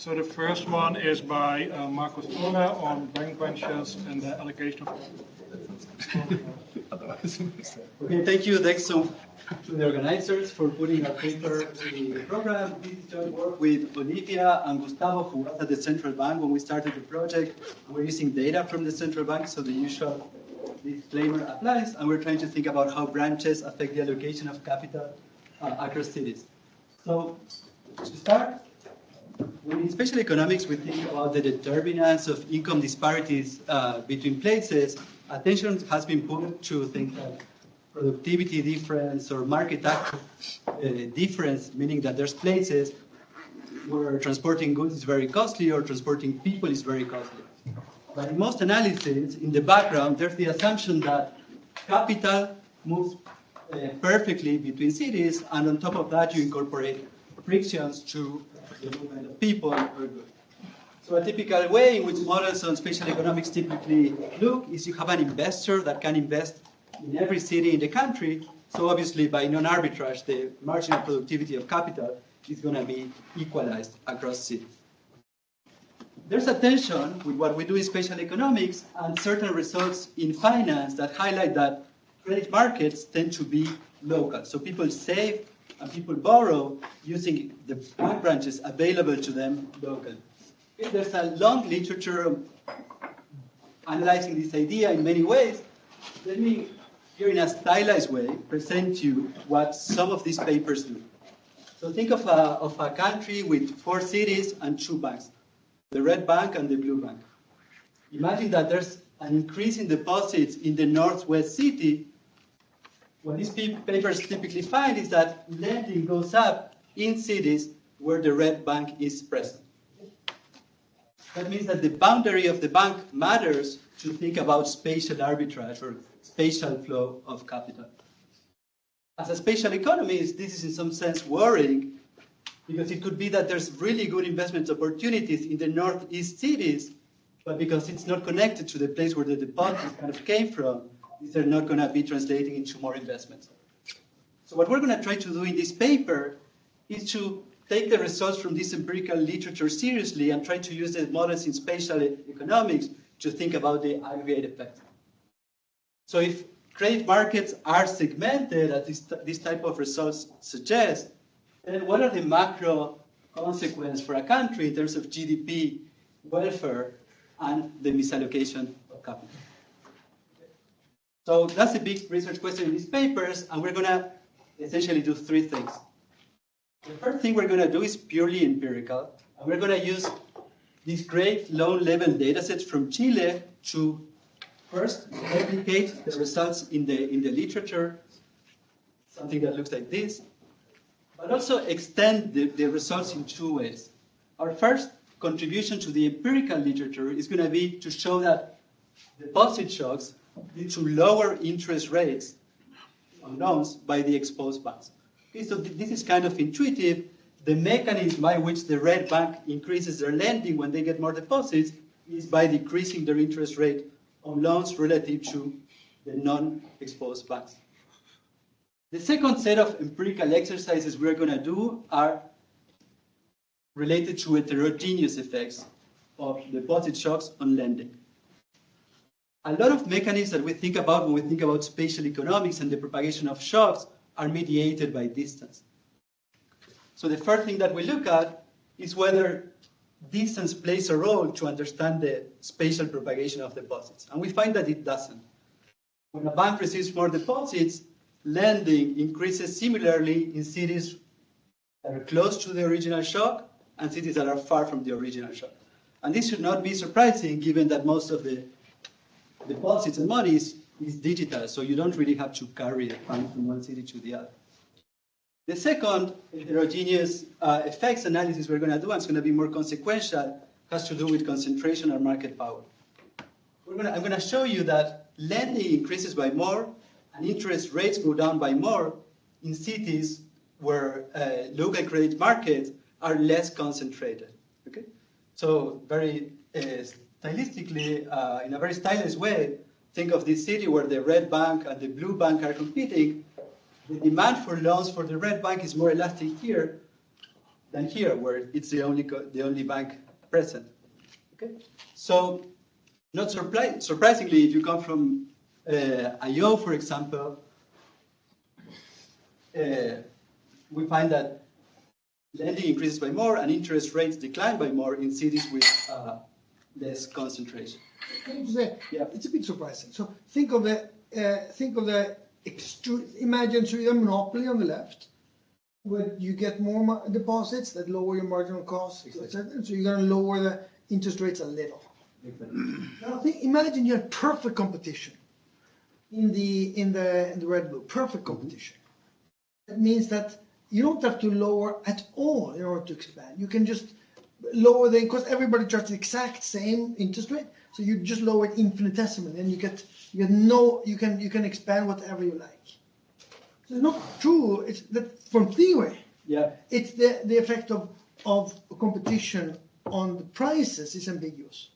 So the first one is by Marc on bank branches and the allocation of. Okay, thank you. Thanks to the organizers for putting our paper in the program. This is joint work with Olivia and Gustavo, who was at the central bank when we started the project. We're using data from the central bank, so the usual disclaimer applies, and we're trying to think about how branches affect the allocation of capital across cities. So, to start, in spatial economics, we think about the determinants of income disparities between places. Attention has been put to things like productivity difference or market access difference, meaning that there's places where transporting goods is very costly or transporting people is very costly. But in most analyses, in the background, there's the assumption that capital moves perfectly between cities, and on top of that, you incorporate frictions to the movement of people or goods. So a typical way in which models on spatial economics typically look is you have an investor that can invest in every city in the country. So obviously, by non-arbitrage, the marginal productivity of capital is going to be equalized across cities. There's a tension with what we do in spatial economics and certain results in finance that highlight that credit markets tend to be local. So people save and people borrow using the bank branches available to them locally. There's a long literature analyzing this idea in many ways. Let me, here in a stylized way, present you what some of these papers do. So think of a country with 4 cities and 2 banks, the red bank and the blue bank. Imagine that there's an increase in deposits in the northwest city. What these papers typically find is that lending goes up in cities where the red bank is present. That means that the boundary of the bank matters to think about spatial arbitrage or spatial flow of capital. As a spatial economist, this is in some sense worrying because it could be that there's really good investment opportunities in the northeast cities, but because it's not connected to the place where the deposits kind of came from, they're not going to be translating into more investments. So what we're going to try to do in this paper is to take the results from this empirical literature seriously and try to use the models in spatial economics to think about the aggregate effect. So if credit markets are segmented, as this type of results suggest, then what are the macro consequences for a country in terms of GDP, welfare, and the misallocation of capital? So that's a big research question in these papers, and we're going to essentially do 3 things. The first thing we're going to do is purely empirical, and we're going to use these great low-level data sets from Chile to first replicate the results in the literature, something that looks like this, but also extend the results in 2 ways. Our first contribution to the empirical literature is going to be to show that deposit shocks lead to lower interest rates on loans by the exposed banks. Okay, so this is kind of intuitive. The mechanism by which the red bank increases their lending when they get more deposits is by decreasing their interest rate on loans relative to the non-exposed banks. The second set of empirical exercises we're going to do are related to heterogeneous effects of deposit shocks on lending. A lot of mechanisms that we think about when we think about spatial economics and the propagation of shocks are mediated by distance. So the first thing that we look at is whether distance plays a role to understand the spatial propagation of deposits. And we find that it doesn't. When a bank receives more deposits, lending increases similarly in cities that are close to the original shock and cities that are far from the original shock. And this should not be surprising given that most of the deposits and money is digital, so you don't really have to carry a fund from one city to the other. The second heterogeneous effects analysis we're going to do, and it's going to be more consequential, has to do with concentration and market power. I'm going to show you that lending increases by more and interest rates go down by more in cities where local credit markets are less concentrated. Okay? So very stylistically, in a very stylized way, think of this city where the red bank and the blue bank are competing. The demand for loans for the red bank is more elastic here, than here, where it's the only bank present. Okay, so not surprisingly, if you come from IO, for example, we find that lending increases by more and interest rates decline by more in cities with less concentration. Can you say, Yeah. it's a bit surprising. So think of the imagine so you have a monopoly on the left, where you get more deposits that lower your marginal costs, etc. So you're going to lower the interest rates a little. Exactly. Now imagine you have perfect competition in the red blue, perfect competition. That means that you don't have to lower at all in order to expand. You can just lower because everybody charges the exact same interest rate. So you just lower it infinitesimally, and you can expand whatever you like. So it's not true. It's that from theory. Yeah. It's the effect of competition on the prices is ambiguous.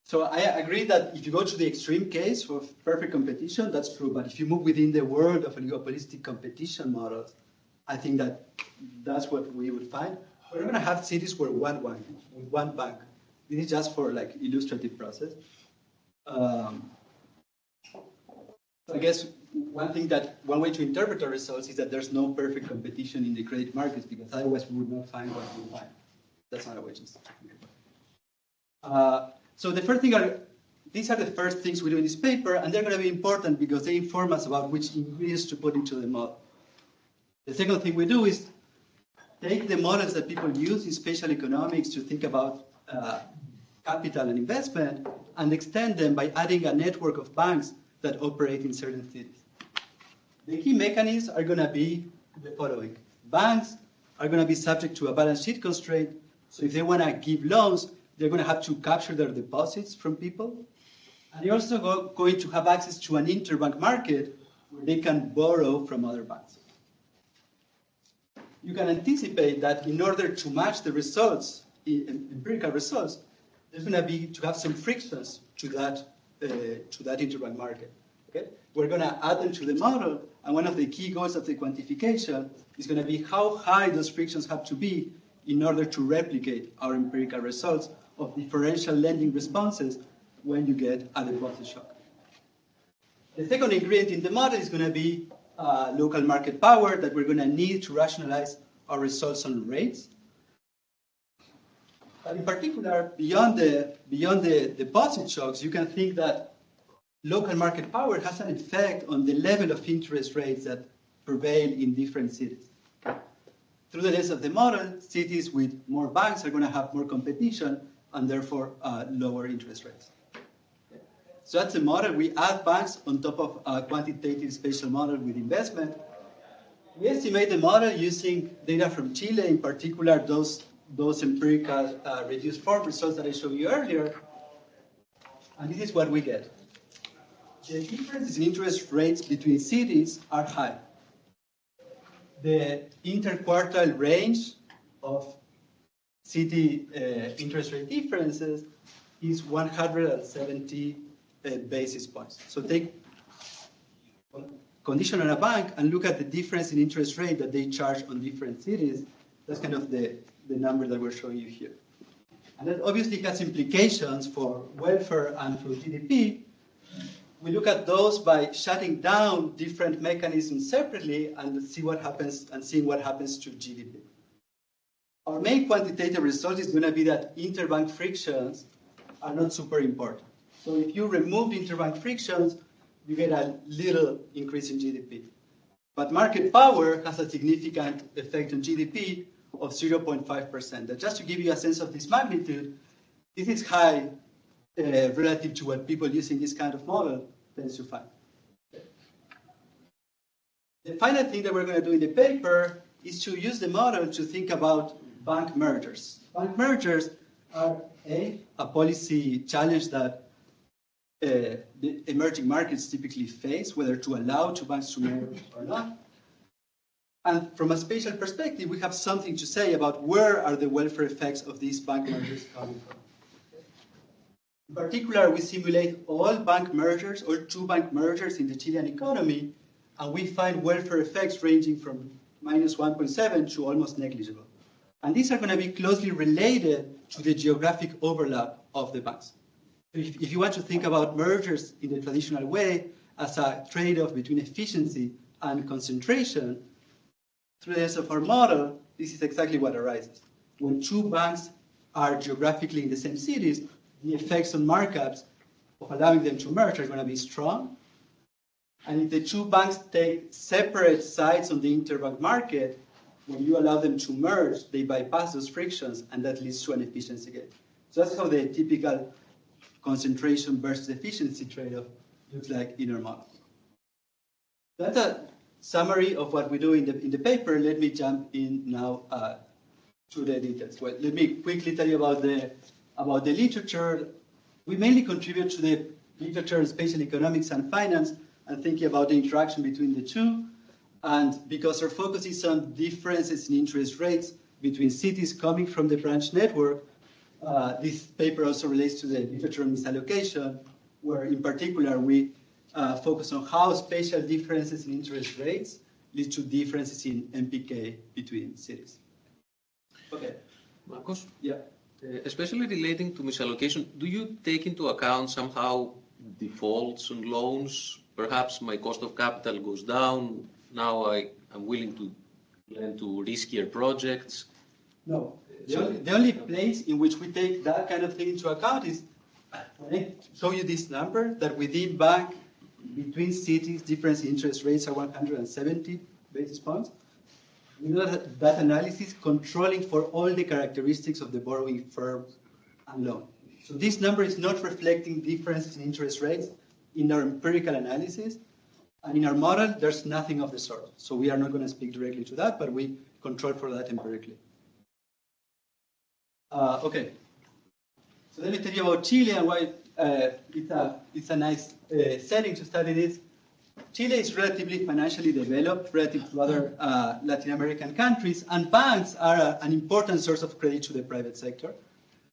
So I agree that if you go to the extreme case of perfect competition, that's true. But if you move within the world of oligopolistic competition models, I think that's what we would find. We're going to have cities where one bank. This is just for like illustrative process. So I guess one way to interpret the results is that there's no perfect competition in the credit markets, because otherwise we would not find what we find. That's not a way to think about it. So the first thing these are the first things we do in this paper, and they're going to be important because they inform us about which ingredients to put into the model. The second thing we do is take the models that people use in spatial economics to think about capital and investment, and extend them by adding a network of banks that operate in certain cities. The key mechanisms are going to be the following. Banks are going to be subject to a balance sheet constraint, so if they want to give loans, they're going to have to capture their deposits from people. And they're also going to have access to an interbank market where they can borrow from other banks. You can anticipate that in order to match the results, empirical results, there's going to be to have some frictions to that interbank market. Okay? We're going to add them to the model, and one of the key goals of the quantification is going to be how high those frictions have to be in order to replicate our empirical results of differential lending responses when you get a deposit shock. The second ingredient in the model is going to be local market power that we're going to need to rationalize our results on rates. But in particular, beyond the deposit shocks, you can think that local market power has an effect on the level of interest rates that prevail in different cities. Through the lens of the model, cities with more banks are going to have more competition and therefore lower interest rates. So that's the model. We add banks on top of a quantitative spatial model with investment. We estimate the model using data from Chile, in particular those empirical reduced form results that I showed you earlier. And this is what we get. The differences in interest rates between cities are high. The interquartile range of city interest rate differences is 170 basis points. So take condition on a bank and look at the difference in interest rate that they charge on different cities. That's kind of the number that we're showing you here. And that obviously has implications for welfare and for GDP. We look at those by shutting down different mechanisms separately and seeing what happens to GDP. Our main quantitative result is going to be that interbank frictions are not super important. So if you remove the interbank frictions, you get a little increase in GDP. But market power has a significant effect on GDP of 0.5%. Just to give you a sense of this magnitude, this is high relative to what people using this kind of model tends to find. The final thing that we're going to do in the paper is to use the model to think about bank mergers. Bank mergers are a policy challenge that the emerging markets typically face, whether to allow two banks to merge or not. And from a spatial perspective, we have something to say about where are the welfare effects of these bank mergers coming from. In particular, we simulate all bank mergers or two bank mergers in the Chilean economy, and we find welfare effects ranging from -1.7 to almost negligible. And these are going to be closely related to the geographic overlap of the banks. If you want to think about mergers in the traditional way as a trade-off between efficiency and concentration, through the use of our model, this is exactly what arises. When two banks are geographically in the same cities, the effects on markups of allowing them to merge are going to be strong. And if the two banks take separate sides on the interbank market, when you allow them to merge, they bypass those frictions, and that leads to an efficiency gain. So that's how the typical concentration versus efficiency trade-off looks like in our model. That's a summary of what we do in the paper. Let me jump in now to the details. Well, let me quickly tell you about the literature. We mainly contribute to the literature in spatial economics and finance, and thinking about the interaction between the two. And because our focus is on differences in interest rates between cities coming from the branch network, this paper also relates to the literature on misallocation, where in particular we focus on how spatial differences in interest rates lead to differences in MPK between cities. Okay. Marcos? Yeah. Especially relating to misallocation, do you take into account somehow defaults on loans? Perhaps my cost of capital goes down. Now I'm willing to lend to riskier projects. No. The only place in which we take that kind of thing into account is when I show you this number that within bank, between cities, difference in interest rates are 170 basis points. We do that analysis controlling for all the characteristics of the borrowing firm and loan. So this number is not reflecting differences in interest rates in our empirical analysis. And in our model, there's nothing of the sort. So we are not going to speak directly to that, but we control for that empirically. Okay. So let me tell you about Chile and why it's a nice setting to study this. Chile is relatively financially developed relative to other Latin American countries, and banks are an important source of credit to the private sector.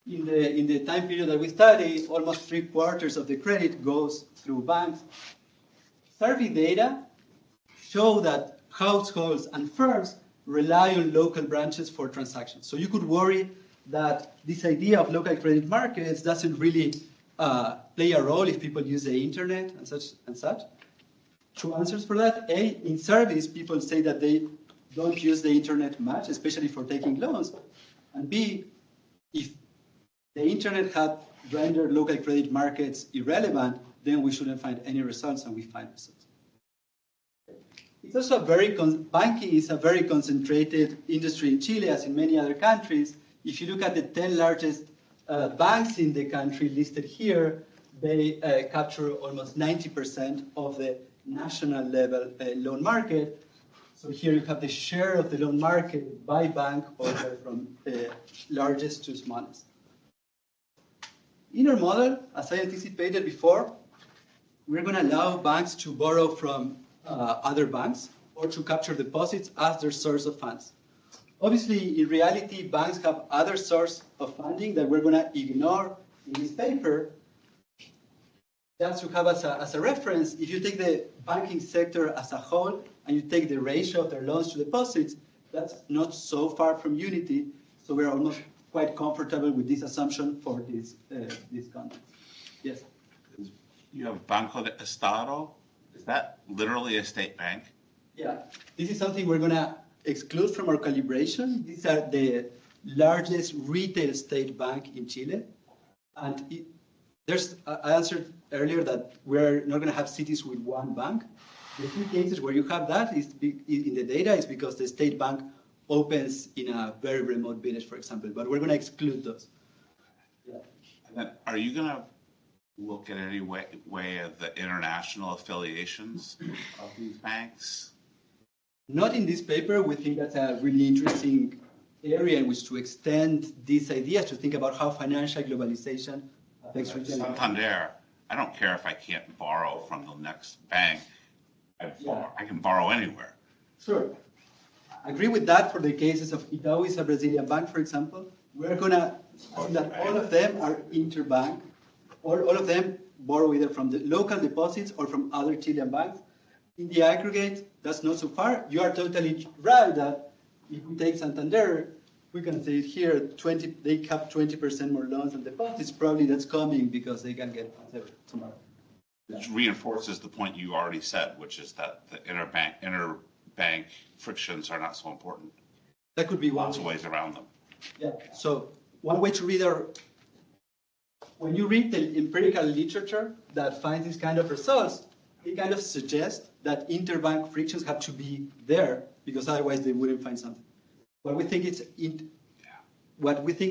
In the time period that we study, almost 3/4 of the credit goes through banks. Survey data show that households and firms rely on local branches for transactions. So you could worry that this idea of local credit markets doesn't really play a role if people use the internet and such. Two answers for that. A, in surveys, people say that they don't use the internet much, especially for taking loans. And B, if the internet had rendered local credit markets irrelevant, then we shouldn't find any results, and we find results. It's also banking is a very concentrated industry in Chile, as in many other countries. If you look at the 10 largest banks in the country listed here, they capture almost 90% of the national level loan market. So here you have the share of the loan market by bank, ordered from largest to smallest. In our model, as I anticipated before, we're going to allow banks to borrow from other banks or to capture deposits as their source of funds. Obviously, in reality, banks have other sources of funding that we're going to ignore in this paper. Just to have as a reference, if you take the banking sector as a whole and you take the ratio of their loans to deposits, that's not so far from unity. So we're almost quite comfortable with this assumption for this context. Yes? You have Banco de Estado. Is that literally a state bank? Yeah. This is something we're going to exclude from our calibration. These are the largest retail state bank in Chile. And I answered earlier that we're not going to have cities with one bank. The few cases where you have that in the data is because the state bank opens in a very remote village, for example. But we're going to exclude those. Yeah. And then are you going to look at any way of the international affiliations of these banks? Not in this paper. We think that's a really interesting area in which to extend these ideas to think about how financial globalization affects regional. Santander, I don't care if I can't borrow from the next bank. I can borrow anywhere. Sure. I agree with that for the cases of Itaú is a Brazilian bank, for example. We're going to assume that all of them are interbank. All of them borrow either from the local deposits or from other Chilean banks. In the aggregate, that's not so far. You are totally right that if we take Santander, we can say it here, they have 20% more loans than deposits. Probably that's coming because they can get whatever tomorrow. Which reinforces the point you already said, which is that the interbank frictions are not so important. That could be one. Lots of ways around them. Yeah. So one way to read when you read the empirical literature that finds these kind of results, it kind of suggests that interbank frictions have to be there because otherwise they wouldn't find something. What we think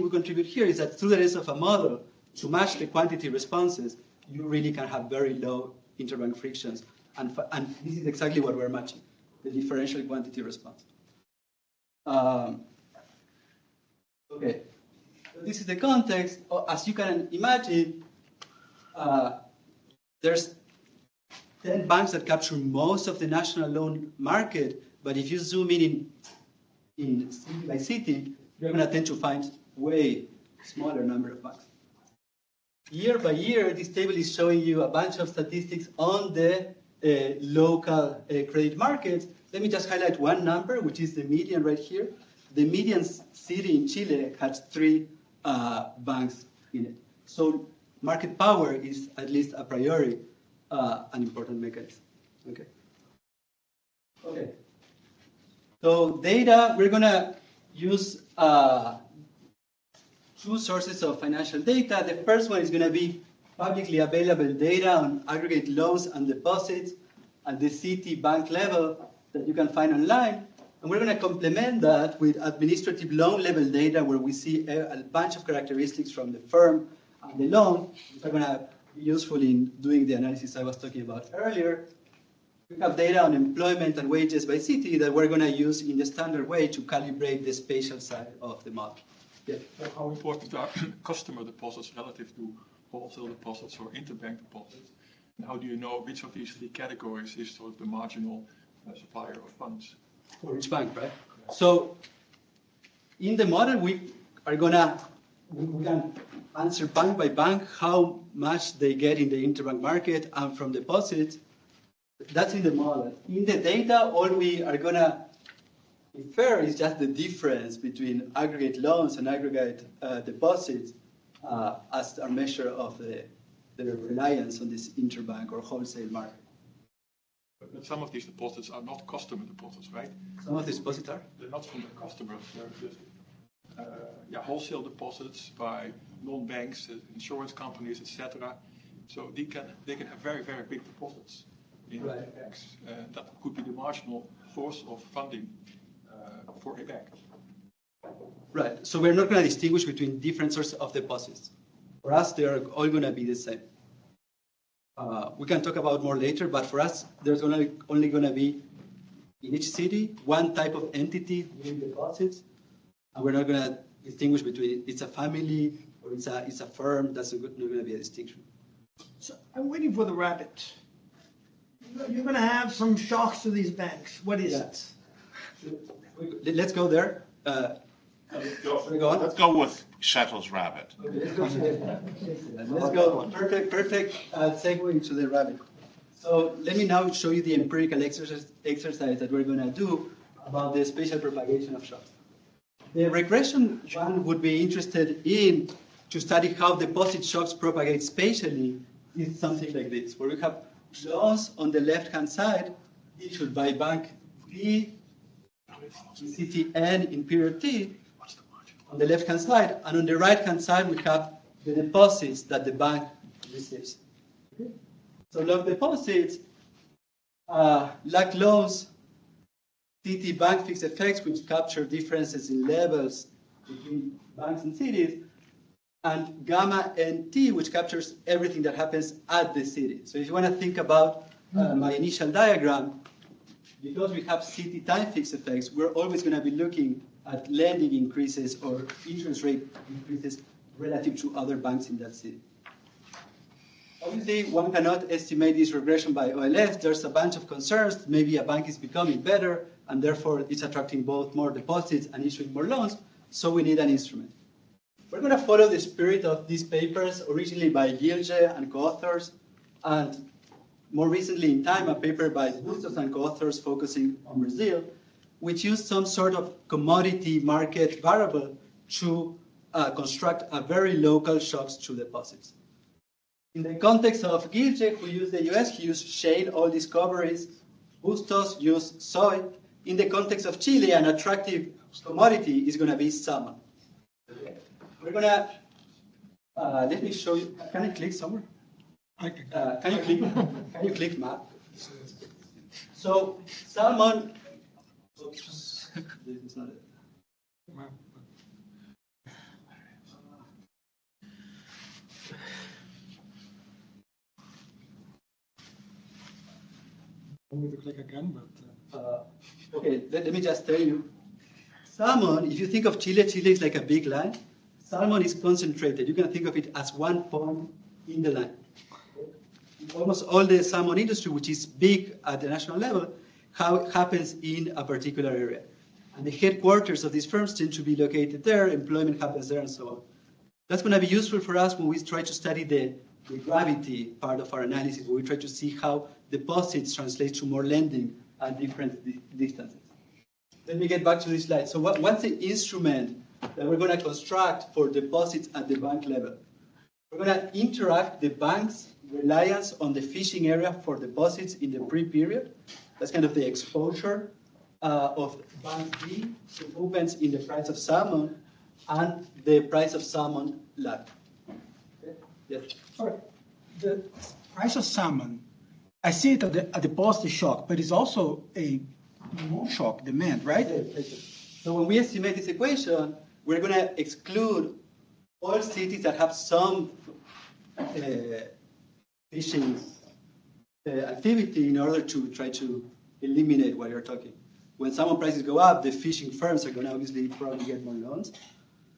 we contribute here is that through the use of a model to match the quantity responses, you really can have very low interbank frictions. And this is exactly what we're matching, the differential quantity response. Okay, so this is the context. As you can imagine, there's 10 banks that capture most of the national loan market, but if you zoom in city by city, you're going to tend to find way smaller number of banks. Year by year, this table is showing you a bunch of statistics on the local credit markets. Let me just highlight one number, which is the median right here. The median city in Chile has 3 banks in it. So market power is at least a priori an important mechanism. Okay. Okay. So data, we're going to use 2 sources of financial data. The first one is going to be publicly available data on aggregate loans and deposits at the city bank level that you can find online. And we're going to complement that with administrative loan level data where we see a bunch of characteristics from the firm and the loan, which are going to be useful in doing the analysis I was talking about earlier. We have data on employment and wages by city that we're going to use in the standard way to calibrate the spatial side of the model. Yeah. How important are customer deposits relative to wholesale deposits or interbank deposits? And how do you know which of these 3 categories is sort of the marginal supplier of funds? For each bank, right? So in the model, we can answer bank by bank how much they get in the interbank market and from deposits. That's in the model. In the data, all we are going to infer is just the difference between aggregate loans and aggregate deposits as a measure of the reliance on this interbank or wholesale market. But some of these deposits are not customer deposits, right? Some of these deposits are? They're not from the customers. They're just wholesale deposits by non-banks, insurance companies, etc. So they can have very, very big deposits in banks. That could be the marginal source of funding for a bank. Right. So we're not going to distinguish between different sources of deposits. For us, they are all going to be the same. We can talk about more later, but for us, there's only going to be in each city one type of entity doing deposits, and we're not going to distinguish between it's a family or it's a firm. That's not going to be a distinction. So I'm waiting for the rabbit. You're going to have some shocks to these banks. What is it? Let's go there. Let's go with Shuttle's rabbit. Let's go. Perfect segue into the rabbit. So let me now show you the empirical exercise that we're going to do about the spatial propagation of shocks. The regression one would be interested in to study how deposit shocks propagate spatially is something like this, where we have loans on the left-hand side issued by bank P, city N in period T, on the left-hand side, and on the right-hand side we have the deposits that the bank receives. Okay? So long deposits, like loans, city bank fixed effects, which capture differences in levels between banks and cities, and gamma NT, which captures everything that happens at the city. So if you want to think about my initial diagram, because we have city time fixed effects, we're always going to be looking at lending increases or interest rate increases relative to other banks in that city. Obviously, one cannot estimate this regression by OLS. There's a bunch of concerns. Maybe a bank is becoming better, and therefore it's attracting both more deposits and issuing more loans, so we need an instrument. We're going to follow the spirit of these papers, originally by Gilge and co-authors, and more recently in time, a paper by Bustos and co-authors focusing on Brazil, which use some sort of commodity market variable to construct a very local shocks to deposits. In the context of Gilje, who used the US, he used shale oil discoveries. Bustos used soy. In the context of Chile, an attractive commodity is going to be salmon. We're going to, let me show you, can I click somewhere? Can you click map? So, salmon, oops, this is not it. I need to click again, but... Okay, let me just tell you. Salmon, if you think of Chile, Chile is like a big line. Salmon is concentrated. You can think of it as one point in the line. Almost all the salmon industry, which is big at the national level, happens in a particular area. And the headquarters of these firms tend to be located there, employment happens there, and so on. That's going to be useful for us when we try to study the gravity part of our analysis, where we try to see how deposits translate to more lending at different distances. Let me get back to this slide. So what's the instrument that we're going to construct for deposits at the bank level? We're going to interact the bank's reliance on the fishing area for deposits in the pre-period. That's kind of the exposure of Bank B to movements in the price of salmon and the price of salmon lag. Okay? Yes. Sorry. The price of salmon, I see it at the positive shock, but it's also a non-shock demand, right? So when we estimate this equation, we're going to exclude all cities that have some fishing activity in order to try to eliminate what you're talking. When salmon prices go up, the fishing firms are going to obviously probably get more loans.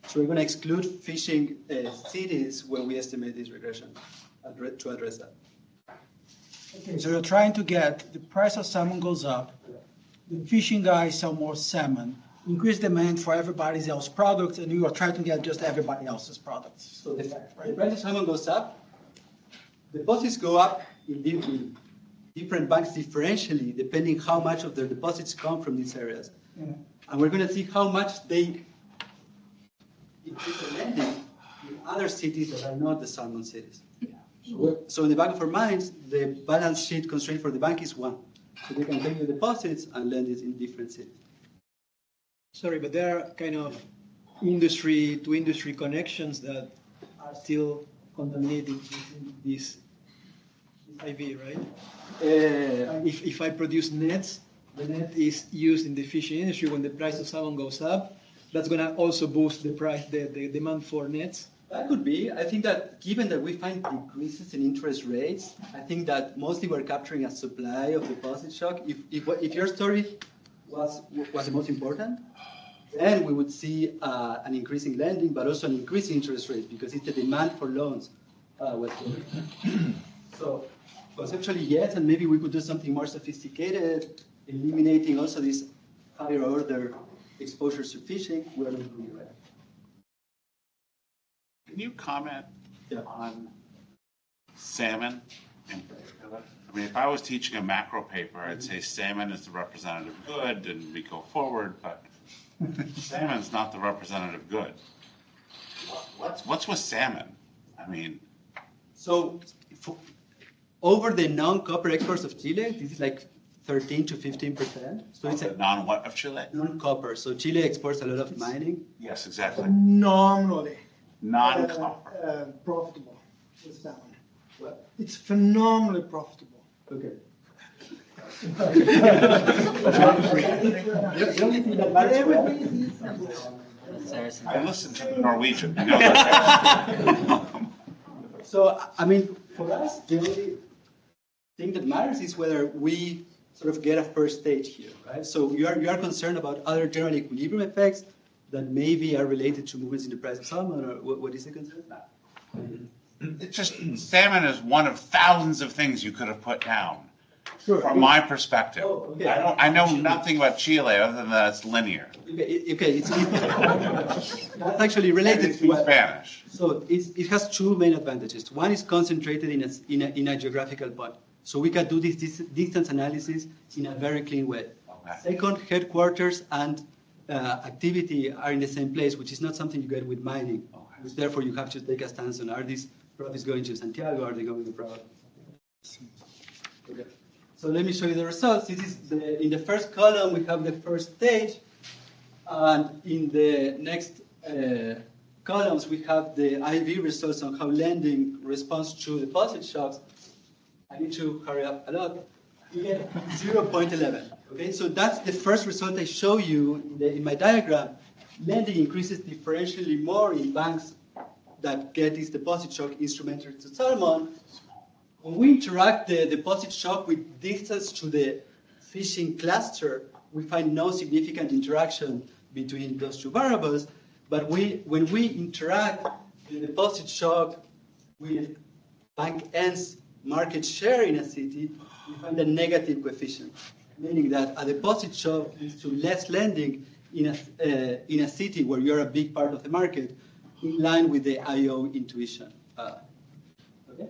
So we're going to exclude fishing cities when we estimate this regression to address that. Okay, so you're trying to get the price of salmon goes up, the fishing guys sell more salmon, increase demand for everybody else's products, and you are trying to get just everybody else's products. So the price of salmon goes up, deposits go up in different banks differentially, depending how much of their deposits come from these areas. Yeah. And we're going to see how much they increase the lending in other cities that are not the salmon cities. So in the back of our minds, the balance sheet constraint for the bank is 1. So they can take the deposits and lend it in different cities. Sorry, but there are kind of industry-to-industry connections that are still contaminating this IV, right? If I produce nets, the net is used in the fishing industry. When the price of salmon goes up, that's going to also boost the price, the demand for nets. That could be. I think that given that we find decreases in interest rates, I think that mostly we're capturing a supply of deposit shock. If your story was the most important, then we would see an increase in lending, but also an increase in interest rates because it's the demand for loans. So conceptually, yes, and maybe we could do something more sophisticated, eliminating also this higher order exposures to fishing. We're not doing it right. Can you comment on salmon in particular? I mean, if I was teaching a macro paper, I'd say salmon is the representative good, and we go forward, but salmon's not the representative good. What's with salmon? I mean... So, over the non-copper exports of Chile, this is like 13 to 15%. So it's a non-what of Chile? Non-copper. So Chile exports a lot of mining. Yes, exactly. Phenomenally Non-copper. Profitable with salmon. What? It's phenomenally profitable. Okay. I listened to the Norwegian. So, I mean, for us, the only thing that matters is whether we sort of get a first stage here, right? So you are concerned about other general equilibrium effects that maybe are related to movements in the price of salmon, or what is the concern? It's just salmon is one of thousands of things you could have put down. Sure. From my perspective. Oh, okay. I know nothing about Chile other than that it's linear. Okay, that's actually related to Spanish. So it has two main advantages. One is concentrated in a geographical point. So we can do this distance analysis in a very clean way. Second, headquarters and activity are in the same place, which is not something you get with mining. Which therefore you have to take a stance on, are these profits going to Santiago, are they going abroad? Okay. So let me show you the results. This is in the first column, we have the first stage. And in the next columns, we have the IV results on how lending responds to deposit shocks. I need to hurry up a lot. You get 0.11. Okay, so that's the first result I show you in my diagram. Lending increases differentially more in banks that get this deposit shock instrumented to Salomon. When we interact the deposit shock with distance to the phishing cluster, we find no significant interaction between those two variables. But when we interact the deposit shock with Bank N's market share in a city, we find a negative coefficient, meaning that a deposit shock leads to less lending in a city where you're a big part of the market, in line with the IO intuition. Okay.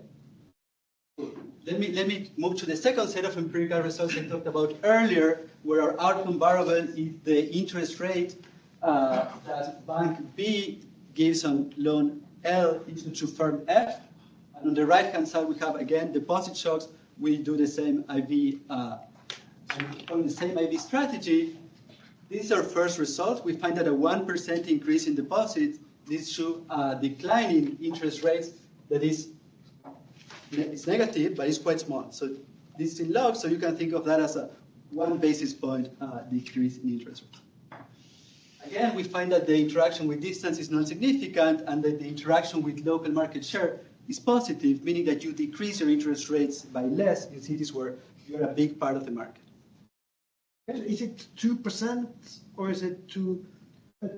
Let me move to the second set of empirical results I talked about earlier, where our outcome variable is the interest rate that Bank B gives on loan L issued to firm F. And on the right-hand side, we have, again, deposit shocks. We do the same IV, on the same IV strategy. This is our first result. We find that a 1% increase in deposits leads to a decline in interest rates that is negative, but it's quite small. So this is in logs, so you can think of that as a 1 basis point decrease in interest rates. Again, we find that the interaction with distance is not significant, and that the interaction with local market share is positive, meaning that you decrease your interest rates by less in cities where you're a big part of the market. Is it 2% or is it too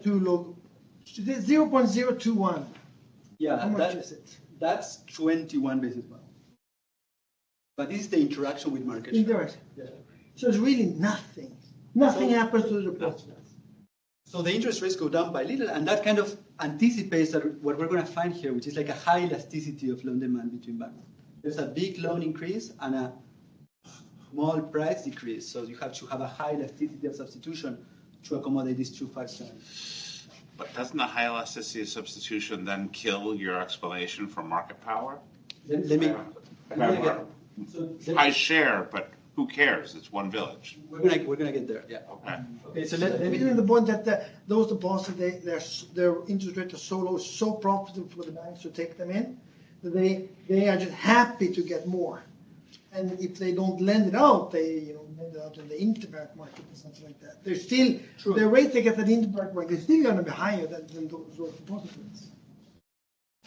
low? 0.021. Yeah, how much is it? That's 21 basis points. But this is the interaction with market share. Indirect. Yeah. So it's really nothing. Nothing happens to the deposit. So the interest rates go down by little, and that kind of anticipates that what we're going to find here, which is like a high elasticity of loan demand between banks. There's a big loan increase and a small price decrease, so you have to have a high elasticity of substitution to accommodate these two factors. But doesn't the high elasticity of substitution then kill your explanation for market power? High share, but who cares? It's one village. We're gonna get there. Yeah. Okay. So let me. The point that those deposits, their interest rate is so low, so profitable for the banks to take them in, that they are just happy to get more. And if they don't lend it out, they lend it out in the interbank market or something like that. They're still the rate they get at the interbank market is still going to be higher than those deposit rates.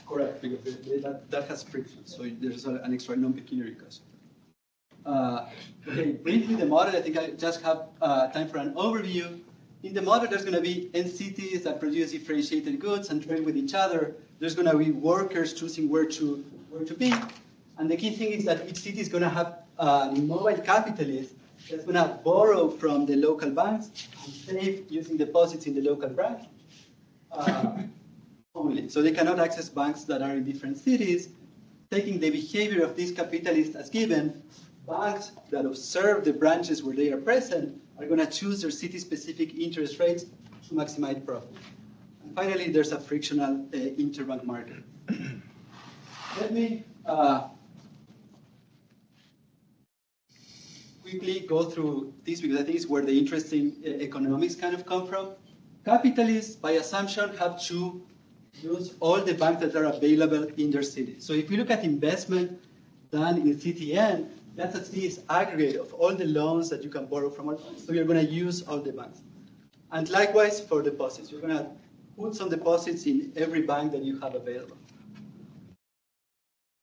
Correct, because that has friction, so there's an extra non-pecuniary cost. Okay, briefly the model. I think I just have time for an overview. In the model, there's going to be end cities that produce differentiated goods and trade with each other. There's going to be workers choosing where to be. And the key thing is that each city is going to have an immobile capitalist that's going to borrow from the local banks and save using deposits in the local branch only. So they cannot access banks that are in different cities. Taking the behavior of these capitalists as given, banks that observe the branches where they are present are going to choose their city-specific interest rates to maximize profit. And finally, there's a frictional interbank market. Let me quickly go through this because I think it's where the interesting economics kind of come from. Capitalists, by assumption, have to use all the banks that are available in their city. So if you look at investment done in CTN, that's a city's aggregate of all the loans that you can borrow from all banks. So you're going to use all the banks. And likewise for deposits. You're going to put some deposits in every bank that you have available.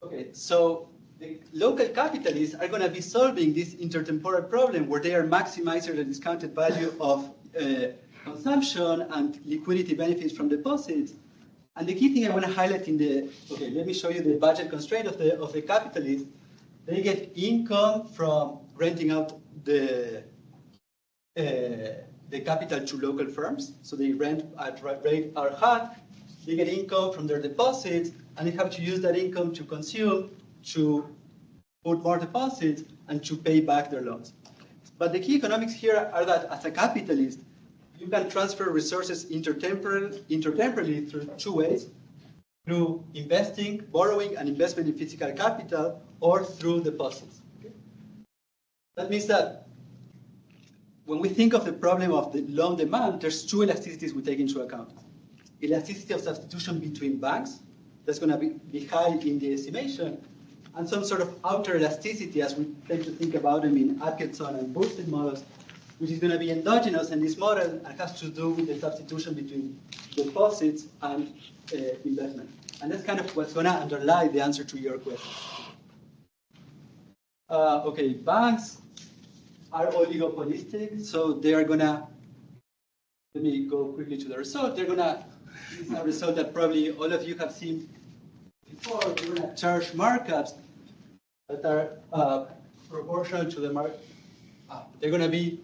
Okay, so the local capitalists are going to be solving this intertemporal problem where they are maximizing the discounted value of consumption and liquidity benefits from deposits. And the key thing I want to highlight let me show you the budget constraint of the capitalists. They get income from renting out the capital to local firms. So they rent at rate R hat. They get income from their deposits, and they have to use that income to consume, to put more deposits, and to pay back their loans. But the key economics here are that as a capitalist, you can transfer resources intertemporally through two ways: through investing, borrowing, and investment in physical capital, or through deposits. Okay? That means that when we think of the problem of the loan demand, there's two elasticities we take into account. Elasticity of substitution between banks, that's going to be high in the estimation, and some sort of outer elasticity, as we tend to think about them in Atkinson and boosted models, which is going to be endogenous in this model and has to do with the substitution between deposits and investment. And that's kind of what's going to underlie the answer to your question. Okay, banks are oligopolistic, so they are going to, let me go quickly to the result. They're going to, this is a result that probably all of you have seen before. We're going to charge markups that are proportional to the market. They're going to be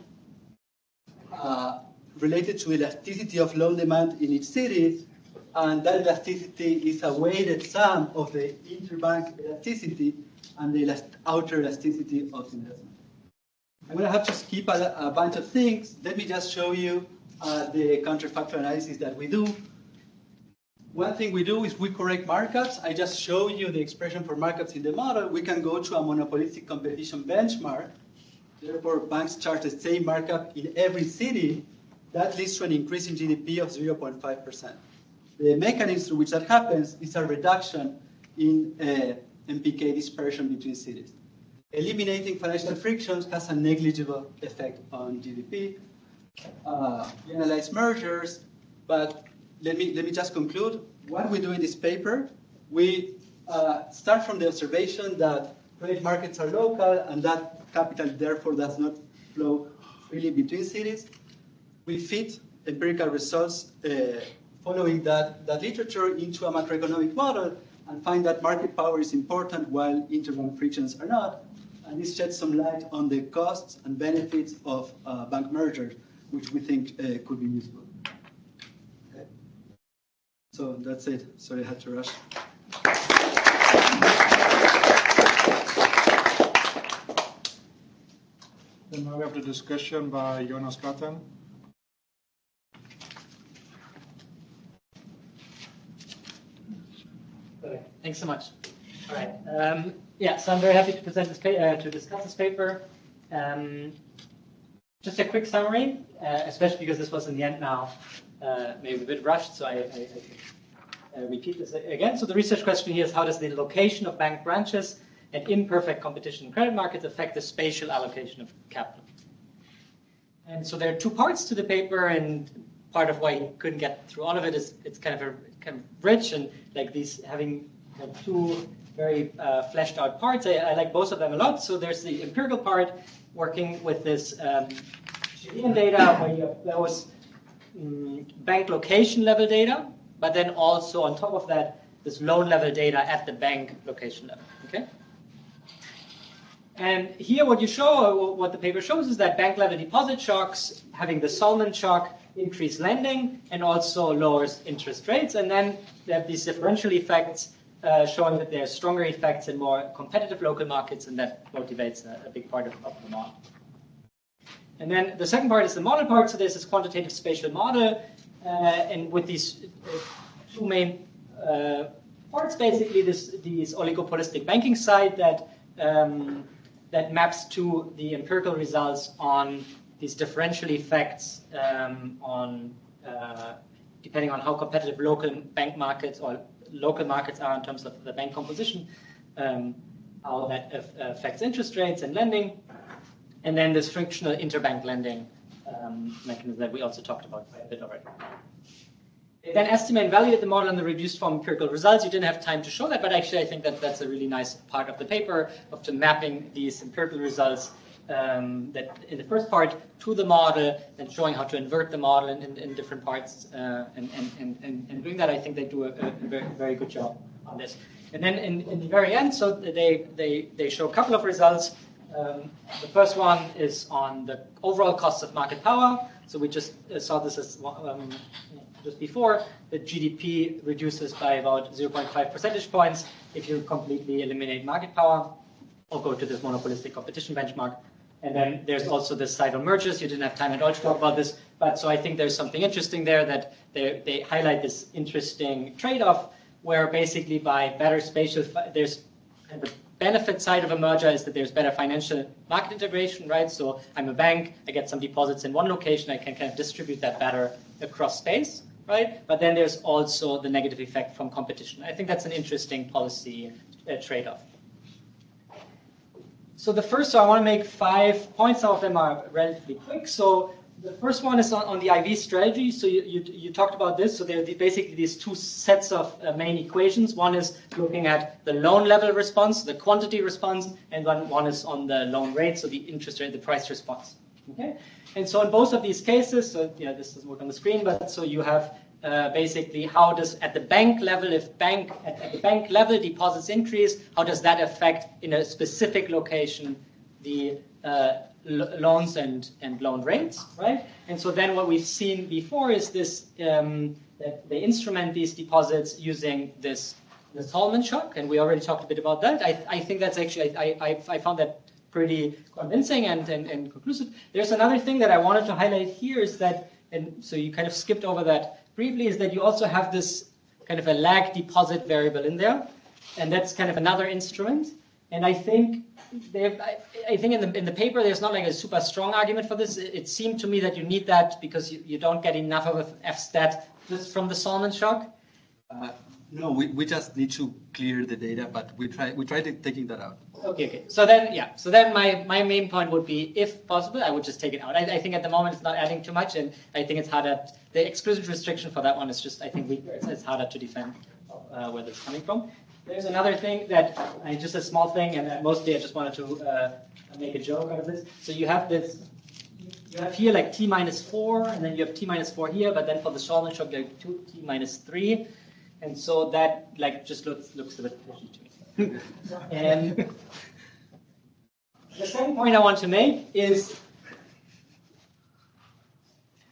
related to elasticity of loan demand in each city, and that elasticity is a weighted sum of the interbank elasticity and the outer elasticity of investment. I'm going to have to skip a bunch of things. Let me just show you the counterfactual analysis that we do. One thing we do is we correct markups. I just show you the expression for markups in the model. We can go to a monopolistic competition benchmark. Therefore, banks charge the same markup in every city. That leads to an increase in GDP of 0.5%. The mechanism through which that happens is a reduction in MPK dispersion between cities. Eliminating financial frictions has a negligible effect on GDP. We analyze mergers, but let me just conclude. What we do in this paper, we start from the observation that credit markets are local and that capital therefore does not flow freely between cities. We fit empirical results following that literature into a macroeconomic model and find that market power is important while interbank frictions are not. And this sheds some light on the costs and benefits of bank mergers, which we think could be useful. Okay. So that's it. Sorry, I had to rush. Then now we have the discussion by Jonas Gathen. Okay, thanks so much. All right. Yeah, so I'm very happy to present this to discuss this paper. Just a quick summary, especially because this was in the end now maybe a bit rushed, so I repeat this again. So the research question here is: how does the location of bank branches and imperfect competition in credit markets affect the spatial allocation of capital? And so there are two parts to the paper, and part of why he couldn't get through all of it is it's kind of rich, and like these having two very fleshed out parts. I like both of them a lot. So there's the empirical part, working with this Chilean data, where you have those bank location level data, but then also on top of that, this loan level data at the bank location level. Okay. And here what you show, or what the paper shows, is that bank level deposit shocks, having the Salomons shock, increase lending and also lowers interest rates. And then they have these differential effects showing that there are stronger effects in more competitive local markets, and that motivates a big part of the model. And then the second part is the model part. So there's this quantitative spatial model, and with these two main parts, basically these oligopolistic banking side that maps to the empirical results on these differential effects on depending on how competitive local bank markets or local markets are in terms of the bank composition, how that affects interest rates and lending, and then this frictional interbank lending mechanism that we also talked about quite a bit already. They then estimate and validate the model on the reduced form empirical results. You didn't have time to show that, but actually I think that that's a really nice part of the paper, of to mapping these empirical results that in the first part to the model, and showing how to invert the model in different parts, and doing that. I think they do a very, very good job on this. And then in the very end, so they show a couple of results. The first one is on the overall cost of market power. So we just saw this as just before, the GDP reduces by about 0.5 percentage points if you completely eliminate market power or go to this monopolistic competition benchmark. And then there's also the sidal mergers. You didn't have time at all to talk about this, but so I think there's something interesting there that they highlight this interesting trade-off where basically by better spatial, there's kind of the benefit side of a merger is that there's better financial market integration, right? So I'm a bank, I get some deposits in one location, I can kind of distribute that better across space, right? But then there's also the negative effect from competition. I think that's an interesting policy trade-off. So I want to make 5 points. Some of them are relatively quick. So the first one is on the IV strategy. So you talked about this. So there are basically these two sets of main equations. One is looking at the loan level response, the quantity response, and one is on the loan rate, so the interest rate, the price response. Okay. And so in both of these cases, so yeah, this doesn't work on the screen, but so you have basically how does at the bank level, if at the bank level deposits increase, how does that affect in a specific location the loans and loan rates, right? And so then what we've seen before is this that they instrument these deposits using the Salomons shock, and we already talked a bit about that. I think that's actually I found that pretty convincing and conclusive. There's another thing that I wanted to highlight here is that, and so you kind of skipped over that briefly, is that you also have this kind of a lag deposit variable in there, and that's kind of another instrument. And I think in the paper there's not like a super strong argument for this. It seemed to me that you need that because you don't get enough of an F-stat just from the Salomons shock. No, we just need to clear the data, but we tried taking that out. Okay. So then my main point would be, if possible, I would just take it out. I think at the moment it's not adding too much, and I think it's harder. The exclusive restriction for that one is just, I think, weaker. It's harder to defend where that's coming from. There's another thing that, just a small thing, and mostly I just wanted to make a joke out of this. So you have this. You have here like t minus 4, and then you have t minus 4 here, but then for the Salomons shock you have t minus 3. And so that like just looks a bit fishy to me. And the second point I want to make is,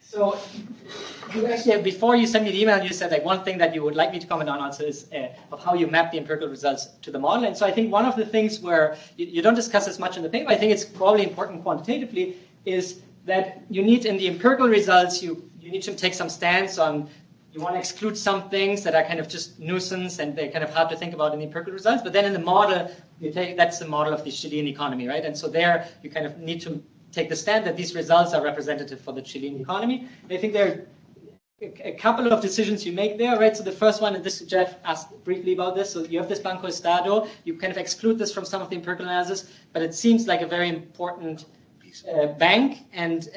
so you actually, before you sent me the email, you said like one thing that you would like me to comment on also is of how you map the empirical results to the model. And so I think one of the things where you don't discuss this much in the paper, I think it's probably important quantitatively, is that you need in the empirical results, you need to take some stance on. You want to exclude some things that are kind of just nuisance and they're kind of hard to think about in the empirical results. But then in the model, that's the model of the Chilean economy, right? And so there you kind of need to take the stand that these results are representative for the Chilean economy. And I think there are a couple of decisions you make there, right? So the first one, and this Jeff asked briefly about this. So you have this Banco Estado. You kind of exclude this from some of the empirical analysis, but it seems like a very important bank, and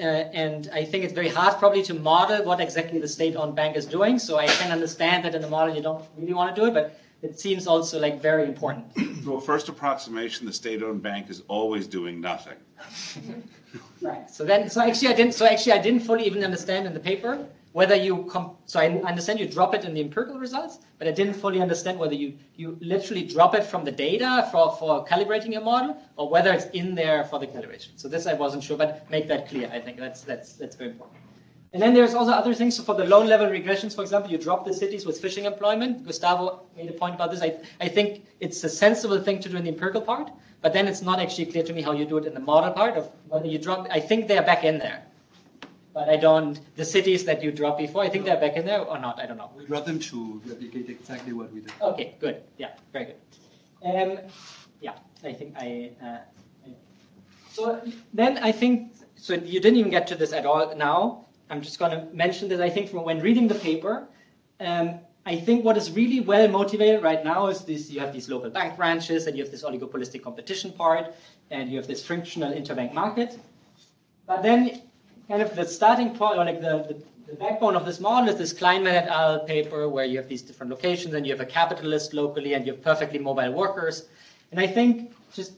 I think it's very hard probably to model what exactly the state-owned bank is doing. So I can understand that in the model you don't really want to do it, but it seems also like very important. Well, first approximation, the state-owned bank is always doing nothing. Right. So actually I didn't fully even understand in the paper whether so I understand you drop it in the empirical results, but I didn't fully understand whether you literally drop it from the data for calibrating your model, or whether it's in there for the calibration. So this I wasn't sure, but make that clear. I think that's very important. And then there's also other things. So for the loan level regressions, for example, you drop the cities with fishing employment. Gustavo made a point about this. I think it's a sensible thing to do in the empirical part, but then it's not actually clear to me how you do it in the model part of whether you drop. I think they're back in there. But I don't, the cities that you dropped before, I think they're back in there or not, I don't know. We brought them to replicate exactly what we did. Okay, good. Yeah, very good. Yeah, I think so then I think, so you didn't even get to this at all now. I'm just going to mention this. I think from when reading the paper, I think what is really well motivated right now is this, you have these local bank branches, and you have this oligopolistic competition part, and you have this frictional interbank market. But then kind of the starting point, or like the backbone of this model is this Kleinman et al. Paper where you have these different locations and you have a capitalist locally and you have perfectly mobile workers. And I think just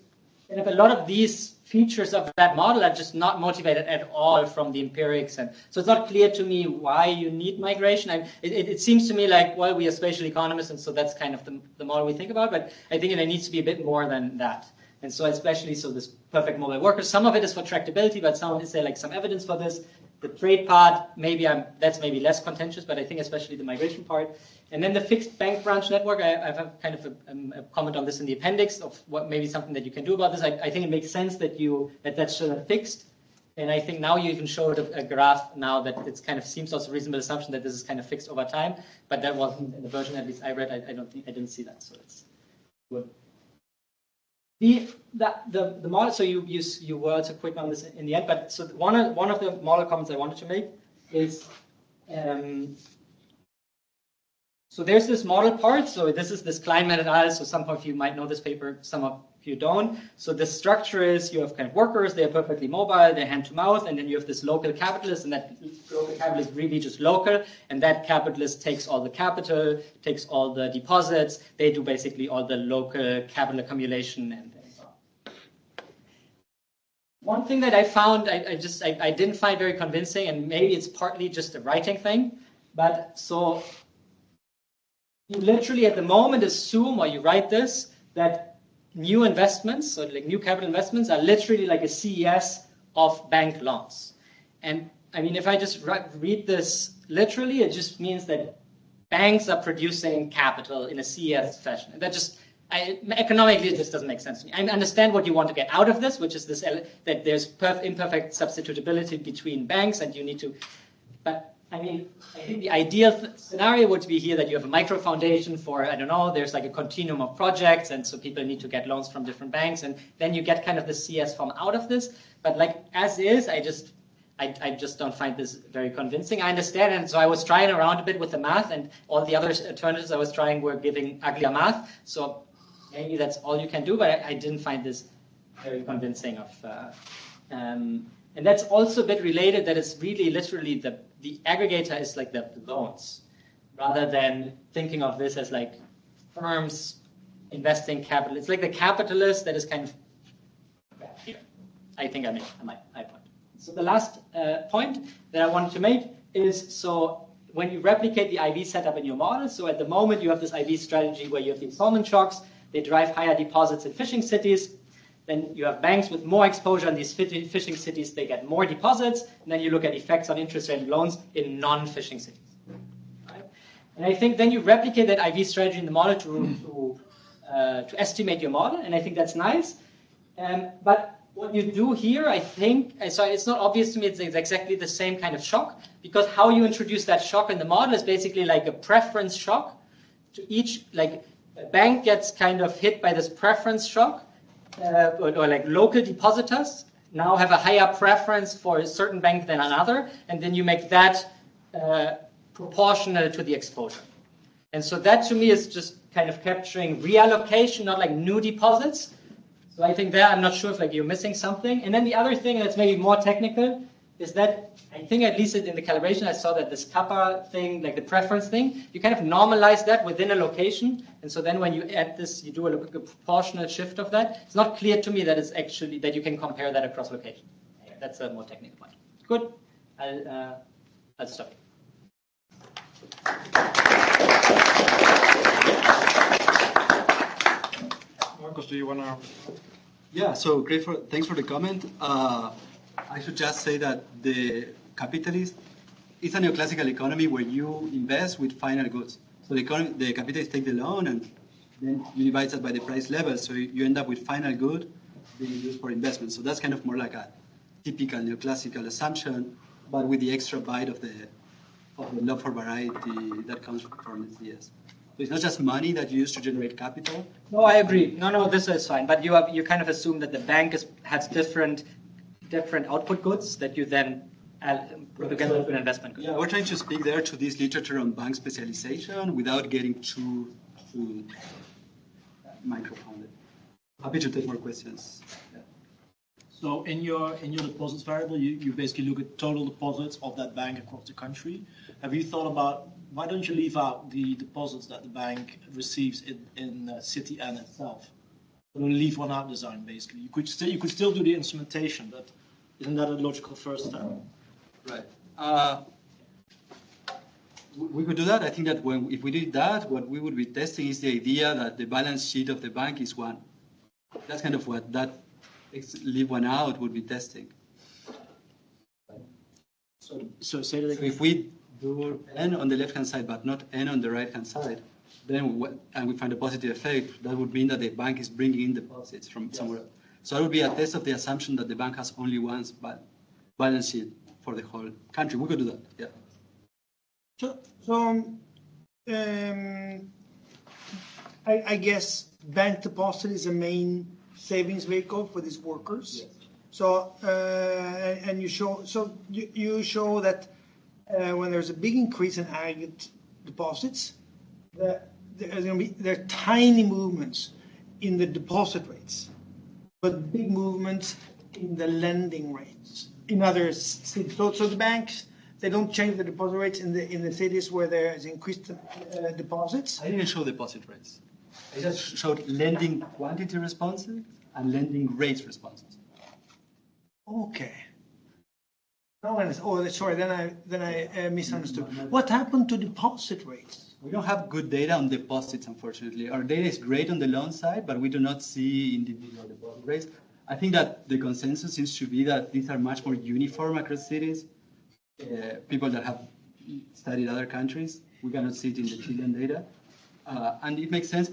kind of a lot of these features of that model are just not motivated at all from the empirics. And so it's not clear to me why you need migration. It seems to me like, well, we are spatial economists, and so that's kind of the model we think about. But I think it needs to be a bit more than that. And so especially, so this perfect mobile workers, some of it is for tractability, but some of it is like some evidence for this. The trade part, that's maybe less contentious, but I think especially the migration part. And then the fixed bank branch network, I have kind of a comment on this in the appendix of what maybe something that you can do about this. I think it makes sense that that's sort of fixed. And I think now you even showed a graph now that it's kind of seems also a reasonable assumption that this is kind of fixed over time, but that wasn't in the version at least I read. I didn't see that, so it's good. The model. So you were also quick on this in the end, but so one of the model comments I wanted to make is. So there's this model part. So this is this Kleinman et al. So some of you might know this paper, some of you don't. So the structure is you have kind of workers, they're perfectly mobile, they're hand to mouth, and then you have this local capitalist, and that local capitalist is really just local, and that capitalist takes all the capital, takes all the deposits, they do basically all the local capital accumulation and things on. One thing that I found, I didn't find very convincing, and maybe it's partly just a writing thing, but so you literally at the moment assume, or you write this, that new investments, so like new capital investments, are literally like a CES of bank loans. And I mean, if I just read this literally, it just means that banks are producing capital in a CES fashion. And that just, economically, it just doesn't make sense to me. I understand what you want to get out of this, which is this that there's imperfect substitutability between banks, and you need to, but I mean, I think the ideal scenario would be here that you have a micro foundation for, I don't know, there's like a continuum of projects, and so people need to get loans from different banks, and then you get kind of the CS form out of this. But like as is, I just don't find this very convincing. I understand, and so I was trying around a bit with the math, and all the other alternatives I was trying were giving uglier math. So maybe that's all you can do, but I didn't find this very convincing. And that's also a bit related that it's really literally the aggregator is like the loans, rather than thinking of this as like firms investing capital. It's like the capitalist that is kind of here. I think I made my point. So the last point that I wanted to make is, so when you replicate the IV setup in your model, so at the moment you have this IV strategy where you have the installment shocks, they drive higher deposits in fishing cities. Then you have banks with more exposure in these fishing cities, they get more deposits, and then you look at effects on interest rate loans in non-fishing cities. Right? And I think then you replicate that IV strategy in the model to estimate your model, and I think that's nice. But what you do here, I think, so it's not obvious to me it's exactly the same kind of shock, because how you introduce that shock in the model is basically like a preference shock to each, like a bank gets kind of hit by this preference shock, or like local depositors now have a higher preference for a certain bank than another, and then you make that proportional to the exposure. And so that to me is just kind of capturing reallocation, not like new deposits. So I think there I'm not sure if like you're missing something. And then the other thing that's maybe more technical is that I think at least in the calibration I saw that this kappa thing, like the preference thing, you kind of normalize that within a location. And so then when you add this, you do a proportional shift of that. It's not clear to me that it's actually, that you can compare that across locations. Yeah, that's a more technical point. Good. I'll stop. Marcus, do you want to? Yeah, so great. Thanks for the comment. I should just say that the capitalist is a neoclassical economy where you invest with final goods. So the capitalists take the loan and then you divide that by the price level. So you end up with final good being used for investment. So that's kind of more like a typical neoclassical assumption, but with the extra bite of the love for variety that comes from CS. So it's not just money that you use to generate capital. No, I agree. No, this is fine. But you kind of assume that the bank has different output goods that you then put together into an investment good. Yeah, we're trying to speak there to this literature on bank specialization without getting too micro-founded. Happy to take more questions. Yeah. So in your deposits variable, you basically look at total deposits of that bank across the country. Have you thought about, why don't you leave out the deposits that the bank receives in city N itself? Leave one out design, basically. You could still do the instrumentation, but isn't that a logical first step? Right. We could do that. I think that if we did that, what we would be testing is the idea that the balance sheet of the bank is one. That's kind of what that leave one out would be testing. So say that So again. if we do n on the left-hand side but not n on the right-hand side, then and we find a positive effect, that would mean that the bank is bringing in deposits from somewhere else. So that would be a test of the assumption that the bank has only one balance sheet for the whole country. We could do that, yeah. I guess bank deposit is a main savings vehicle for these workers. Yes. So and you show that when there's a big increase in aggregate deposits, there are tiny movements in the deposit rates, but big movements in the lending rates in other cities. So the banks, they don't change the deposit rates in the cities where there is increased deposits. I didn't show deposit rates. I just showed lending quantity responses and lending rates responses. Okay. Sorry. Then I misunderstood. What happened to deposit rates? We don't have good data on deposits, unfortunately. Our data is great on the loan side, but we do not see individual deposit rates. I think that the consensus seems to be that these are much more uniform across cities. People that have studied other countries, we cannot see it in the Chilean data. And it makes sense,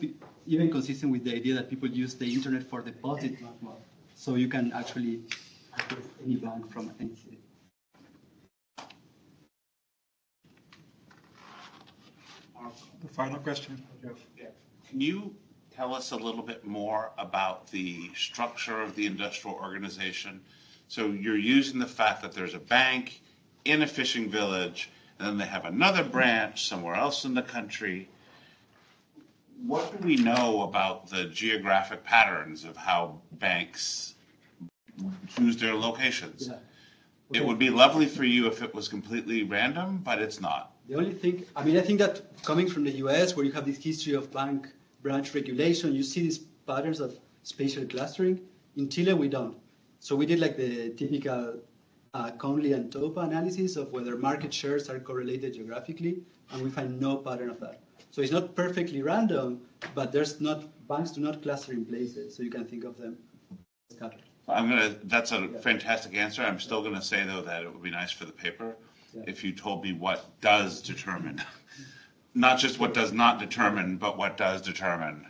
even consistent with the idea that people use the internet for deposits much more. So you can actually access any bank from any city. The final question, Jeff. Can you tell us a little bit more about the structure of the industrial organization? So you're using the fact that there's a bank in a fishing village, and then they have another branch somewhere else in the country. What do we know about the geographic patterns of how banks choose their locations? Yeah. It would be lovely for you if it was completely random, but it's not. The only thing, I think that coming from the US, where you have this history of bank branch regulation, you see these patterns of spatial clustering. In Chile, we don't. So we did like the typical Conley and Topa analysis of whether market shares are correlated geographically, and we find no pattern of that. So it's not perfectly random, but banks do not cluster in places, so you can think of them as scattered. That's a fantastic answer. I'm still gonna say though that it would be nice for the paper if you told me what does determine, not just what does not determine, but what does determine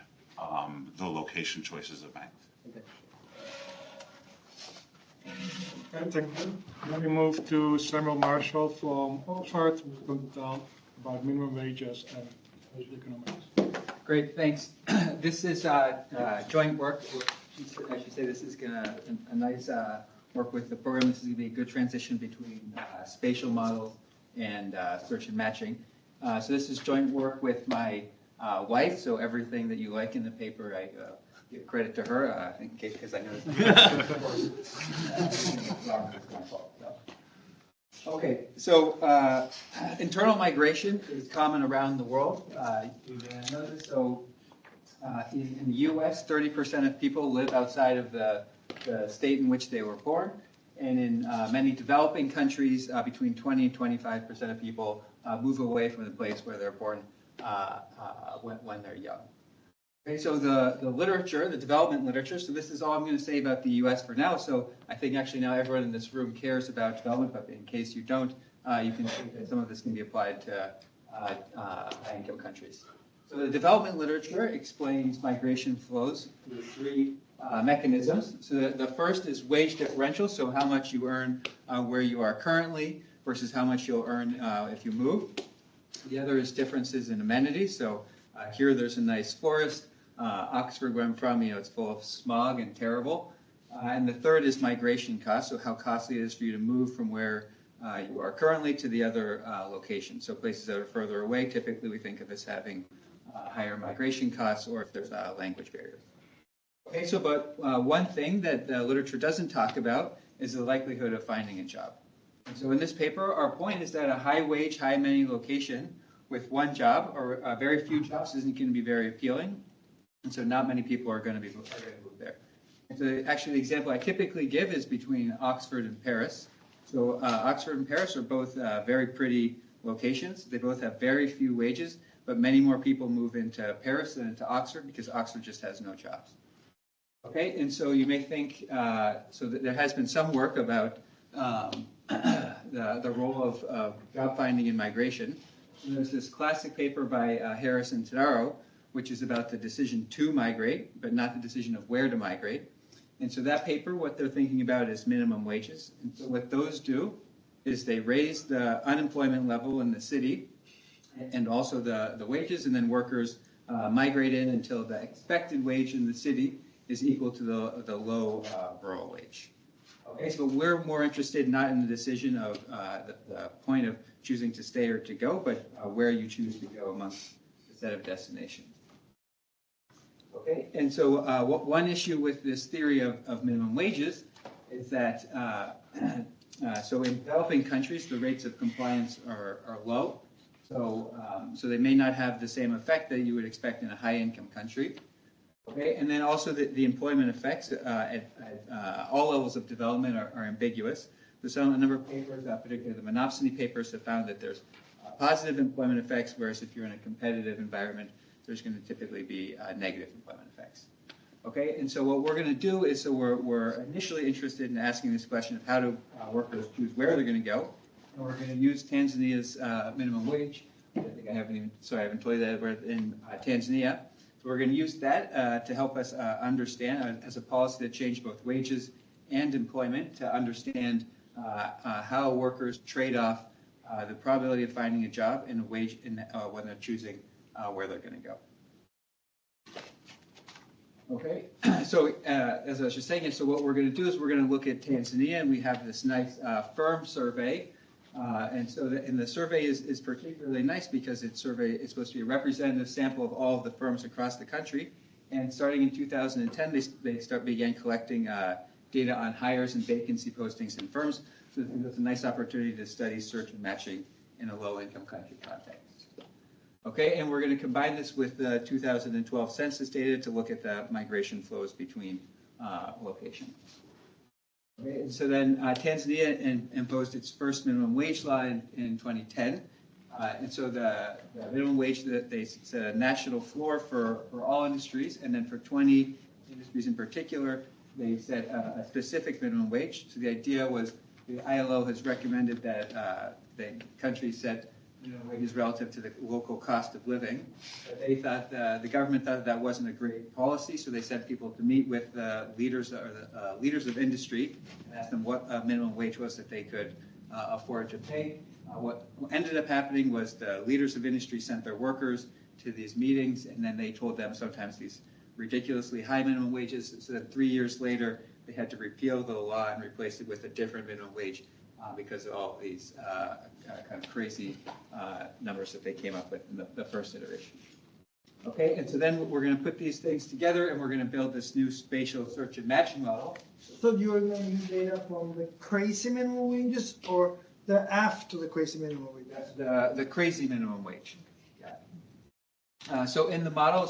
the location choices of banks. Okay, thank you. Then we move to Samuel Marshall from Oxford, who's going to talk about minimum wages and spatial economics. Great, thanks. This is joint work. I should say this is gonna a nice work with the program. This is going to be a good transition between spatial models and search and matching. So this is joint work with my wife. So everything that you like in the paper, I give credit to her, because I know it's Okay, so internal migration is common around the world. You're going to notice, so in the U.S., 30% of people live outside of the state in which they were born. And in many developing countries, between 20 and 25% of people move away from the place where they're born when they're young. Okay, so the literature, the development literature, so this is all I'm going to say about the U.S. for now. So I think actually now everyone in this room cares about development, but in case you don't, you can think that some of this can be applied to high-income countries. So the development literature explains migration flows through three mechanisms. So the first is wage differential, so how much you earn where you are currently versus how much you'll earn if you move. The other is differences in amenities. So here there's a nice forest. Oxford, where I'm from, it's full of smog and terrible. And the third is migration costs, so how costly it is for you to move from where you are currently to the other location. So places that are further away, typically we think of as having higher migration costs, or if there's language barriers. Okay, so but one thing that the literature doesn't talk about is the likelihood of finding a job. And so in this paper, our point is that a high wage, high amenity location with one job or very few jobs isn't going to be very appealing. And so not many people are going to move there. And so actually the example I typically give is between Oxford and Paris. So Oxford and Paris are both very pretty locations. They both have very few wages, but many more people move into Paris than into Oxford because Oxford just has no jobs. Okay, and so you may think, so that there has been some work about the role of job finding and migration. And there's this classic paper by Harris and Tadaro, which is about the decision to migrate, but not the decision of where to migrate. And so that paper, what they're thinking about is minimum wages. And so what those do is they raise the unemployment level in the city and also the wages, and then workers migrate in until the expected wage in the city is equal to the low rural wage. Okay, so we're more interested not in the decision of the point of choosing to stay or to go, but where you choose to go amongst the set of destinations. Okay, and so one issue with this theory of minimum wages is that so in developing countries, the rates of compliance are low. So they may not have the same effect that you would expect in a high-income country. Okay, and then also the employment effects at all levels of development are ambiguous. So a number of papers, particularly the monopsony papers, have found that there's positive employment effects, whereas if you're in a competitive environment, there's going to typically be negative employment effects. Okay, and so what we're going to do is, so we're initially interested in asking this question of how do workers choose where they're going to go. And we're going to use Tanzania's minimum wage. I think I haven't told you that we're in Tanzania. So we're going to use that to help us understand, as a policy that changed both wages and employment, to understand how workers trade off the probability of finding a job and a wage when they're choosing where they're going to go. Okay, so as I was just saying, so what we're going to do is we're going to look at Tanzania, and we have this nice firm survey. And so the survey is particularly nice because it's supposed to be a representative sample of all of the firms across the country. And starting in 2010, they began collecting data on hires and vacancy postings in firms. So I think that's a nice opportunity to study search and matching in a low-income country context. Okay, and we're going to combine this with the 2012 census data to look at the migration flows between locations. Okay, and so then Tanzania imposed its first minimum wage law in 2010. And so the minimum wage, that they set a national floor for all industries, and then for 20 industries in particular, they set a specific minimum wage. So the idea was the ILO has recommended that the country set minimum wages relative to the local cost of living. But they thought the government thought that wasn't a great policy, so they sent people to meet with the leaders of industry and asked them what minimum wage was that they could afford to pay. What ended up happening was the leaders of industry sent their workers to these meetings, and then they told them sometimes these ridiculously high minimum wages, so that 3 years later they had to repeal the law and replace it with a different minimum wage because of all these kind of crazy numbers that they came up with in the first iteration. Okay, and so then we're going to put these things together, and we're going to build this new spatial search and matching model. So you're going to use data from the crazy minimum wages or the after the crazy minimum wage? That's the crazy minimum wage. Yeah. So in the model,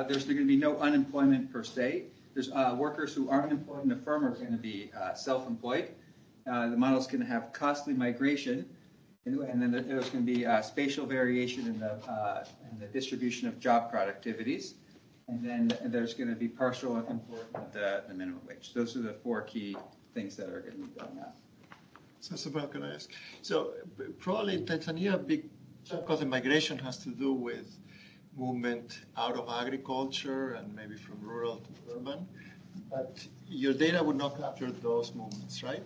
there's going to be no unemployment per se. There's workers who aren't employed in a firm are going to be self-employed. The model is going to have costly migration, and then there's going to be spatial variation in the distribution of job productivities, and then there's going to be partial import of the minimum wage. Those are the four key things that are going to be going on. So, Sabah, can I ask? So, probably in Tanzania, a big chunk of the migration has to do with movement out of agriculture and maybe from rural to urban. But your data would not capture those movements, right?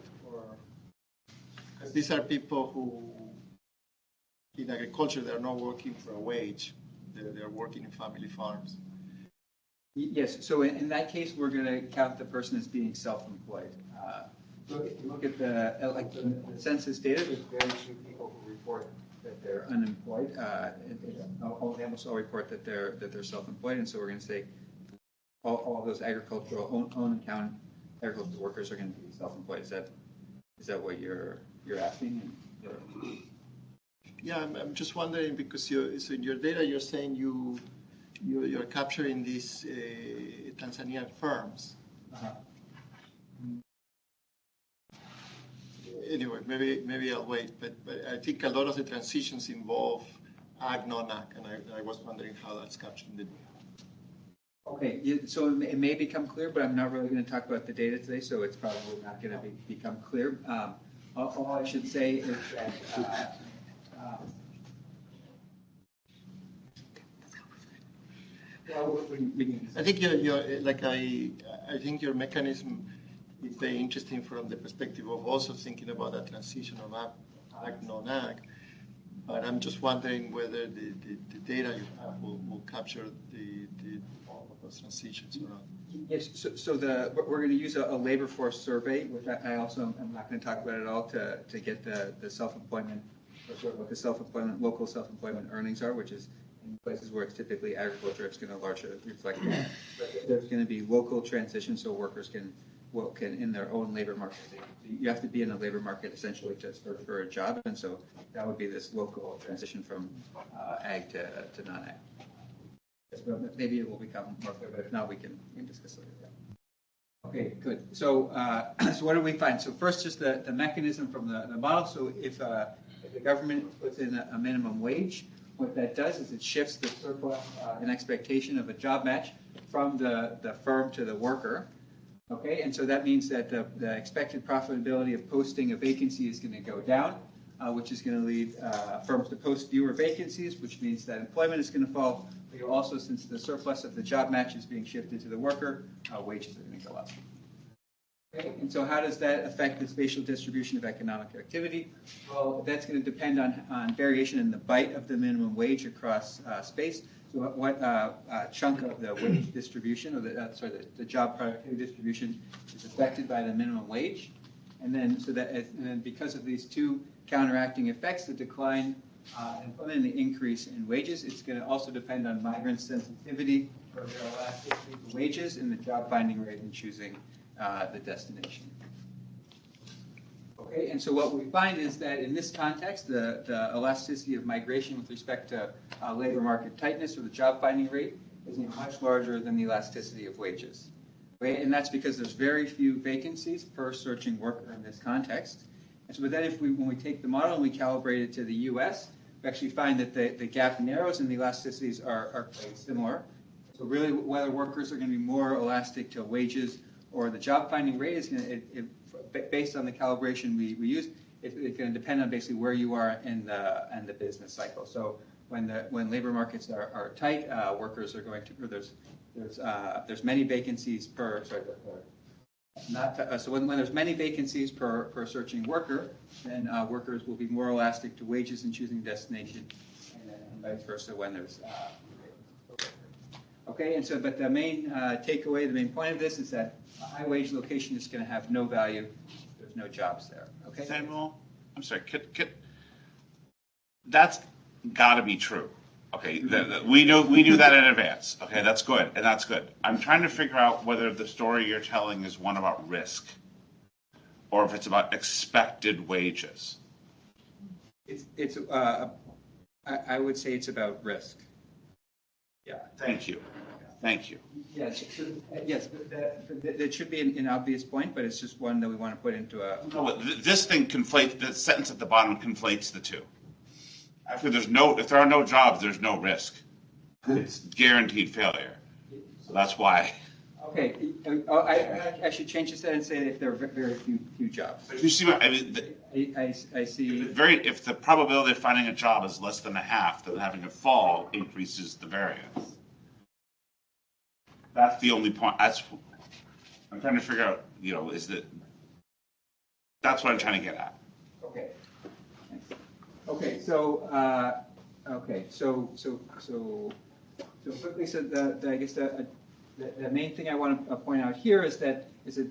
Because these are people who, in agriculture, they're not working for a wage. They're working in family farms. Yes, so in that case, we're going to count the person as being self-employed. So if you look at the census data, there's very few people who report that they're unemployed. They almost all report that they're self-employed, and so we're going to say all those agricultural own account agricultural workers are going to be self-employed. Is that what you're asking? Yeah, I'm just wondering because so in your data you're saying you're capturing these Tanzanian firms. Uh-huh. Anyway, maybe I'll wait. But I think a lot of the transitions involve ag, non-ag, and I was wondering how that's captured in the data. Okay, so it may become clear, but I'm not really going to talk about the data today, so it's probably not going to become clear. all I should say is that I think I think your mechanism is very interesting from the perspective of also thinking about a transition of ag, non-ag. But I'm just wondering whether the data you have will capture all of those transitions or not. Yes, so we're going to use a labor force survey, which I also am not going to talk about at all, to get the self-employment, or sort of what the self-employment, local self-employment earnings are, which is in places where it's typically agriculture, it's going to largely reflect that. But there's going to be local transition, so workers can in their own labor market. You have to be in a labor market essentially to search for a job, and so that would be this local transition from ag to non-ag. Maybe it will become more clear, but if not, we can discuss it later. Okay, good. So, so what do we find? So first, just the mechanism from the model. So if the government puts in a minimum wage, what that does is it shifts the surplus in expectation of a job match from the firm to the worker. Okay, and so that means that the expected profitability of posting a vacancy is going to go down, which is going to lead firms to post fewer vacancies, which means that employment is going to fall. But also, since the surplus of the job match is being shifted to the worker, wages are going to go up. Okay, and so how does that affect the spatial distribution of economic activity? Well, that's going to depend on variation in the bite of the minimum wage across space. So what chunk of the wage distribution, or the job productivity distribution, is affected by the minimum wage? And then because of these two counteracting effects, the decline in employment and the increase in wages, it's going to also depend on migrant sensitivity or their elasticity to wages and the job finding rate in choosing the destination. Okay, and so what we find is that in this context, the elasticity of migration with respect to labor market tightness or the job finding rate is much larger than the elasticity of wages. Okay? And that's because there's very few vacancies per searching worker in this context. And so, but then when we take the model and we calibrate it to the U.S., we actually find that the gap narrows and the elasticities are quite similar. So really, whether workers are going to be more elastic to wages or the job finding rate is going to, based on the calibration we use, it's going to depend on basically where you are in the business cycle. So when labor markets are tight, workers are going to, or there's many vacancies per. So when there's many vacancies per searching worker, then workers will be more elastic to wages in choosing destination, and vice versa when there's. Okay, and so but the main takeaway, the main point of this is that a high wage location is going to have no value. There's no jobs there. Okay. Samuel, I'm sorry. That's got to be true. Okay, we knew that in advance. Okay, that's good, and that's good. I'm trying to figure out whether the story you're telling is one about risk, or if it's about expected wages. I would say it's about risk. Yeah. Thank you. Thank you. Yes. Yes. That should be an obvious point, but it's just one that we want to put into a. No, this thing conflates. The sentence at the bottom conflates the two. Actually, if there are no jobs, there's no risk. It's guaranteed failure. So that's why. Okay, I should change this and say that if there are very few jobs. But you see what I mean? I see. If the probability of finding a job is less than a half, then having it fall increases the variance. That's the only point. I'm trying to figure out. Is that? That's what I'm trying to get at. Okay. Okay, so quickly, I guess the main thing I want to point out here is that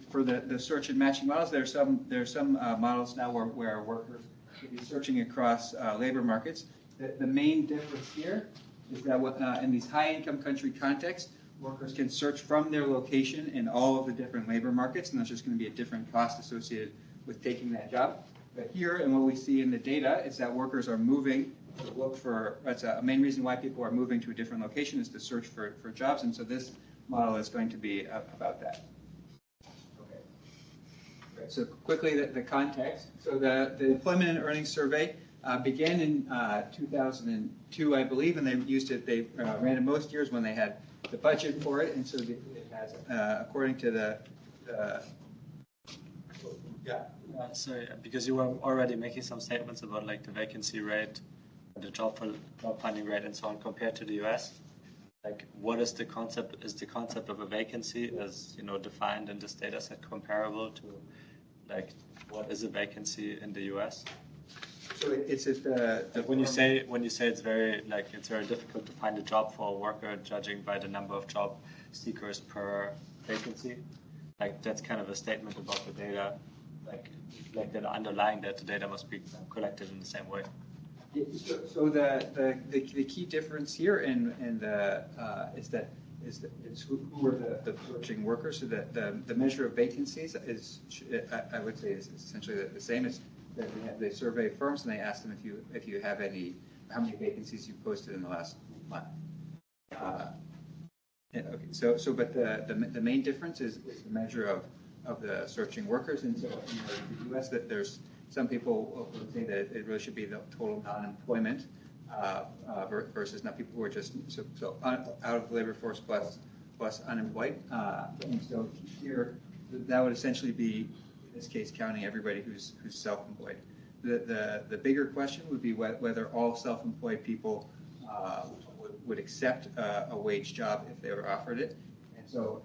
for the search and matching models, there are some models now where workers can be searching across labor markets. The main difference here is that in these high-income country contexts, workers can search from their location in all of the different labor markets, and there's just going to be a different cost associated with taking that job. But here, and what we see in the data, is that workers are moving to look for, that's a main reason why people are moving to a different location is to search for jobs, and so this model is going to be about that. Okay. Right, so quickly, the context. So the Employment and Earnings Survey began in 2002, I believe, and they ran it most years when they had the budget for it, and so it has, according to the Yeah. So, because you were already making some statements about like the vacancy rate, the job finding rate, and so on compared to the US. Like, what is the concept? Is the concept of a vacancy, as you know, defined in this data set, comparable to, like, what is a vacancy in the US? So it's just when you say it's very difficult to find a job for a worker, judging by the number of job seekers per vacancy. Like, that's kind of a statement about the data, like that underlying that the data must be collected in the same way. So the key difference here is who are the searching workers. So that the measure of vacancies is, I would say, is essentially the same as that they survey firms and they ask them if you have how many vacancies you posted in the last month. Okay, but the main difference is the measure of the searching workers. And so in the U.S. that there's some people would say that it really should be the total non-employment versus not people who are just out of the labor force plus unemployed. And so here that would essentially be, in this case, counting everybody who's self-employed. The bigger question would be whether all self-employed people would accept a wage job if they were offered it. And so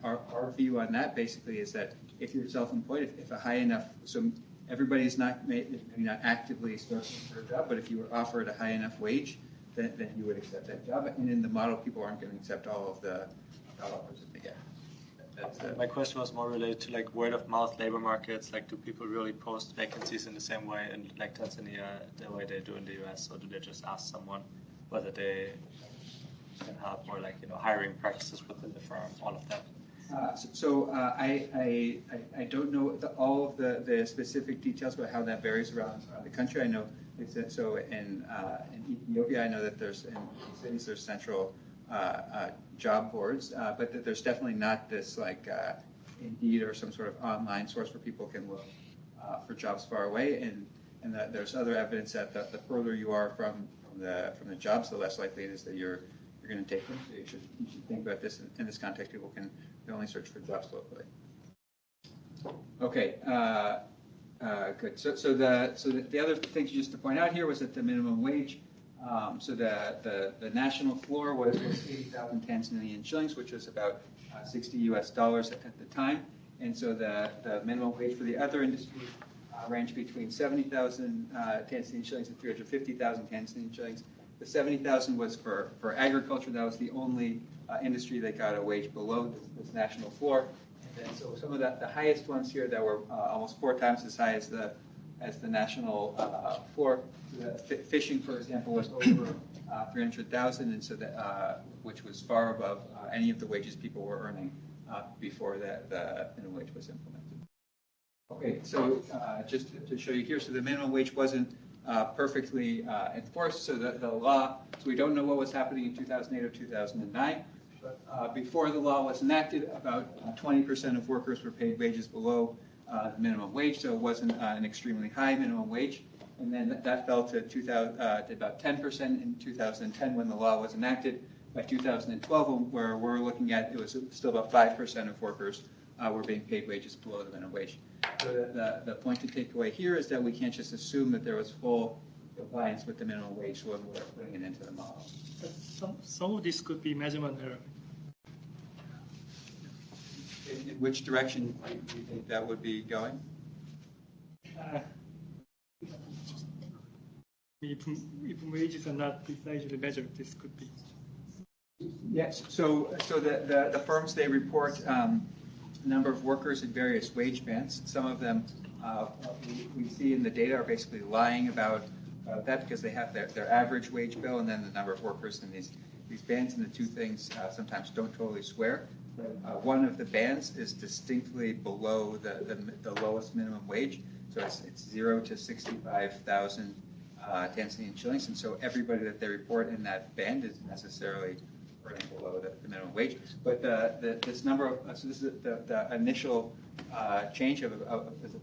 our view on that basically is that if you're self-employed, if a high enough, so everybody's not maybe not actively searching for a job, but if you were offered a high enough wage, then you would accept that job. And in the model, people aren't going to accept all of the offers that they get. My question was more related to like word of mouth labor markets. Like, do people really post vacancies in the same way in like Tanzania the way they do in the US, or do they just ask someone whether they can help, or like hiring practices within the firm, all of that? I don't know all of the specific details about how that varies around the country. I know so in Ethiopia, I know that there's in cities there's central job boards, but that there's definitely not this like Indeed or some sort of online source where people can look for jobs far away, and that there's other evidence that the further you are from the jobs, the less likely it is that you're going to take them. So you should think about this in this context. People can only search for jobs locally. Okay, good. So the other thing just to point out here was that the minimum wage. So the national floor was 80,000 Tanzanian shillings, which was about $60 US at the time. And so the minimum wage for the other industry ranged between 70,000 Tanzanian shillings and 350,000 Tanzanian shillings. The 70,000 was for agriculture. That was the only industry that got a wage below this national floor. And then so some of the highest ones here that were almost 4 times as high as the national floor. Fishing, for example, was over 300,000, and so that which was far above any of the wages people were earning before the minimum wage was implemented. Okay, so just to show you here, so the minimum wage wasn't perfectly enforced. So the law, so we don't know what was happening in 2008 or 2009. But before the law was enacted, about 20% of workers were paid wages below the minimum wage, so it wasn't an extremely high minimum wage. And then that fell to about 10% in 2010 when the law was enacted. By 2012, where we're looking at, it was still about 5% of workers were being paid wages below the minimum wage. So the point to take away here is that we can't just assume that there was full compliance with the minimum wage when we're putting it into the model. Some of this could be measurement error. In which direction do you think that would be going? If wages are not precisely measured, this could be. Yes. So the firms, they report number of workers in various wage bands. Some of them we see in the data are basically lying about that because they have their average wage bill and then the number of workers in these bands, and the two things sometimes don't totally square. One of the bands is distinctly below the lowest minimum wage, so it's 0 to 65,000 Tanzanian shillings, and so everybody that they report in that band is necessarily earning below the minimum wage. But this number of so this is the initial change of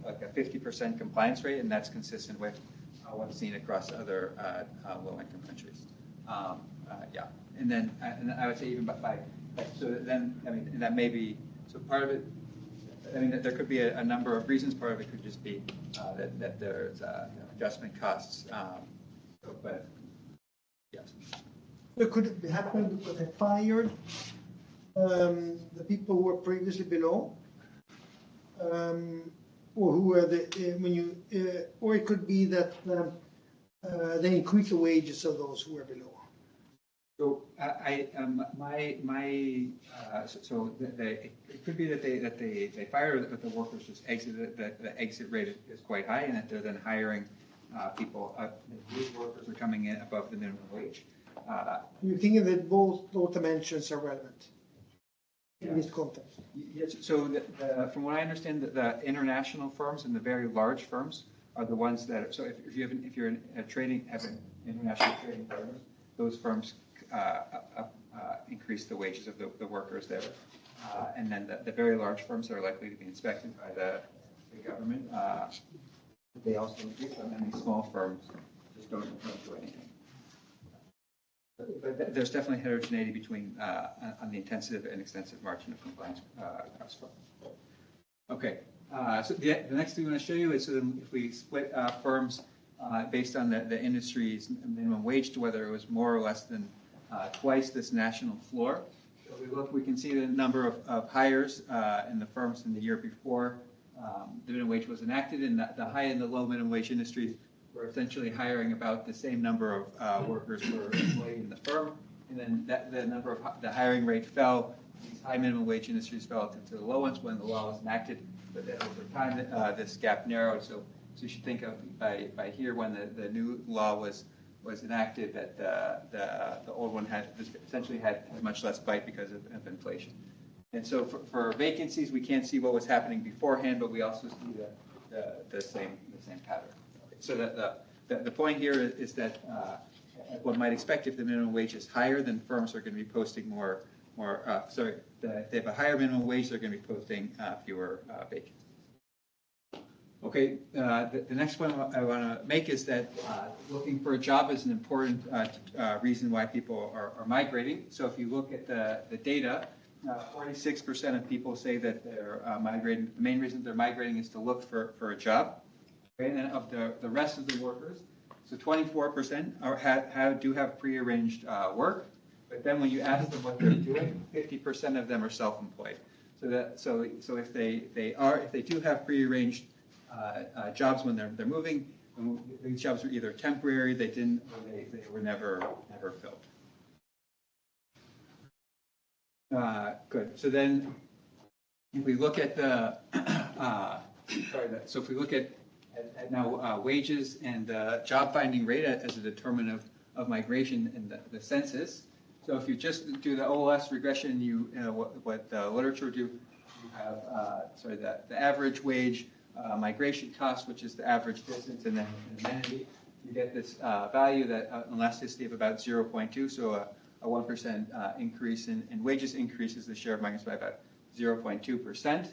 like a 50% compliance rate, and that's consistent with what's seen across other low-income countries. Yeah, and then I would say even by so then I mean that may be so part of it. I mean, there could be a number of reasons. Part of it could just be that there's adjustment costs. But yes. It could happen because they fired the people who were previously below, or who were or it could be that they increase the wages of those who are below. So it could be that they fired, but the workers just exited. The exit rate is quite high, and that they're then hiring people. These workers are coming in above the minimum wage. You're thinking that both those dimensions are relevant in this context. Yes. So from what I understand, the international firms and the very large firms are the ones that. So if you're in having international trading partners, those firms increase the wages of the workers there, and then the very large firms that are likely to be inspected by the government, they also increase them, and these small firms just don't do anything. But there's definitely heterogeneity between on the intensive and extensive margin of compliance cost. Okay, so the next thing I'm going to show you is if we split firms based on the industry's minimum wage to whether it was more or less than twice this national floor. So we can see the number of hires in the firms in the year before the minimum wage was enacted, and the high and the low minimum wage industries were essentially hiring about the same number of workers per employee in the firm, and then the hiring rate fell. These high minimum wage industries fell to the low ones when the law was enacted, but then over time this gap narrowed. So you should think of by here when the new law was enacted that the old one essentially had much less bite because of inflation. And so for vacancies, we can't see what was happening beforehand, but we also see the same pattern. Okay. So the point here is that one might expect if the minimum wage is higher, then firms are going to be posting if they have a higher minimum wage, they're going to be posting fewer vacancies. Okay, the next point I want to make is that looking for a job is an important reason why people are migrating. So if you look at the data, 46% of people say that they're migrating. The main reason they're migrating is to look for a job. Okay, and then of the rest of the workers, so 24% do have prearranged work. But then when you ask them what they're doing, 50% of them are self-employed. So if they do have prearranged jobs when they're moving, these jobs were either temporary, they were never filled. Good. So then, if we look at if we look at now wages and job finding rate as a determinant of migration in the census. So if you just do the OLS regression, what the literature do, you have the average wage, migration cost, which is the average distance, and then amenity. You get this value that an elasticity of about 0.2, so a 1% increase in wages increases the share of migrants by about 0.2%.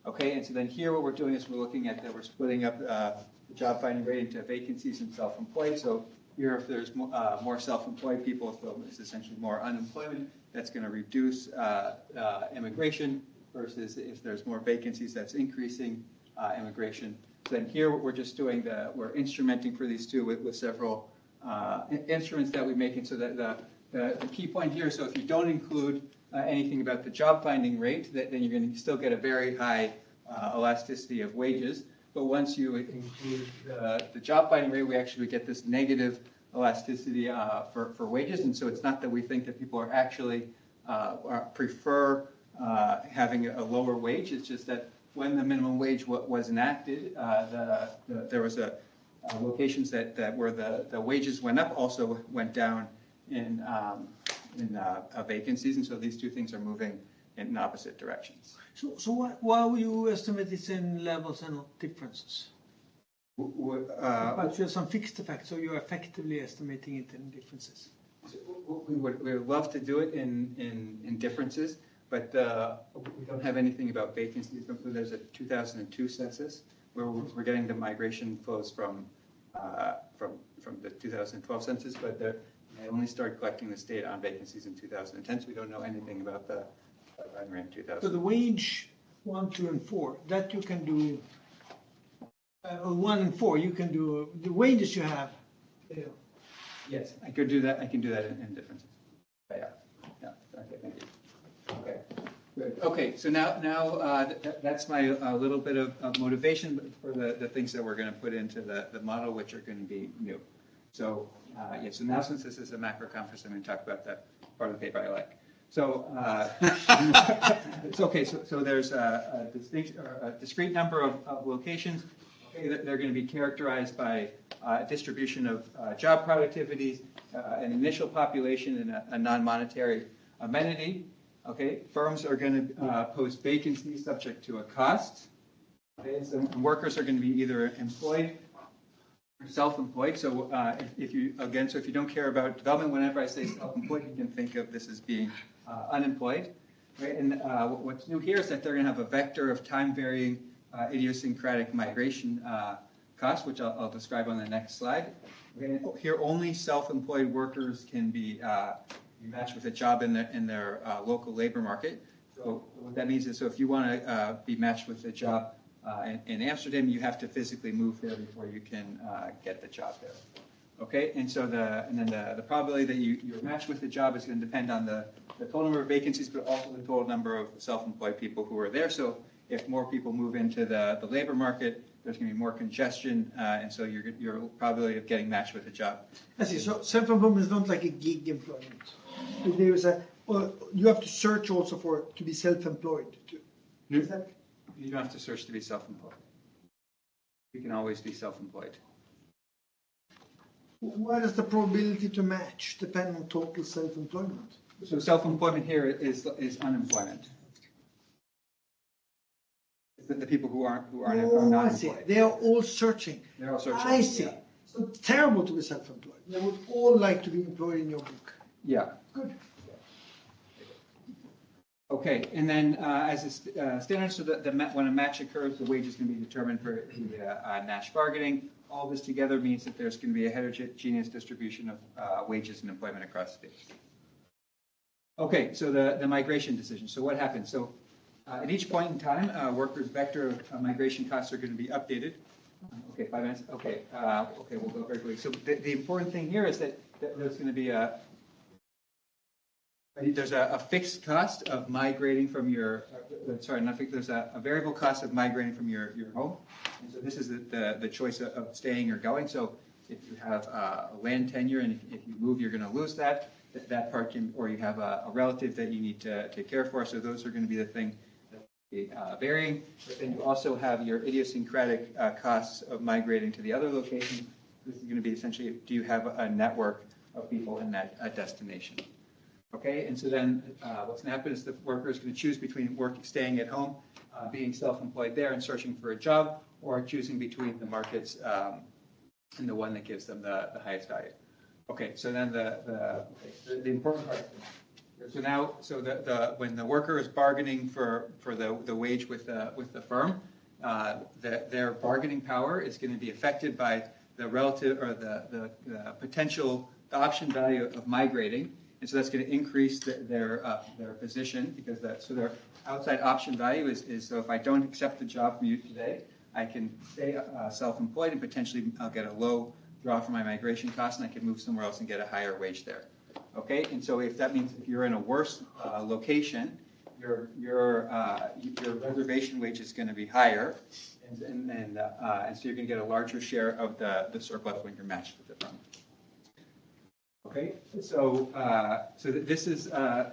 Okay, and so then here what we're doing is we're looking at that we're splitting up the job finding rate into vacancies and self-employed. So here if there's more self-employed people, so it's essentially more unemployment, that's going to reduce immigration, versus if there's more vacancies, that's increasing immigration. So then here what we're just doing, we're instrumenting for these two with several instruments that we make. And so that the key point here, so if you don't include anything about the job finding rate, then you're going to still get a very high elasticity of wages. But once you include the job finding rate, we actually get this negative elasticity for wages. And so it's not that we think that people are actually prefer having a lower wage. It's just that when the minimum wage was enacted, there was locations that where the wages went up also went down in vacancies, and so these two things are moving in opposite directions. So why will you estimate this in levels and not differences? But you have some fixed effects, so you're effectively estimating it in differences. We would love to do it in differences, but we don't have anything about vacancies. There's a 2002 census where we're getting the migration flows from the 2012 census, but they only started collecting this data on vacancies in 2010, so we don't know anything about the migrant in 2000. So the wage 1, 2, and 4. That you can do. 1 and 4, you can do the wages you have. Yeah. Yes, I could do that. I can do that in differences. Yeah. Okay, thank you. Okay, good. Okay, so now that's my little bit of motivation for the things that we're going to put into the model, which are going to be new. So so now since this is a macro conference, I'm going to talk about that part of the paper I like. So it's okay. So there's a discrete number of locations. Okay, they're going to be characterized by distribution of job productivities, an initial population, and a non-monetary amenity. Okay, firms are going to post vacancies subject to a cost. Okay, so workers are going to be either employed or self-employed. So if you don't care about development, whenever I say self-employed, you can think of this as being unemployed. Right? And what's new here is that they're going to have a vector of time-varying idiosyncratic migration costs, which I'll describe on the next slide. Okay, here, only self-employed workers can be matched with a job in their local labor market. So what that means is, so if you want to be matched with a job in Amsterdam, you have to physically move there before you can get the job there. Okay, and so the probability that you're matched with the job is going to depend on the total number of vacancies, but also the total number of self-employed people who are there. So if more people move into the labor market, there's going to be more congestion, and so your probability of getting matched with a job. I see. So self-employment is not like a gig employment. There's you have to search also to be self-employed. You don't have to search to be self-employed. You can always be self-employed. Why does the probability to match depend on total self-employment? So self-employment here is unemployment. The people who aren't not I see. They are all searching. They're all searching. I see. Yeah. So it's terrible to be self-employed. They would all like to be employed in your book. Yeah. Good. Okay, and then as a standard, so when a match occurs, the wage is going to be determined for the Nash bargaining. All this together means that there's going to be a heterogeneous distribution of wages and employment across states. Okay, so the migration decision. So what happens? So at each point in time, workers' vector of migration costs are going to be updated. Okay, 5 minutes. Okay, we'll go very quickly. So the important thing here is that there's going to be there's a fixed cost of migrating from your, there's a variable cost of migrating from your home. And so this is the choice of staying or going. So if you have a land tenure and if you move, you're going to lose that part can, or you have a relative that you need to care for. So those are going to be the thing that varying. But then you also have your idiosyncratic costs of migrating to the other location. This is going to be essentially, do you have a network of people in that destination? Okay, and so then what's going to happen is the worker is going to choose between staying at home, being self-employed there and searching for a job, or choosing between the markets and the one that gives them the highest value. Okay, so then the important part. So when the worker is bargaining for the wage with the firm, their bargaining power is going to be affected by the relative or the potential option value of migrating. And so that's going to increase their position because their outside option value is so if I don't accept the job from you today, I can stay self-employed and potentially I'll get a low draw from my migration costs and I can move somewhere else and get a higher wage there. Okay, and so if that means if you're in a worse location, your reservation wage is going to be higher, and so you're going to get a larger share of the surplus when you're matched with the firm. Okay, so this is,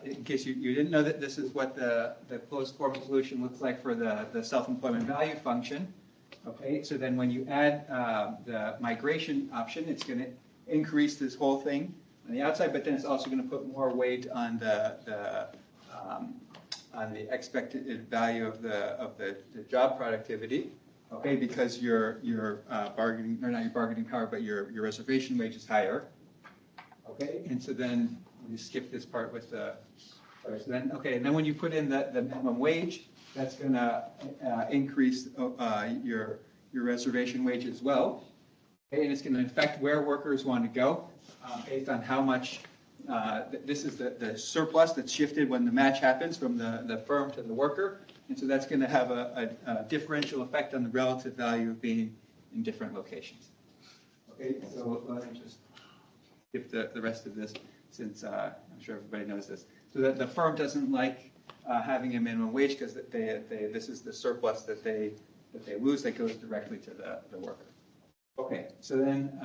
in case you didn't know that this is what the closed form solution looks like for the self-employment value function. Okay, so then when you add the migration option, it's going to increase this whole thing on the outside, but then it's also going to put more weight on the expected value of the job productivity. Okay, because your bargaining, or not your bargaining power, but your reservation wage is higher. Okay, and so then you skip this part with the. So then, okay, and then when you put in the minimum wage, that's going to increase your reservation wage as well. Okay, and it's going to affect where workers want to go based on how much this is the surplus that's shifted when the match happens from the firm to the worker. And so that's going to have a differential effect on the relative value of being in different locations. Okay, so let me just skip the rest of this since I'm sure everybody knows this. So that the firm doesn't like having a minimum wage because this is the surplus that they lose that goes directly to the worker. Okay, so then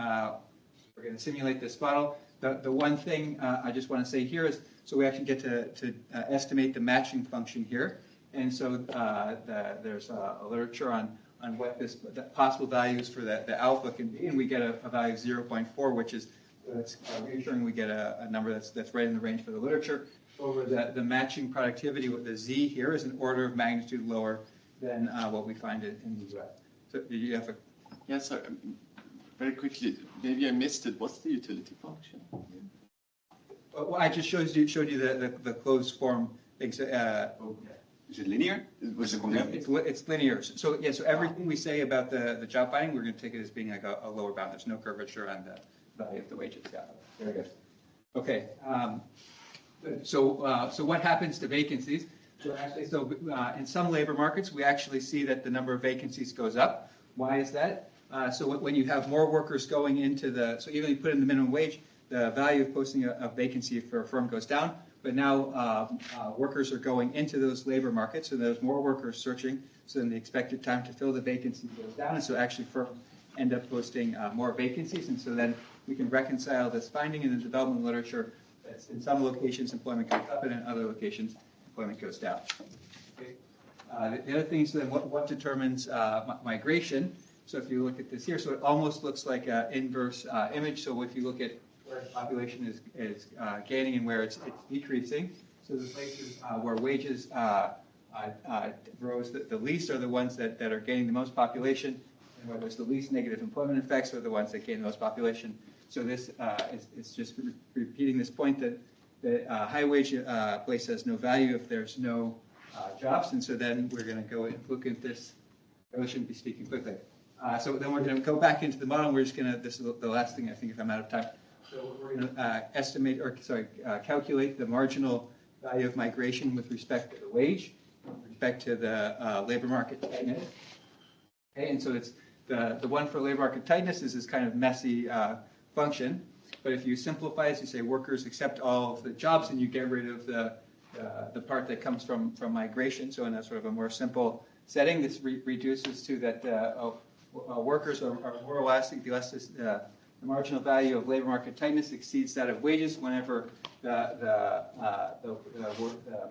we're going to simulate this model. The one thing I just want to say here is, so we actually get to estimate the matching function here. And so there's a literature on what the possible values for the alpha can be, and we get a value of 0.4, which is reassuring. We get a number that's right in the range for the literature. Over the matching productivity with the Z here is an order of magnitude lower than what we find in the US. So do you have a... Yeah, sorry. Very quickly, maybe I missed it. What's the utility function? Well, I just showed you the closed form. Is it linear? It's linear. So yeah. So everything we say about the job finding, we're going to take it as being like a lower bound. There's no curvature on the value of the wages. Yeah. Very good. Okay. So what happens to vacancies? So in some labor markets, we actually see that the number of vacancies goes up. Why is that? So when you have more workers going into so even if you put in the minimum wage, the value of posting a vacancy for a firm goes down. But now workers are going into those labor markets, so there's more workers searching. So then the expected time to fill the vacancy goes down, and so actually firms end up posting more vacancies. And so then we can reconcile this finding in the development literature. In some locations, employment goes up, and in other locations, employment goes down. Okay. The other thing is then what determines migration. So if you look at this here, so it almost looks like an inverse image. So if you look at where the population is gaining and where it's decreasing, so the places where wages rose the least are the ones that are gaining the most population, and where there's the least negative employment effects are the ones that gain the most population. So this is just repeating this point that high wage place has no value if there's no jobs, and so then we're going to go and look at this. I shouldn't be speaking quickly. So then we're going to go back into the model. And we're just going to, this is the last thing I think if I'm out of time. So we're going to calculate the marginal value of migration with respect to the wage, with respect to the labor market tightness. Okay, and so it's the one for labor market tightness is this kind of messy function. But if you simplify it, you say workers accept all of the jobs, and you get rid of the part that comes from migration. So in a sort of a more simple setting, this reduces to that workers are more elastic. The marginal value of labor market tightness exceeds that of wages whenever the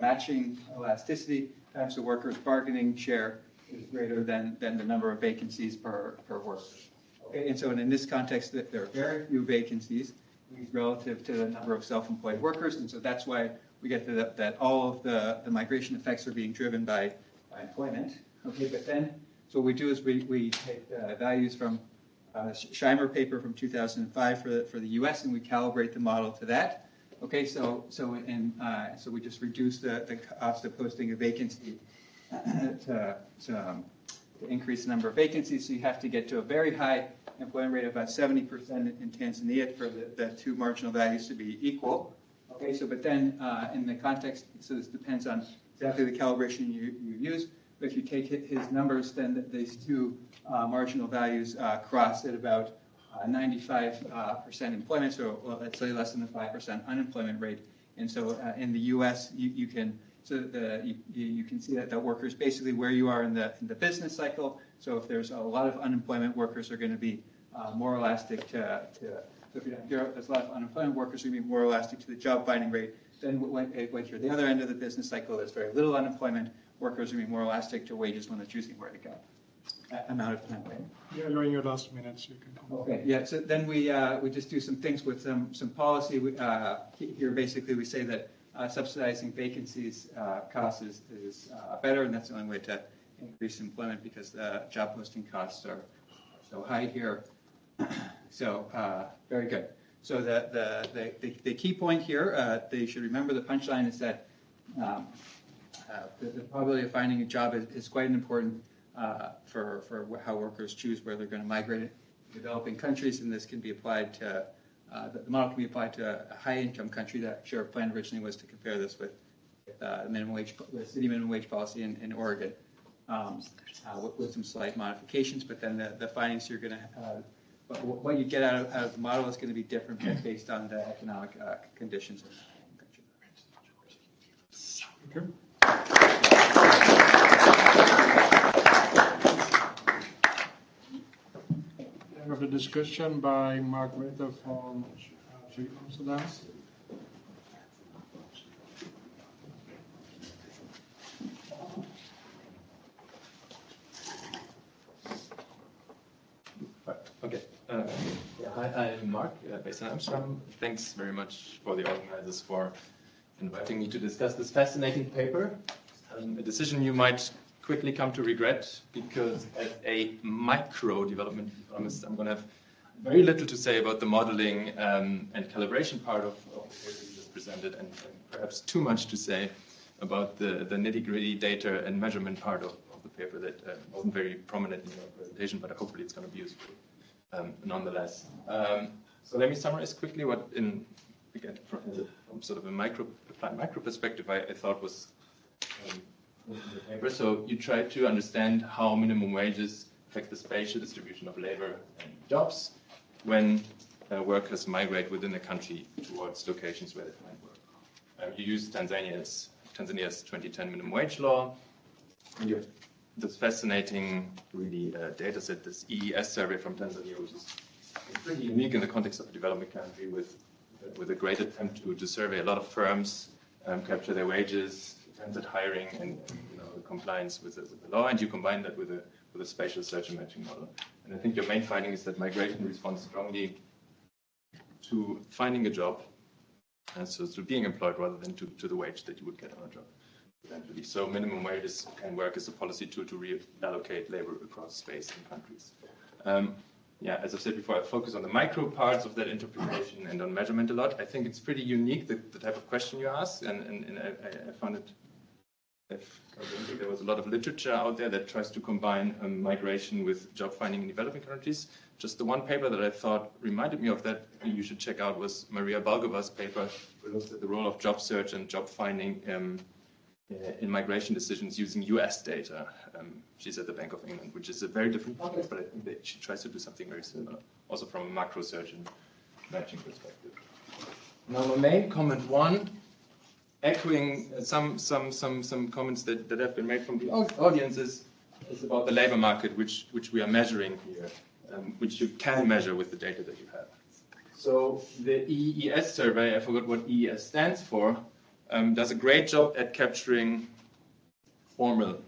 matching elasticity times the workers' bargaining share is greater than the number of vacancies per worker. Okay, and so in this context, there are very few vacancies relative to the number of self-employed workers, and so that's why we get to that all of the migration effects are being driven by employment. Okay, but then so what we do is we take values from Scheimer paper from 2005 for the U.S. and we calibrate the model to that. Okay, so we just reduce the cost of posting a vacancy to increase the number of vacancies. So you have to get to a very high employment rate of about 70% in Tanzania for the two marginal values to be equal. Okay, so but then in the context, so this depends on exactly the calibration you use. But if you take his numbers, then these two marginal values cross at about 95% employment, so let's say less than the 5% unemployment rate. And so in the U.S., you can see that workers basically where you are in the business cycle. So if there's a lot of unemployment, workers are going to be more elastic to so if there's a lot of unemployment, workers are going to be more elastic to the job finding rate. Then when you're at the other end of the business cycle, there's very little unemployment. Workers are going to be more elastic to wages when they're choosing where to go. I'm out of time. Yeah, you're in your last minutes. You can. Okay. Yeah. So then we just do some things with some policy. Here, basically, we say that subsidizing vacancies costs is better, and that's the only way to increase employment because the job posting costs are so high here. So very good. So the key point here, they should remember the punchline is that the probability of finding a job is quite important for how workers choose where they're going to migrate in developing countries, and this can be applied to the model can be applied to a high-income country. That sure plan originally was to compare this with the city minimum wage policy in Oregon, with some slight modifications. But then the findings you're going to what you get out of the model is going to be different based on the economic conditions in the country. Okay. We have a discussion by Marc Witte from Amsterdam. Okay. Hi, I'm Marc, based in Amsterdam. Thanks very much for the organizers for inviting me to discuss this fascinating paper. A decision you might quickly come to regret, because as a micro development economist, I'm going to have very little to say about the modeling and calibration part of the paper you just presented, and perhaps too much to say about the nitty-gritty data and measurement part of the paper that wasn't very prominent in your presentation, but hopefully it's going to be useful nonetheless. So let me summarize quickly what, again, from sort of a micro perspective, I thought was in the paper. So you try to understand how minimum wages affect the spatial distribution of labor and jobs when workers migrate within a country towards locations where they find work. You use Tanzania's 2010 minimum wage law. And you have this fascinating, really, data set, this EES survey from Tanzania, which is pretty unique in the context of a developing country, with a great attempt to survey a lot of firms, capture their wages, attempts at hiring, and the compliance with the law, and you combine that with a spatial search and matching model. And I think your main finding is that migration responds strongly to finding a job, and so to being employed rather than to the wage that you would get on a job eventually. So minimum wages can work as a policy tool to reallocate labor across space and countries. Yeah, as I've said before, I focus on the micro parts of that interpretation and on measurement a lot. I think it's pretty unique, the type of question you ask, and I found it, I don't think there was a lot of literature out there that tries to combine migration with job finding in developing countries. Just the one paper that I thought reminded me of that you should check out was Maria Balgova's paper, who looks at the role of job search and job finding in migration decisions using US data. She's at the Bank of England, which is a very different topic, but I think that she tries to do something very similar, also from a macro search and matching perspective. Now, my main comment one, echoing some comments that have been made from the audience, is about the labor market, which we are measuring here, which you can measure with the data that you have. So the EES survey, I forgot what EES stands for, does a great job at capturing formal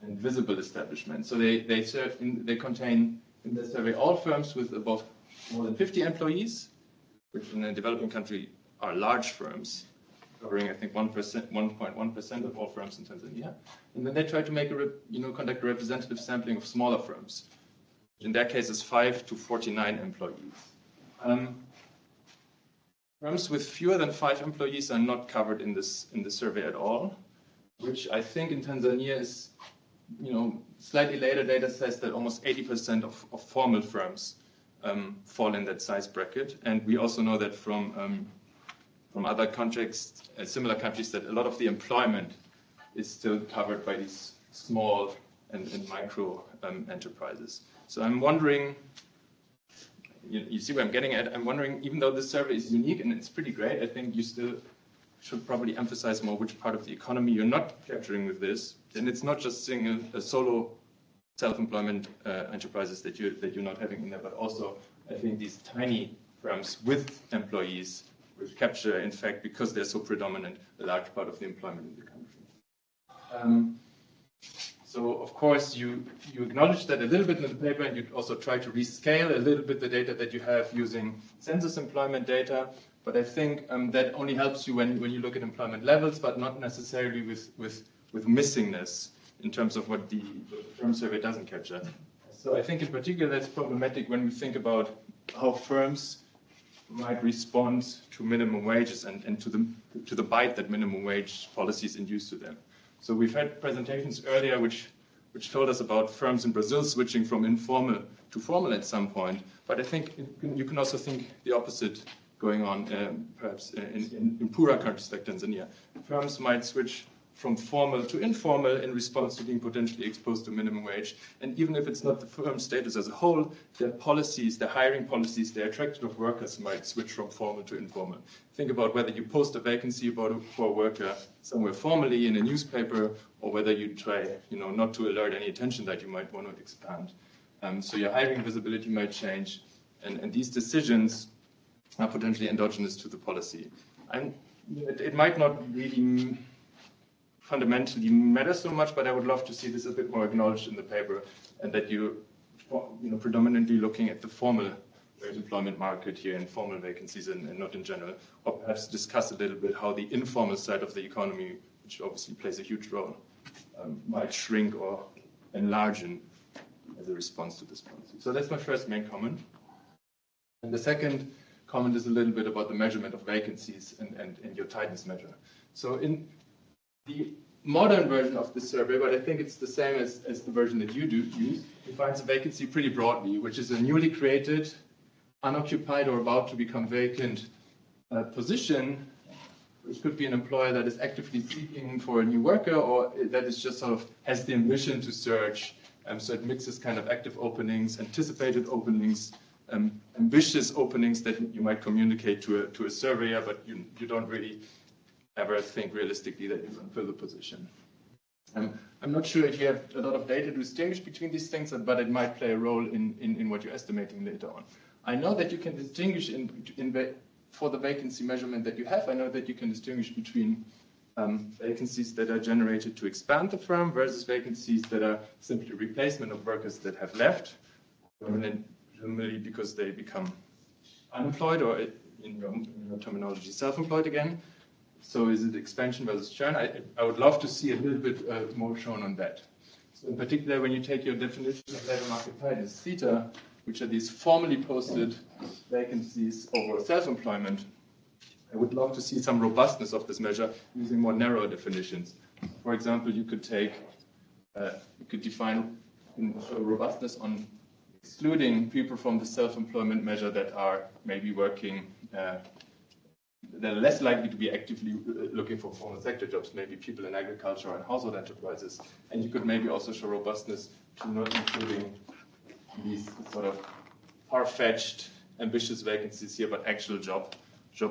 and visible establishments. So they contain in the survey all firms with above more than 50 employees, which in a developing country are large firms, covering I think 1.1% of all firms in Tanzania. And then they try to make conduct a representative sampling of smaller firms, which in their case is 5 to 49 employees. Firms with fewer than 5 employees are not covered in the survey at all, which I think in Tanzania is, slightly later data says that almost 80% of formal firms fall in that size bracket. And we also know that from other contexts, similar countries, that a lot of the employment is still covered by these small and micro enterprises. So I'm wondering, you see where I'm getting at. I'm wondering, even though this survey is unique and it's pretty great, I think you still should probably emphasize more which part of the economy you're not capturing with this. And it's not just seeing a solo self-employment enterprises that you're not having in there, but also I think these tiny firms with employees, which capture, in fact, because they're so predominant, a large part of the employment in the country. So, of course, you acknowledge that a little bit in the paper, and you also try to rescale a little bit the data that you have using census employment data. But I think that only helps you when you look at employment levels, but not necessarily with missingness in terms of what the firm survey doesn't capture. So I think in particular that's problematic when we think about how firms might respond to minimum wages and to the bite that minimum wage policies induce to them. So we've had presentations earlier which which told us about firms in Brazil switching from informal to formal at some point. But I think you can also think the opposite going on, perhaps in poorer countries like Tanzania. Firms might switch from formal to informal in response to being potentially exposed to minimum wage. And even if it's not the firm status as a whole, their policies, their hiring policies, their attraction of workers might switch from formal to informal. Think about whether you post a vacancy for a worker somewhere formally in a newspaper, or whether you try, not to alert any attention that you might want to expand. So your hiring visibility might change, and these decisions are potentially endogenous to the policy. It might not really fundamentally matter so much, but I would love to see this a bit more acknowledged in the paper, and that you predominantly looking at the formal employment market here, in formal vacancies and not in general, or perhaps discuss a little bit how the informal side of the economy, which obviously plays a huge role, might shrink or enlarge as a response to this policy. So that's my first main comment. And the second comment is a little bit about the measurement of vacancies and your tightness measure. So in the modern version of this survey, but I think it's the same as the version that you use, defines a vacancy pretty broadly, which is a newly created, unoccupied, or about to become vacant position, which could be an employer that is actively seeking for a new worker, or that is just sort of has the ambition to search. So it mixes kind of active openings, anticipated openings, ambitious openings that you might communicate to a surveyor, but you don't really ever think realistically that you can fill the position. I'm not sure if you have a lot of data to distinguish between these things, but it might play a role in what you're estimating later on. I know that you can distinguish for the vacancy measurement that you have, I know that you can distinguish between vacancies that are generated to expand the firm versus vacancies that are simply replacement of workers that have left, presumably because they become unemployed, or in your terminology, self-employed again. So is it expansion versus churn? I would love to see a little bit more shown on that. So in particular, when you take your definition of labor market tightness, theta, which are these formally posted vacancies over self-employment, I would love to see some robustness of this measure using more narrow definitions. For example, you could define robustness on excluding people from the self-employment measure that are maybe working, that are less likely to be actively looking for formal sector jobs, maybe people in agriculture and household enterprises. And you could maybe also show robustness to not including these sort of far-fetched, ambitious vacancies here, but actual job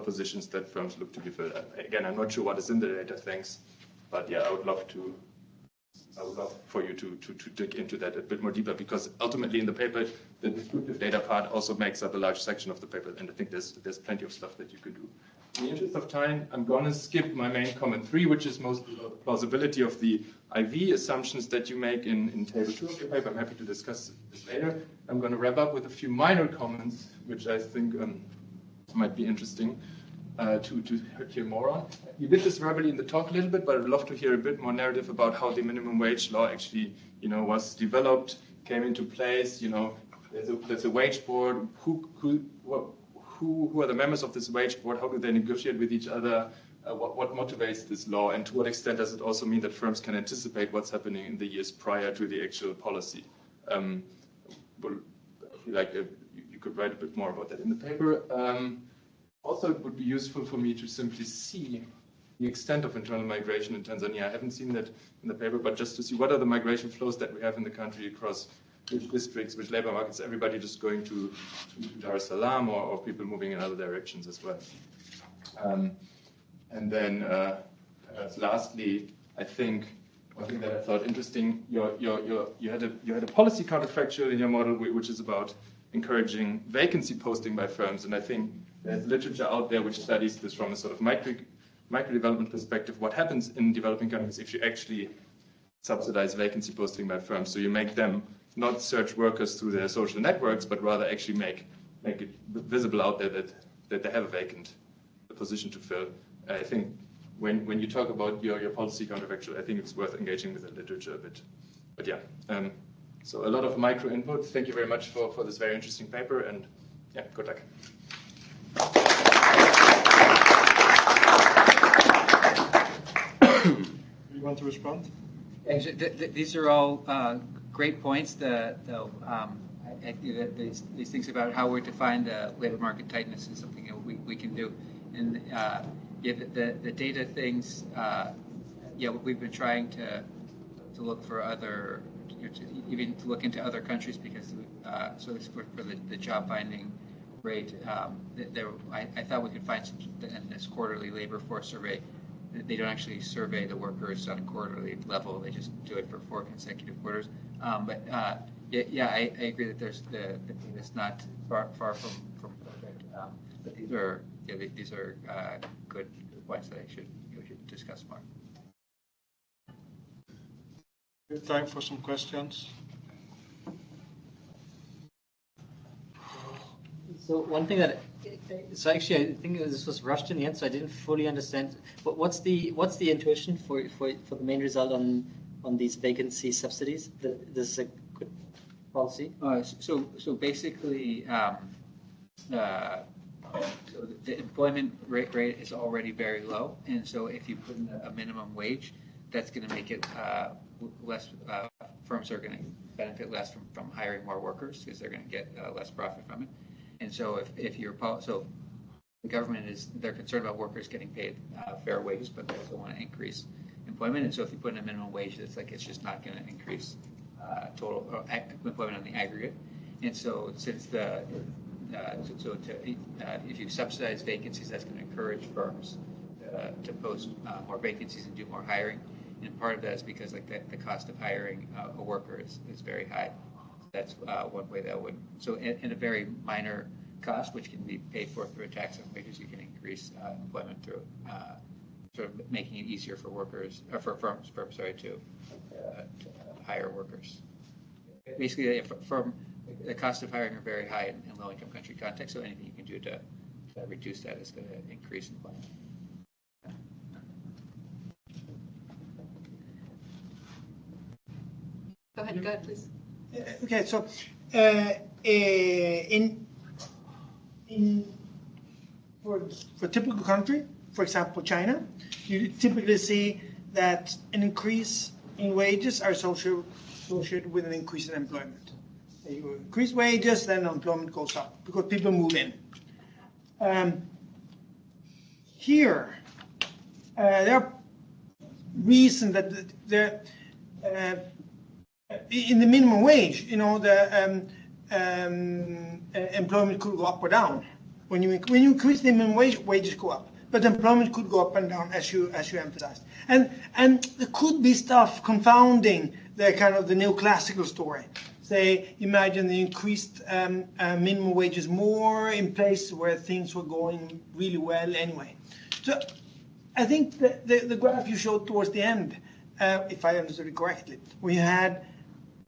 positions that firms look to be filled. Again, I'm not sure what is in the data, thanks, but yeah, I would love for you to dig into that a bit more deeper, because ultimately in the paper, the descriptive data part also makes up a large section of the paper, and I think there's plenty of stuff that you could do. In the interest of time, I'm going to skip my main comment 3, which is mostly about the plausibility of the IV assumptions that you make in table 2 of your paper. I'm happy to discuss this later. I'm going to wrap up with a few minor comments, which I think might be interesting to hear more on. You did this verbally in the talk a little bit, but I'd love to hear a bit more narrative about how the minimum wage law actually, was developed, came into place. There's a wage board. Who are the members of this wage board? How do they negotiate with each other? What motivates this law? And to what extent does it also mean that firms can anticipate what's happening in the years prior to the actual policy? I feel like you could write a bit more about that in the paper. Also, it would be useful for me to simply see the extent of internal migration in Tanzania. I haven't seen that in the paper, but just to see what are the migration flows that we have in the country across which districts, which labor markets, everybody just going to Dar es Salaam, or people moving in other directions as well. And then lastly, I think one thing that I thought interesting, you had a policy counterfactual in your model, which is about encouraging vacancy posting by firms, and I think there's literature out there which studies this from a sort of micro-development perspective, what happens in developing countries if you actually subsidize vacancy posting by firms. So you make them not search workers through their social networks, but rather actually make it visible out there that they have a vacant position to fill. I think when you talk about your policy counterfactual, I think it's worth engaging with the literature a bit. But yeah, so a lot of micro input. Thank you very much for this very interesting paper, and yeah, good luck. You want to respond? Actually, these are all great points. These things about how we define the labor market tightness is something that we can do. And the data things, we've been trying to look for other, even to look into other countries because so this for the job finding rate. I thought we could find some in this quarterly labor force survey. They don't actually survey the workers on a quarterly level. They just do it for 4 consecutive quarters. I agree that it's not far from perfect. But these are good points that we should discuss more. Good time for some questions. So one thing that, actually I think this was rushed in the end, so I didn't fully understand. But what's the intuition for the main result on these vacancy subsidies? This is a good policy. So basically, the employment rate is already very low, and so if you put in a minimum wage, that's going to make it less. Firms are going to benefit less from hiring more workers because they're going to get less profit from it. And so if you're so the government they're concerned about workers getting paid fair wages, but they also want to increase employment. And so if you put in a minimum wage, it's just not going to increase total employment on the aggregate. And so since if you subsidize vacancies, that's going to encourage firms to post more vacancies and do more hiring. And part of that is because the cost of hiring a worker is very high. That's one way that would. So in a very minor cost, which can be paid for through a tax on wages, you can increase employment through sort of making it easier for workers or for firms to hire workers. Basically, the cost of hiring are very high in low-income country context. So anything you can do to reduce that is going to increase employment. Go ahead, please. Okay, so for a typical country, for example, China, you typically see that an increase in wages are associated with an increase in employment. You increase wages, then employment goes up because people move in. Here, there are reasons that in the minimum wage, the employment could go up or down. When you increase the minimum wage, wages go up, but employment could go up and down, as you emphasized. And there could be stuff confounding the kind of the neoclassical story. Say, imagine the increased minimum wages more in places where things were going really well anyway. So I think the graph you showed towards the end, if I understood it correctly, we had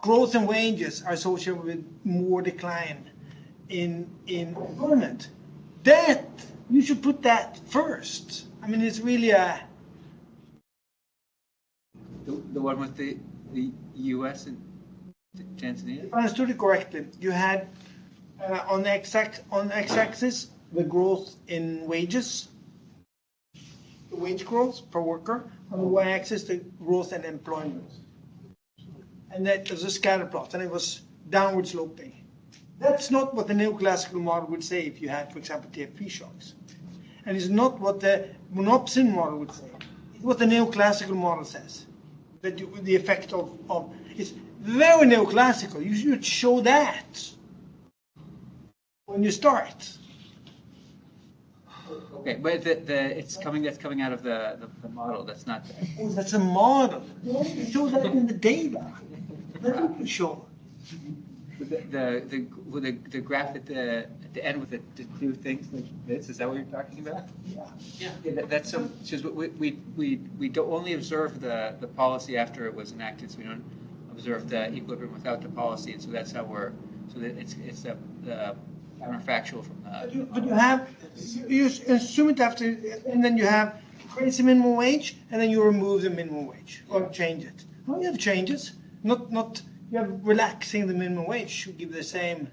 growth in wages are associated with more decline in employment. That, you should put that first. I mean, it's really a... The one with the U.S. and Tanzania? If I understood it correctly, you had on the x-axis the growth in wages, the wage growth per worker, on the y-axis the growth in employment. And that was a scatter plot, and it was downward sloping. That's not what the neoclassical model would say if you had, for example, TFP shocks. And it's not what the monopsony model would say. It's what the neoclassical model says. That the effect of it's very neoclassical. You should show that when you start. Okay, but that's coming out of the model. That's not. Oh, that's a model. You show that in the data. That you show. The graph at the end with the two things like this. Is that what you're talking about? Yeah. That's some. Just we don't only observe the policy after it was enacted, so we don't observe the equilibrium without the policy, and so that's how we're. So that it's the counterfactual from the. But you assume it after, and then you have crazy minimum wage, and then you remove the minimum wage or change it. Well, you have changes, not you have relaxing the minimum wage. You give the same.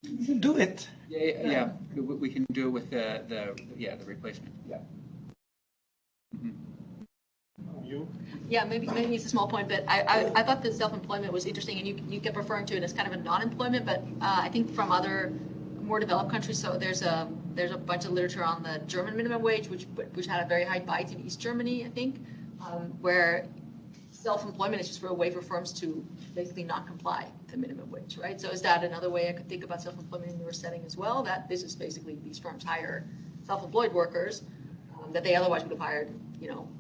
You should do it. Yeah. We can do it with the replacement. Yeah. You you. Yeah, maybe it's a small point, but I thought that self-employment was interesting, and you kept referring to it as kind of a non-employment, but I think from other more developed countries, so there's a bunch of literature on the German minimum wage, which had a very high bite in East Germany, I think, where self-employment is just a way for firms to basically not comply to minimum wage, right? So is that another way I could think about self-employment in your setting as well? That this is basically these firms hire self-employed workers that they otherwise would have hired,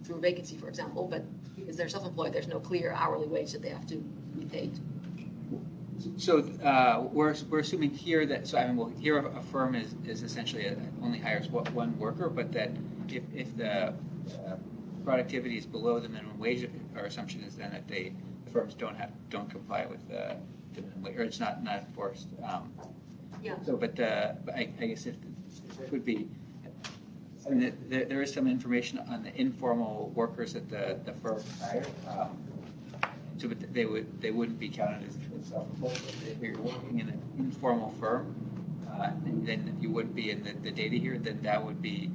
through a vacancy, for example, but because they're self-employed, there's no clear hourly wage that they have to be paid. So we're assuming here that here a firm is essentially only hires one worker, but that if the productivity is below the minimum wage, our assumption is then that the firms don't comply with the minimum wage, or it's not enforced. Yeah. So, but I guess it would be. I mean, there is some information on the informal workers that the firm hire. So they wouldn't be counted as self-employed. If you're working in an informal firm, then you wouldn't be in the data here. Then that would be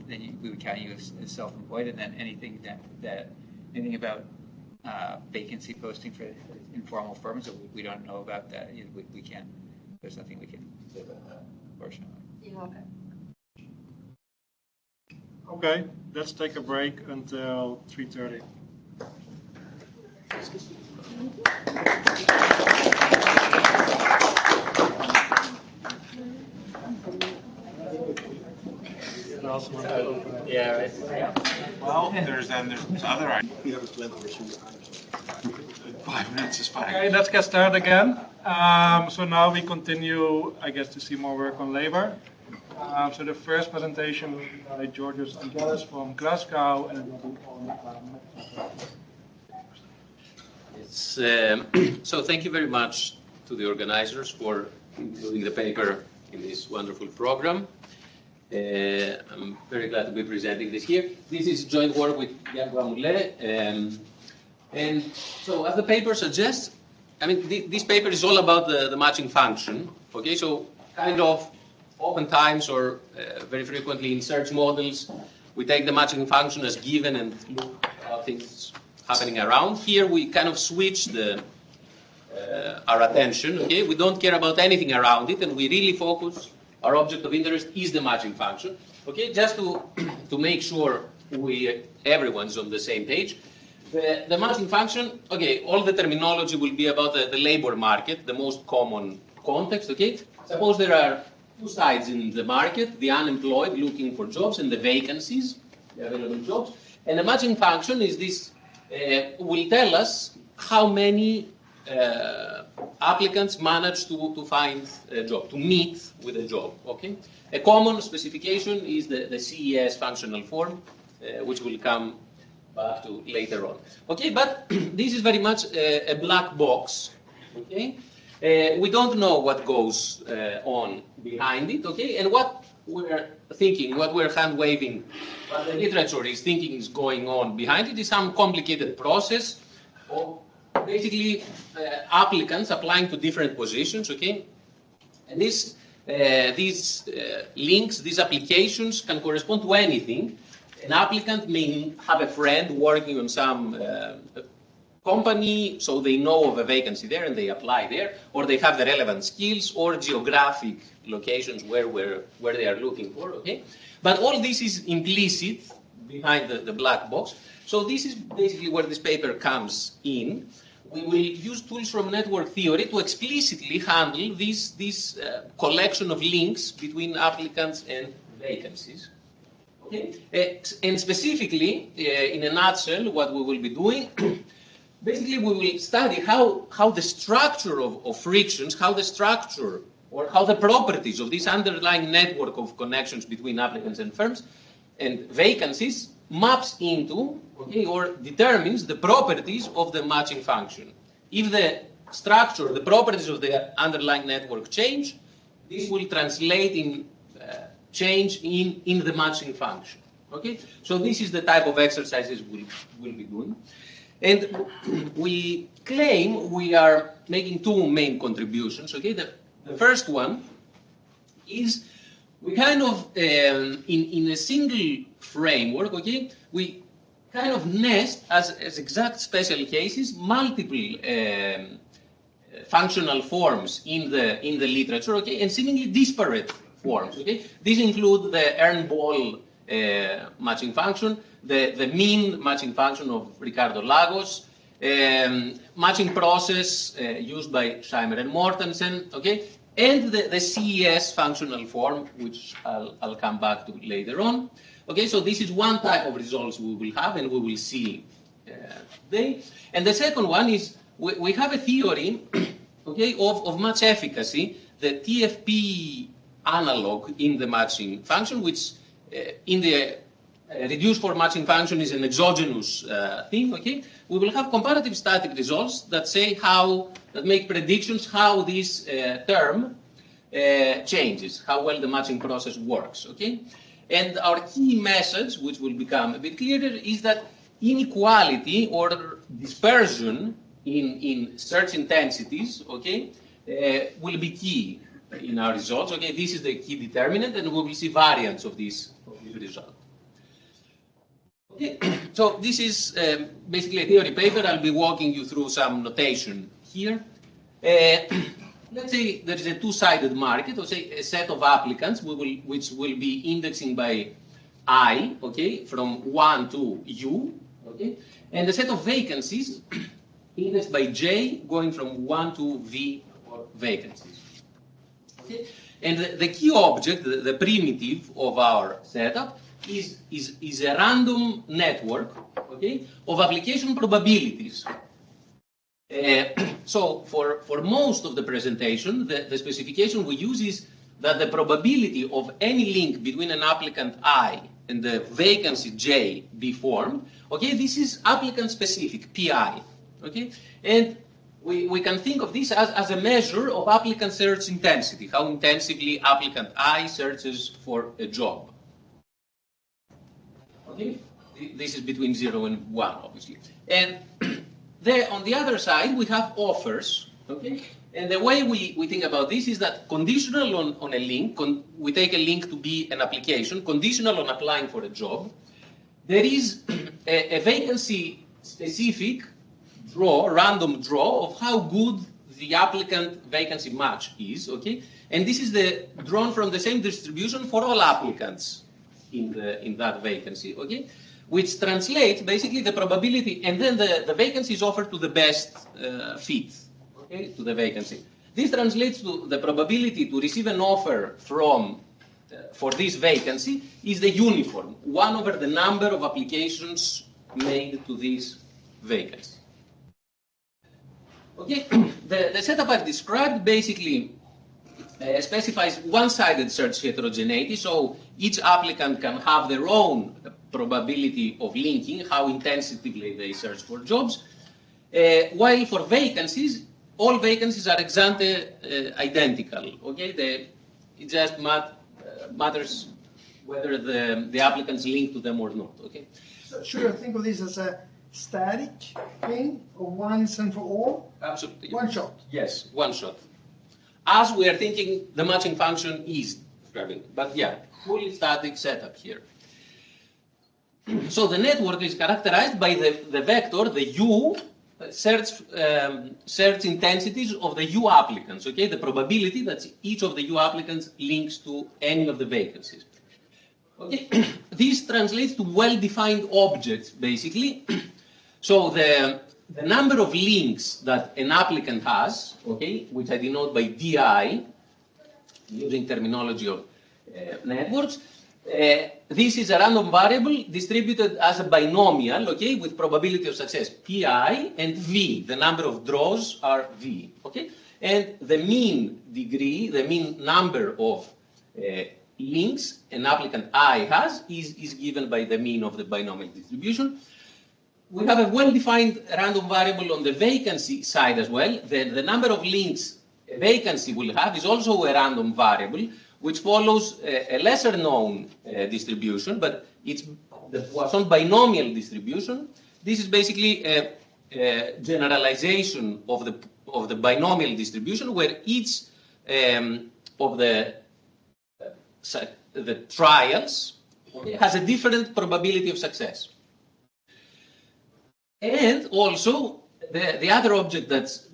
we would count you as self-employed. And then anything anything about vacancy posting for informal firms that we don't know about that. We can't. There's nothing we can say about that portion of it. Yeah. Okay. Okay, let's take a break until 3:30. Yeah, right. Well, there's other. We have a plan version. 5 minutes is fine. Okay, let's get started again. So now we continue, I guess, to see more work on labor. So the first presentation will be by Georgios and Angelis from Glasgow, and it will be on So thank you very much to the organizers for including the paper in this wonderful program. I'm very glad to be presenting this here. This is joint work with Moreira. And so as the paper suggests, I mean, this paper is all about the matching function. Okay, so kind of oftentimes or very frequently in search models, we take the matching function as given and look at things happening around. Here we kind of switch our attention. Okay, we don't care about anything around it, and we really focus. Our object of interest is the matching function. Okay, just to make sure everyone's on the same page. The matching function. Okay, all the terminology will be about the labor market, the most common context. Okay, suppose there are two sides in the market: the unemployed looking for jobs and the vacancies, the available jobs. And the matching function is this. Will tell us how many applicants manage to find a job, to meet with a job. Okay, a common specification is the CES functional form, which will come back to later on. Okay, but this is very much a black box. Okay, we don't know what goes on behind it. Okay, and what we're thinking, what we're hand waving, what the literature is thinking is going on behind it is some complicated process of basically applicants applying to different positions. Okay, and these links, these applications can correspond to anything. An applicant may have a friend working on some company, so they know of a vacancy there and they apply there, or they have the relevant skills or geographic locations where they are looking for. Okay, but all this is implicit behind the black box. So this is basically where this paper comes in. We will use tools from network theory to explicitly handle this collection of links between applicants and vacancies. Okay. And specifically, in a nutshell, what we will be doing, basically we will study how the structure of frictions, how the structure or how the properties of this underlying network of connections between applicants and firms and vacancies maps into, okay, or determines the properties of the matching function. If the structure, the properties of the underlying network change, this will translate in change in the matching function. Okay, so this is the type of exercises we'll be doing. And we claim we are making two main contributions. Okay, the first one is we kind of, in a single framework, okay, we kind of nest as exact special cases multiple functional forms in the literature, okay, and seemingly disparate forms, okay. These include the Earn-Ball matching function, the mean matching function of Ricardo Lagos, matching process used by Scheimer and Mortensen, okay, and the CES functional form, which I'll come back to later on. Okay, so this is one type of results we will have, and we will see today. And the second one is we have a theory, okay, of match efficacy, the TFP analog in the matching function, which in the reduced form matching function is an exogenous thing. Okay, we will have comparative static results that say that make predictions how this term changes, how well the matching process works. Okay. And our key message, which will become a bit clearer, is that inequality or dispersion in search intensities, okay, will be key in our results. Okay, this is the key determinant, and we will see variants of this result. Okay, so this is basically a theory paper. I'll be walking you through some notation here. Let's say there is a two-sided market, or say a set of applicants which will be indexing by I, okay, from 1 to U, okay, and a set of vacancies indexed by J going from 1 to V or vacancies. Okay? And the key object, the primitive of our setup, is a random network, okay, of application probabilities. So for most of the presentation, the specification we use is that the probability of any link between an applicant I and the vacancy J be formed, okay, this is applicant specific, PI, okay, and we can think of this as a measure of applicant search intensity, how intensively applicant I searches for a job. Okay, this is between 0 and 1, obviously, and on the other side, we have offers, okay? And the way we think about this is that conditional on a link, we take a link to be an application, conditional on applying for a job, there is a vacancy-specific random draw of how good the applicant vacancy match is, okay? And this is drawn from the same distribution for all applicants in that vacancy, okay? Which translates basically the probability, and then the vacancy is offered to the best fit, okay, to the vacancy. This translates to the probability to receive an offer for this vacancy is the uniform, 1 over the number of applications made to this vacancy. Okay, the setup I've described basically specifies one-sided search heterogeneity, so each applicant can have their own probability of linking, how intensively they search for jobs, while for vacancies, all vacancies are ex ante identical. Okay, it just matters whether the applicants link to them or not. Okay. So should I think of this as a static thing, or once and for all? Absolutely. One shot. Yes, one shot. As we are thinking, the matching function is describing, but yeah, fully static setup here. So the network is characterized by the vector, the U, search intensities of the U applicants, okay? The probability that each of the U applicants links to any of the vacancies. Okay? This translates to well-defined objects, basically. So the number of links that an applicant has, okay, which I denote by DI, using terminology of networks, this is a random variable distributed as a binomial, okay, with probability of success Pi and V. The number of draws are V, okay? And the mean degree, the mean number of links an applicant I has is given by the mean of the binomial distribution. We have a well-defined random variable on the vacancy side as well. The number of links a vacancy will have is also a random variable, which follows a lesser known distribution, but it's the Poisson binomial distribution. This is basically a generalization of the binomial distribution, where each of the trials has a different probability of success. And also, the other object it's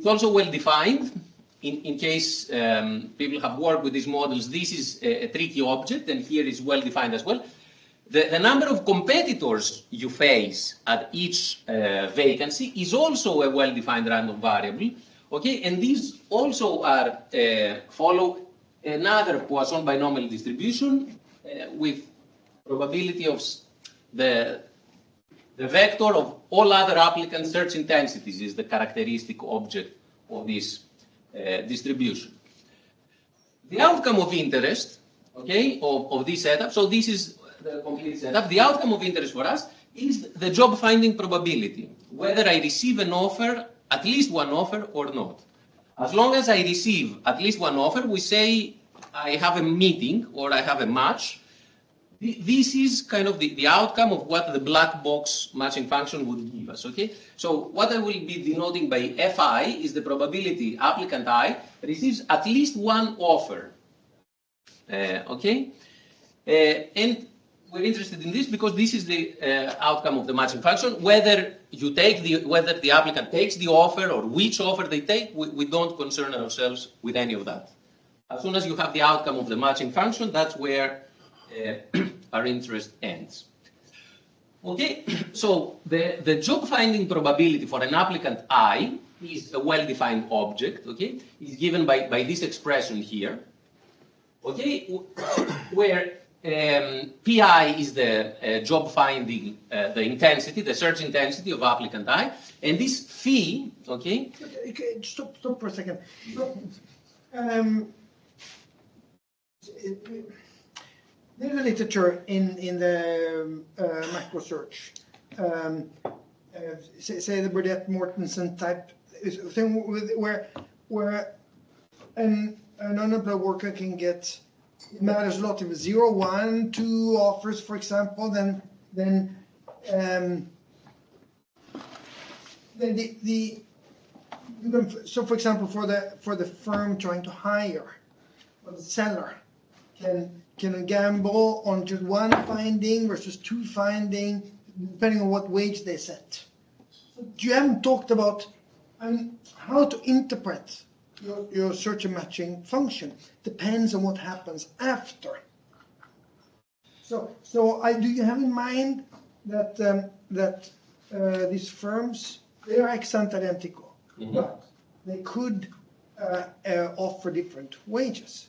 also well defined. In case people have worked with these models, this is a tricky object, and here is well defined as well. The number of competitors you face at each vacancy is also a well-defined random variable. Okay, and these also are follow another Poisson binomial distribution with probability of the vector of all other applicant search intensities is the characteristic object of this distribution. The outcome of interest, okay, of this setup, so this is the complete setup. The outcome of interest for us is the job finding probability, whether I receive an offer, at least one offer or not. As long as I receive at least one offer, we say I have a meeting or I have a match. This is kind of the outcome of what the black box matching function would give us, okay? So what I will be denoting by Fi is the probability applicant I receives at least one offer, okay? And we're interested in this because this is the outcome of the matching function. Whether the applicant takes the offer or which offer they take, we don't concern ourselves with any of that. As soon as you have the outcome of the matching function, that's where our interest ends. Okay, so the job finding probability for an applicant I is a well-defined object, okay? It's given by this expression here, okay? Where PI is the job finding, the intensity, the search intensity of applicant I, and this phi, okay? Okay, stop for a second. So, there's a literature in the macro search, say the Burdett-Mortensen type thing, where an unemployed worker can get, it matters a lot if it's 0, 1, 2 offers, for example, then so for example for the firm trying to hire, or the seller can gamble on just one finding versus 2 finding, depending on what wage they set. So you haven't talked about how to interpret your search and matching function. Depends on what happens after. So do you have in mind that these firms, they are ex-ante identical, but they could offer different wages,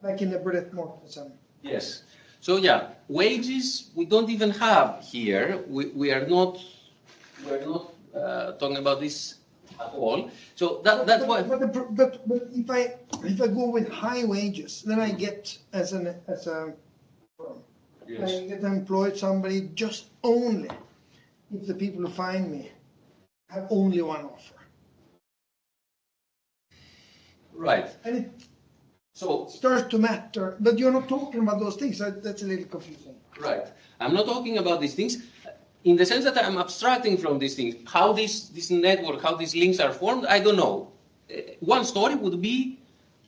like in the Burdett-Mortensen? Yes. So yeah, wages we don't even have here. We are not talking about this at all. So that's why. But if I go with high wages, then I get as a firm. Yes. I get employed somebody just only if the people who find me have only one offer. Right. And it starts to matter, but you're not talking about those things. That's a little confusing. Right. I'm not talking about these things in the sense that I'm abstracting from these things. How this network, how these links are formed, I don't know. One story would be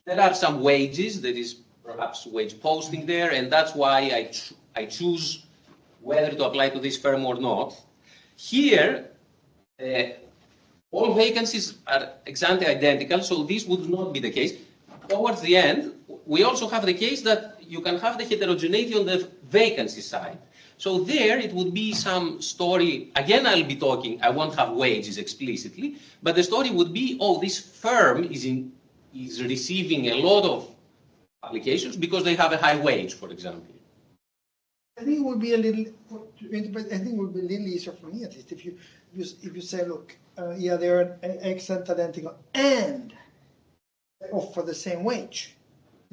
there are some wages, there is perhaps wage posting there, and that's why I choose whether to apply to this firm or not. Here, all vacancies are ex-ante identical, so this would not be the case. Towards the end, we also have the case that you can have the heterogeneity on the vacancy side. So there it would be some story, again I'll be talking, I won't have wages explicitly, but the story would be, oh, this firm is receiving a lot of applications because they have a high wage, for example. I think it would be a little, I think it would be a little easier for me at least if you say, look, yeah, they're ex-ante identical and they offer the same wage.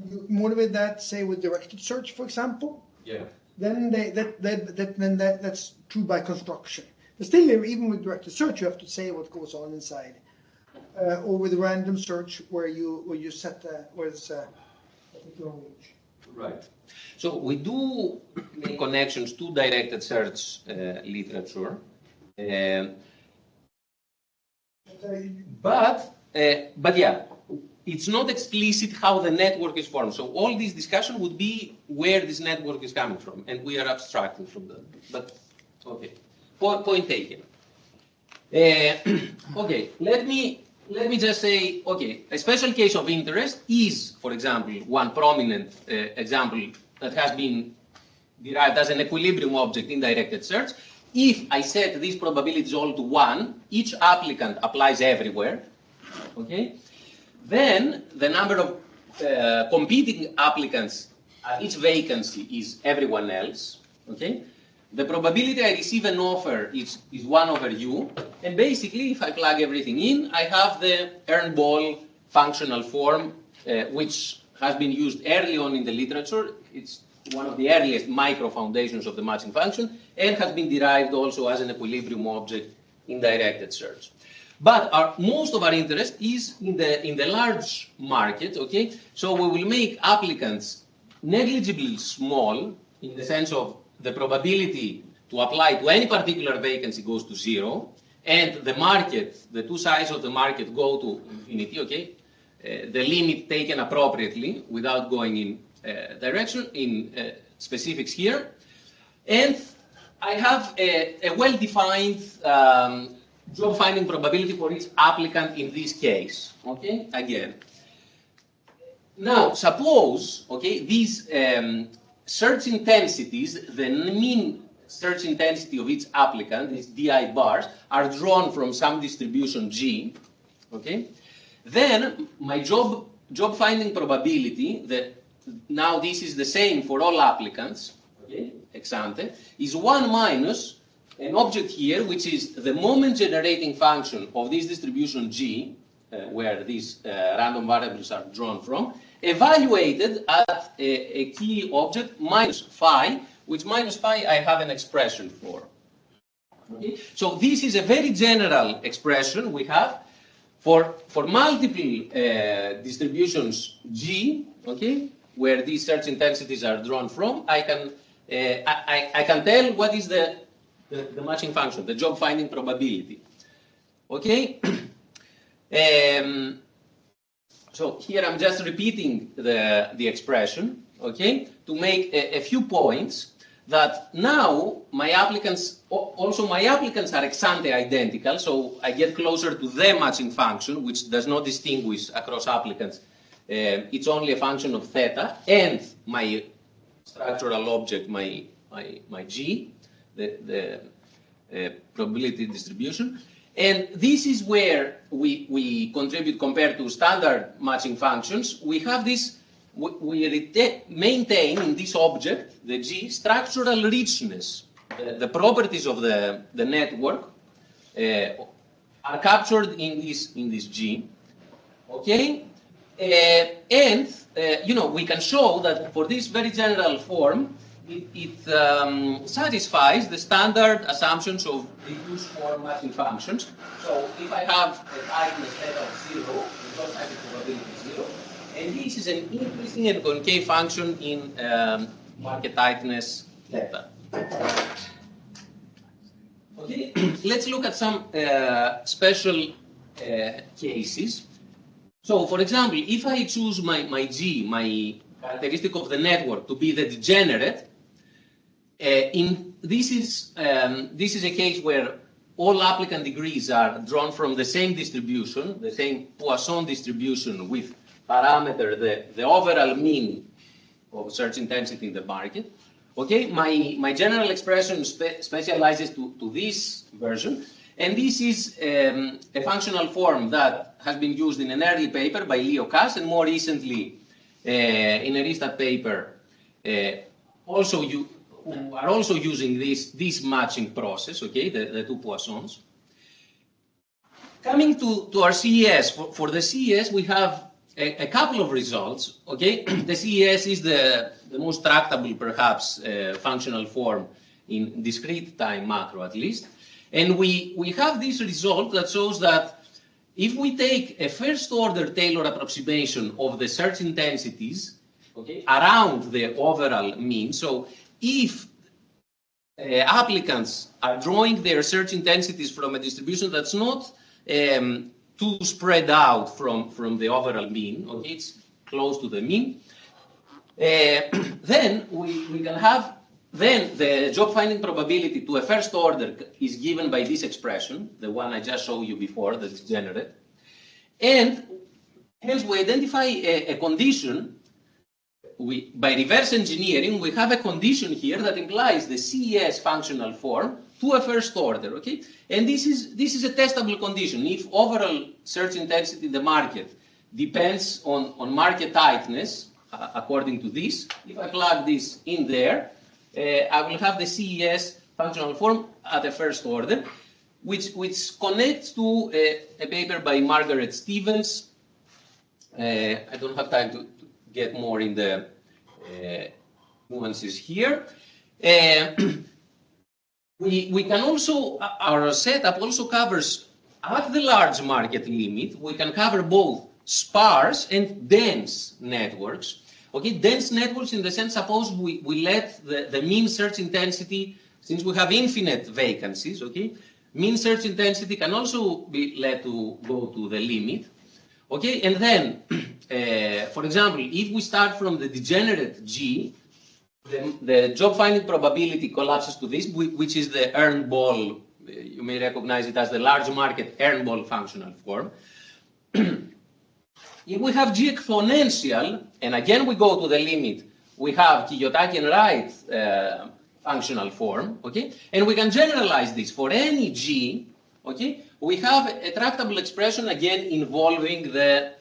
You motivate that, say, with directed search, for example. Yeah. Then that's true by construction. But still, even with directed search, you have to say what goes on inside. Or with random search, where you set where it's a particular wage. Right. So we do make connections to directed search literature, but yeah, it's not explicit how the network is formed. So all this discussion would be where this network is coming from, and we are abstracting from that. But okay, point taken. Okay, let me just say, okay, a special case of interest is, for example, one prominent example that has been derived as an equilibrium object in directed search. If I set these probabilities all to 1, each applicant applies everywhere, okay? Then the number of competing applicants at each vacancy is everyone else, okay? The probability I receive an offer is 1 over u, and basically if I plug everything in, I have the Earn-Ball functional form, which has been used early on in the literature. It's one of the earliest micro-foundations of the matching function, and has been derived also as an equilibrium object in directed search. But most of our interest is in the large market, okay? So we will make applicants negligibly small in the sense of the probability to apply to any particular vacancy goes to 0, and the market, the two sides of the market go to infinity, okay? The limit taken appropriately without going in direction, in specifics here. And I have a well-defined job finding probability for each applicant in this case, okay? Again. Now, suppose, okay, these search intensities, the mean search intensity of each applicant, these DI bars, are drawn from some distribution G, okay? Then my job finding probability, now this is the same for all applicants, okay, ex ante, is 1 minus an object here, which is the moment generating function of this distribution G, where these random variables are drawn from, evaluated at a key object minus phi, which minus phi I have an expression for. Okay? So this is a very general expression we have for multiple distributions G, okay, where these search intensities are drawn from. I can tell what is the matching function, the job finding probability. Okay? So here I'm just repeating the expression, okay, to make a few points that now my applicants are ex ante identical, so I get closer to the matching function, which does not distinguish across applicants. It's only a function of theta, and my structural object, my G, the probability distribution. And this is where we contribute compared to standard matching functions. We have this, we maintain in this object, the G, structural richness. The properties of the network are captured in this G. Okay? And we can show that for this very general form, it satisfies the standard assumptions of reduced form matching functions. So if I have a tightness theta of 0, the job finding probability is 0, and this is an increasing and concave function in market tightness theta. Okay, let's look at some special cases. So, for example, if I choose my G, my characteristic of the network, to be the degenerate, this is a case where all applicant degrees are drawn from the same distribution, the same Poisson distribution with parameter the overall mean of search intensity in the market. Okay, my general expression specializes to this version, and this is a functional form that has been used in an early paper by Leo Kass, and more recently in a Ristat paper who are also using this matching process, okay, the two Poissons. Coming to our CES, for the CES we have a couple of results, okay. The CES is the most tractable, perhaps, functional form in discrete time macro, at least. And we have this result that shows that if we take a first-order Taylor approximation of the search intensities, okay, around the overall mean, so if applicants are drawing their search intensities from a distribution that's not too spread out from the overall mean, okay, it's close to the mean, then we can have then the job finding probability to a first order is given by this expression, the one I just showed you before, the degenerate. And hence we identify a condition. By reverse engineering, we have a condition here that implies the CES functional form to a first order, okay? And this is a testable condition. If overall search intensity in the market depends on market tightness, according to this, if I plug this in there, I will have the CES functional form at the first order, which connects to a paper by Margaret Stevens. I don't have time to get more in the nuances here. We can also, our setup also covers, at the large market limit, we can cover both sparse and dense networks. Okay, dense networks in the sense, suppose we let the mean search intensity, since we have infinite vacancies, okay, mean search intensity can also be let to go to the limit. Okay, and then, for example, if we start from the degenerate G, the job finding probability collapses to this, which is the Earnball. You may recognize it as the large market Earnball functional form. If we have G exponential, and again we go to the limit, we have Kiyotaki and Wright functional form, okay? And we can generalize this for any G, okay? We have a tractable expression again involving the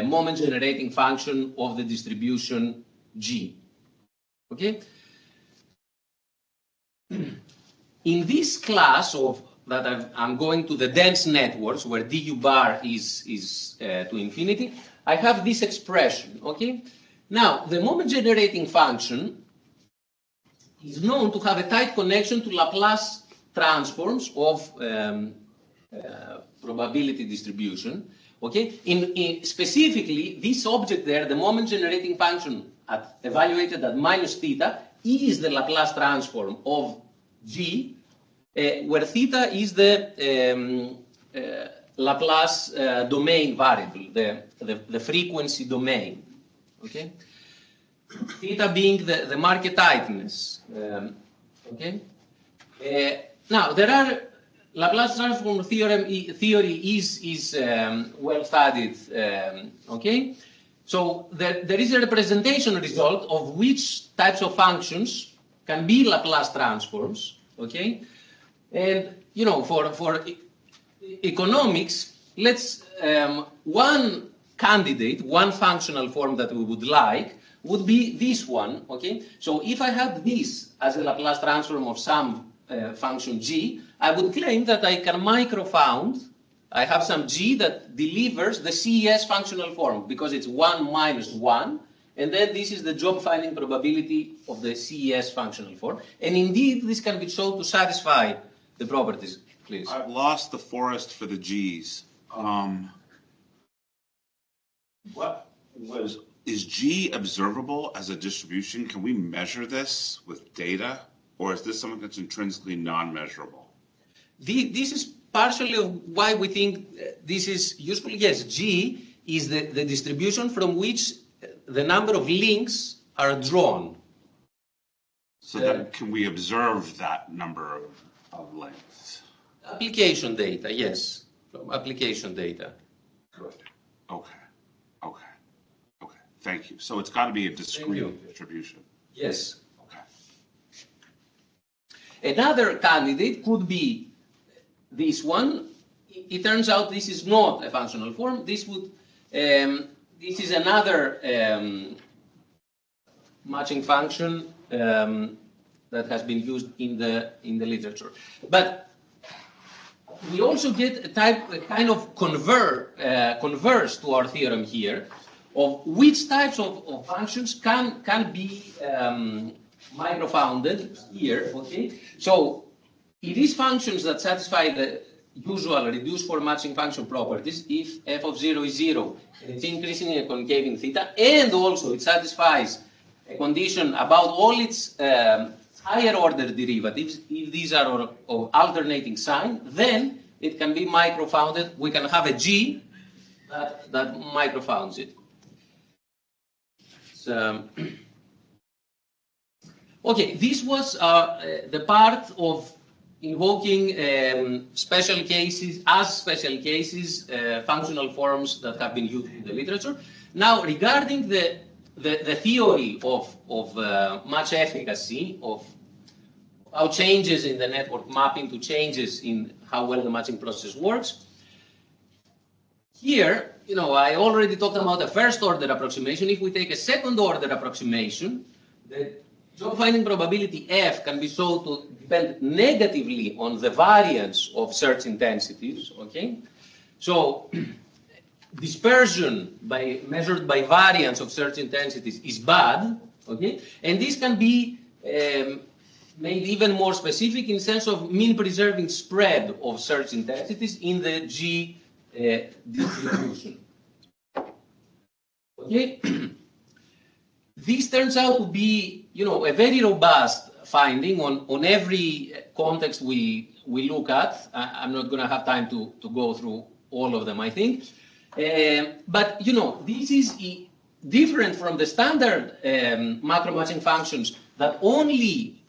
moment generating function of the distribution G, okay? In this class of that I'm going to the dense networks where du bar is to infinity, I have this expression, okay? Now, the moment generating function is known to have a tight connection to Laplace transforms of probability distribution, okay? Specifically, this object there, the moment generating function evaluated at minus theta, is the Laplace transform of G, where theta is the Laplace domain variable, the frequency domain, okay? Theta being the market tightness, okay? Now, there are, Laplace transform theory is well studied, okay? So there is a representation result of which types of functions can be Laplace transforms, okay? And, you know, for economics, let's, one candidate, one functional form that we would like would be this one, okay? So if I had this as a Laplace transform of some function g, I would claim that I can microfound, I have some g that delivers the CES functional form because it's 1 minus 1, and then this is the job finding probability of the CES functional form. And indeed, this can be shown to satisfy the properties, please. I've lost the forest for the G's. Is G observable as a distribution? Can we measure this with data? Or is this something that's intrinsically non-measurable? This is partially why we think this is useful. Yes, G is the distribution from which the number of links are drawn. So then can we observe that number of links? Application data, yes. From application data. Good. Okay. Thank you. So it's got to be a discrete distribution. Yes. Another candidate could be this one. It turns out this is not a functional form. This would, this is another matching function that has been used in the literature. But we also get a kind of converse to our theorem here of which types of functions can be microfounded here, okay? So it is functions that satisfy the usual reduced form matching function properties if f of 0 is 0, it's increasing in a concave in theta, and also it satisfies a condition about all its higher order derivatives. If these are of alternating sign, then it can be microfounded. We can have a G that microfounds it. Okay, this was the part of invoking special cases, functional forms that have been used in the literature. Now, regarding the theory of match efficacy, of how changes in the network mapping to changes in how well the matching process works, here, I already talked about a first order approximation. If we take a second order approximation, the job finding probability F can be shown to depend negatively on the variance of search intensities, okay? So, dispersion measured by variance of search intensities is bad, okay? And this can be made even more specific in sense of mean preserving spread of search intensities in the G distribution. Okay? This turns out to be, a very robust finding on every context we look at. I'm not going to have time to go through all of them, I think. But, this is different from the standard macro matching functions that only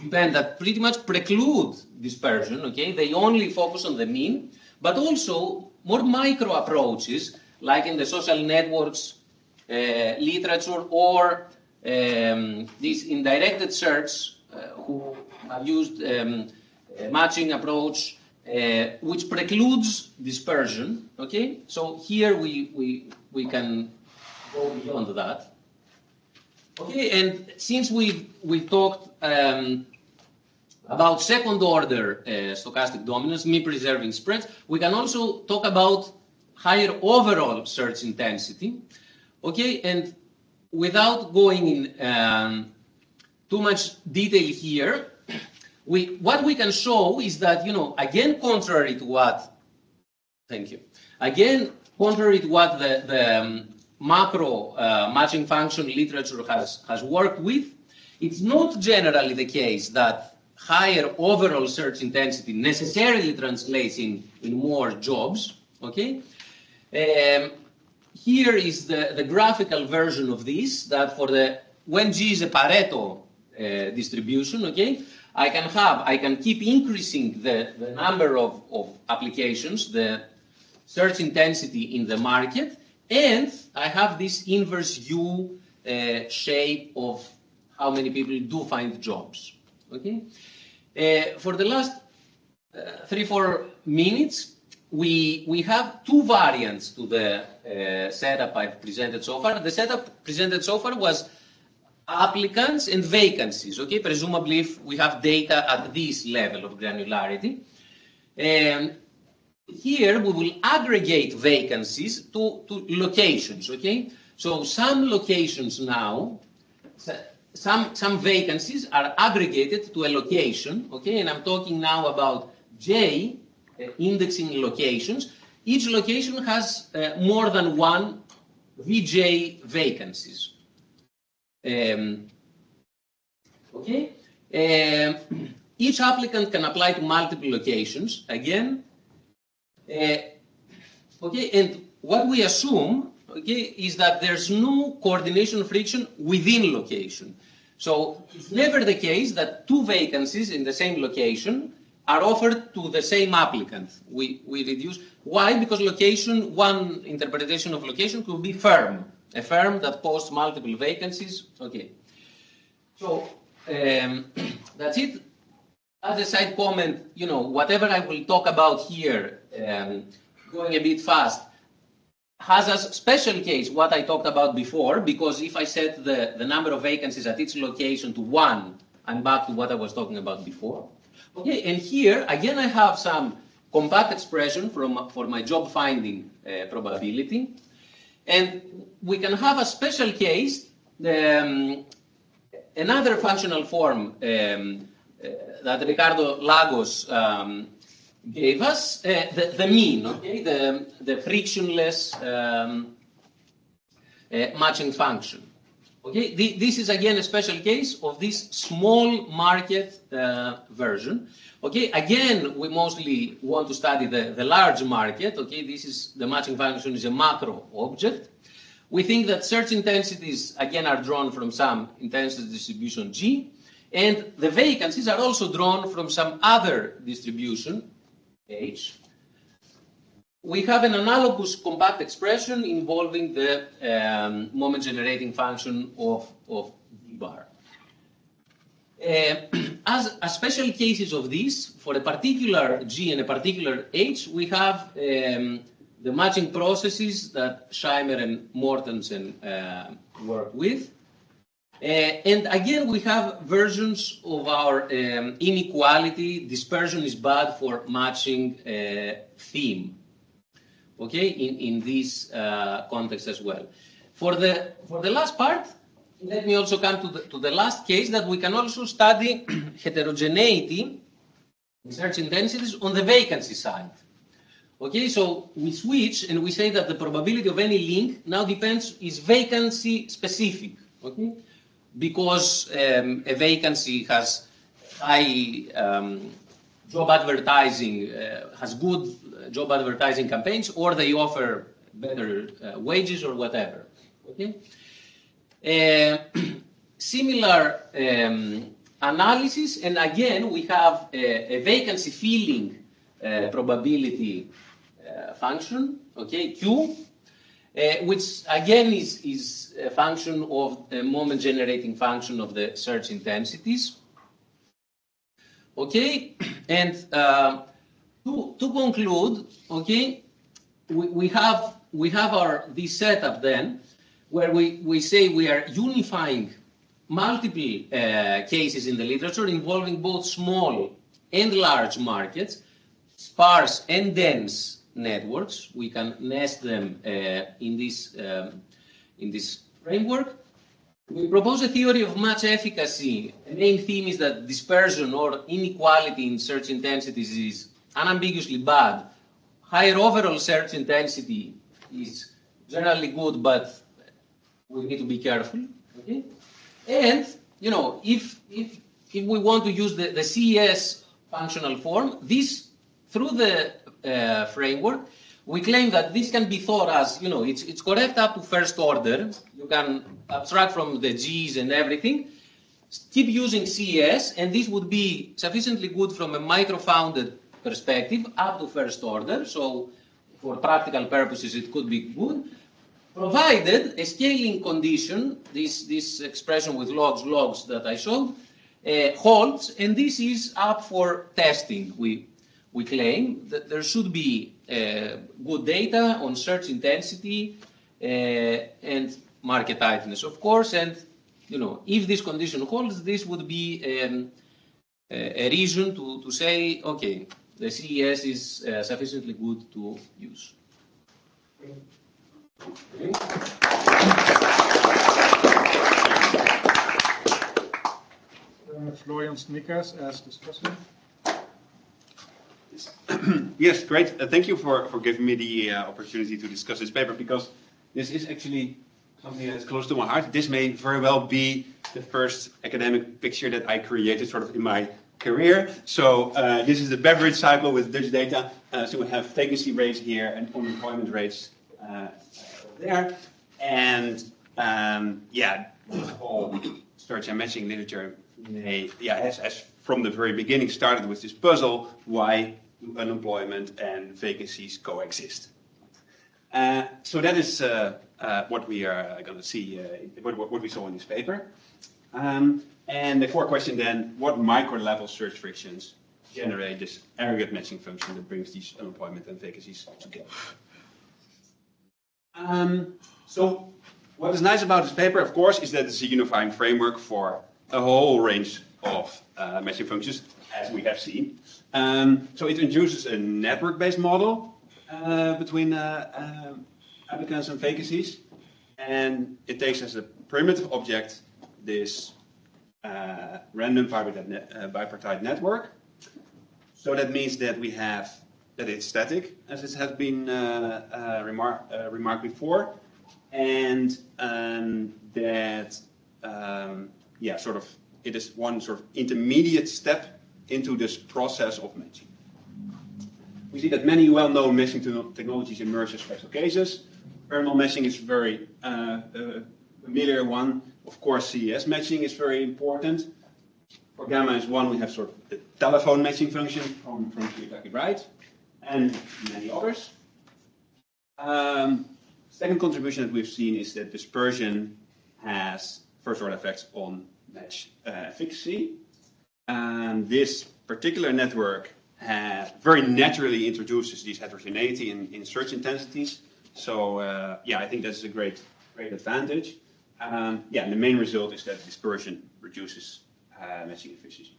depend, that pretty much preclude dispersion, okay? They only focus on the mean, but also more micro approaches, like in the social networks literature, or this indirected search, who have used a matching approach, which precludes dispersion, okay? So here we can go beyond that. Okay, and since we've talked about second order stochastic dominance, mean preserving spreads, we can also talk about higher overall search intensity. Okay, and without going in too much detail here, what we can show is that, again, contrary to what, thank you, again, contrary to what the macro matching function literature has worked with, it's not generally the case that higher overall search intensity necessarily translates in more jobs, okay? Here is the graphical version of this, that when G is a Pareto distribution, okay, I can keep increasing the number of applications, the search intensity in the market, and I have this inverse U shape of how many people do find jobs. Okay? For the last 3-4 minutes, we have two variants to the setup I've presented so far. The setup presented so far was applicants and vacancies. Okay? Presumably, if we have data at this level of granularity. Here we will aggregate vacancies to locations, okay? So some locations now, some vacancies are aggregated to a location, okay? And I'm talking now about J indexing locations. Each location has more than one VJ vacancies. Okay? Each applicant can apply to multiple locations, again. Okay, and what we assume, okay, is that there's no coordination friction within location. So it's never the case that two vacancies in the same location are offered to the same applicant. We reduce. Why? Because location, one interpretation of location could be firm, a firm that posts multiple vacancies. Okay. So that's it. As a side comment, whatever I will talk about here, going a bit fast, has a special case, what I talked about before, because if I set the number of vacancies at each location to 1, I'm back to what I was talking about before. Okay, and here, again, I have some compact expression for my job finding probability. And we can have a special case, another functional form that Ricardo Lagos gave us, the mean, okay, the frictionless matching function. Okay, this is again a special case of this small market version. Okay, again, we mostly want to study the large market. Okay, the matching function is a macro object. We think that search intensities, again, are drawn from some intensity distribution G. And the vacancies are also drawn from some other distribution, H. We have an analogous compact expression involving the moment generating function of D bar. As special cases of this, for a particular G and a particular H, we have the matching processes that Scheimer and Mortensen work with. And again, we have versions of our inequality. Dispersion is bad for matching theme. Okay, in this context as well. For the last part, let me also come to the last case that we can also study heterogeneity in search intensities on the vacancy side. Okay, so we switch and we say that the probability of any link now is vacancy specific. Okay, because a vacancy has high job advertising, has good job advertising campaigns, or they offer better wages or whatever. Okay. Similar analysis, and again we have a vacancy filling probability function, okay, Q, which again is a function of a moment generating function of the search intensities. Okay, and to conclude, okay, we have this setup then, where we say we are unifying multiple cases in the literature involving both small and large markets, sparse and dense networks. We can nest them in this framework. We propose a theory of match efficacy. The main theme is that dispersion or inequality in search intensities is unambiguously bad. Higher overall search intensity is generally good, but we need to be careful. Okay? And, you know, if we want to use the CES functional form, this, through the framework, we claim that this can be thought as, you know, it's correct up to first order. You can abstract from the G's and everything, keep using CES, and this would be sufficiently good from a micro-founded perspective up to first order. So for practical purposes, it could be good, provided a scaling condition, this expression with logs that I showed, holds, and this is up for testing. We claim that there should be good data on search intensity and market tightness, of course, and, you know, if this condition holds, this would be a reason to say, okay, the CES is sufficiently good to use. Okay. Florian Sniekers as discussant. Yes, great. Thank you for giving me the opportunity to discuss this paper, because this is actually something that's close to my heart. This may very well be the first academic picture that I created sort of in my career. So this is the beverage cycle with Dutch data. So we have vacancy rates here and unemployment rates there. And yeah, all search and matching literature has from the very beginning started with this puzzle: why do unemployment and vacancies coexist? So that is what we are going to see, what we saw in this paper. And the core question then: what micro-level search frictions generate this aggregate matching function that brings these unemployment and vacancies together? So what is nice about this paper, of course, is that it's a unifying framework for a whole range of matching functions, as we have seen. So it introduces a network-based model between applicants and vacancies, and it takes as a primitive object this random bipartite network. So that means that we have that it's static, as it has been remarked before, and that sort of it is one sort of intermediate step into this process of matching. We see that many well-known matching technologies emerge as special cases. Parallel matching is very familiar one. Of course, CES matching is very important. For gamma is 1, we have sort of the telephone matching function from Kentucky right, and many others. Second contribution that we've seen is that dispersion has first-order effects on match efficacy. And this particular network very naturally introduces these heterogeneity in search intensities. So I think that's a great advantage. And the main result is that dispersion reduces matching efficiency.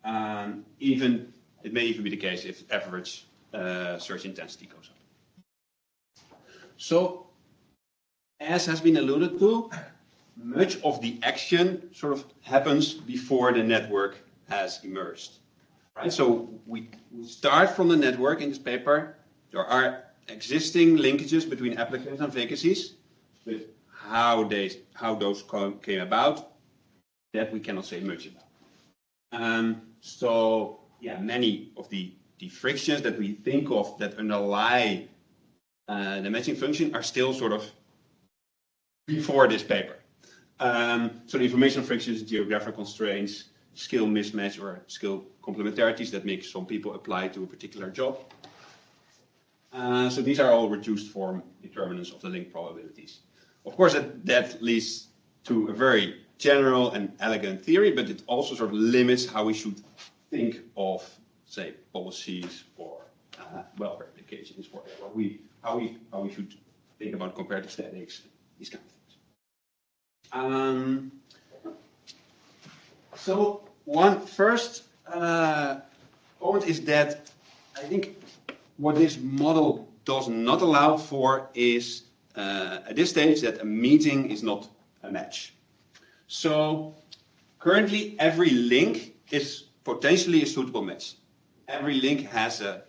It may even be the case if average search intensity goes up. So, as has been alluded to, much of the action sort of happens before the network has emerged. Right? So we start from the network in this paper. There are existing linkages between applicants and vacancies, but how those came about, that we cannot say much about. Many of the frictions that we think of that underlie the matching function are still sort of before this paper. So the information frictions, geographic constraints, skill mismatch or skill complementarities that make some people apply to a particular job. So these are all reduced form determinants of the link probabilities. Of course, that leads to a very general and elegant theory, but it also sort of limits how we should think of, say, policies or welfare applications, or how we should think about comparative statistics, these kind of things. So one first point is that I think what this model does not allow for is at this stage that a meeting is not a match. So currently every link is potentially a suitable match. Every link has a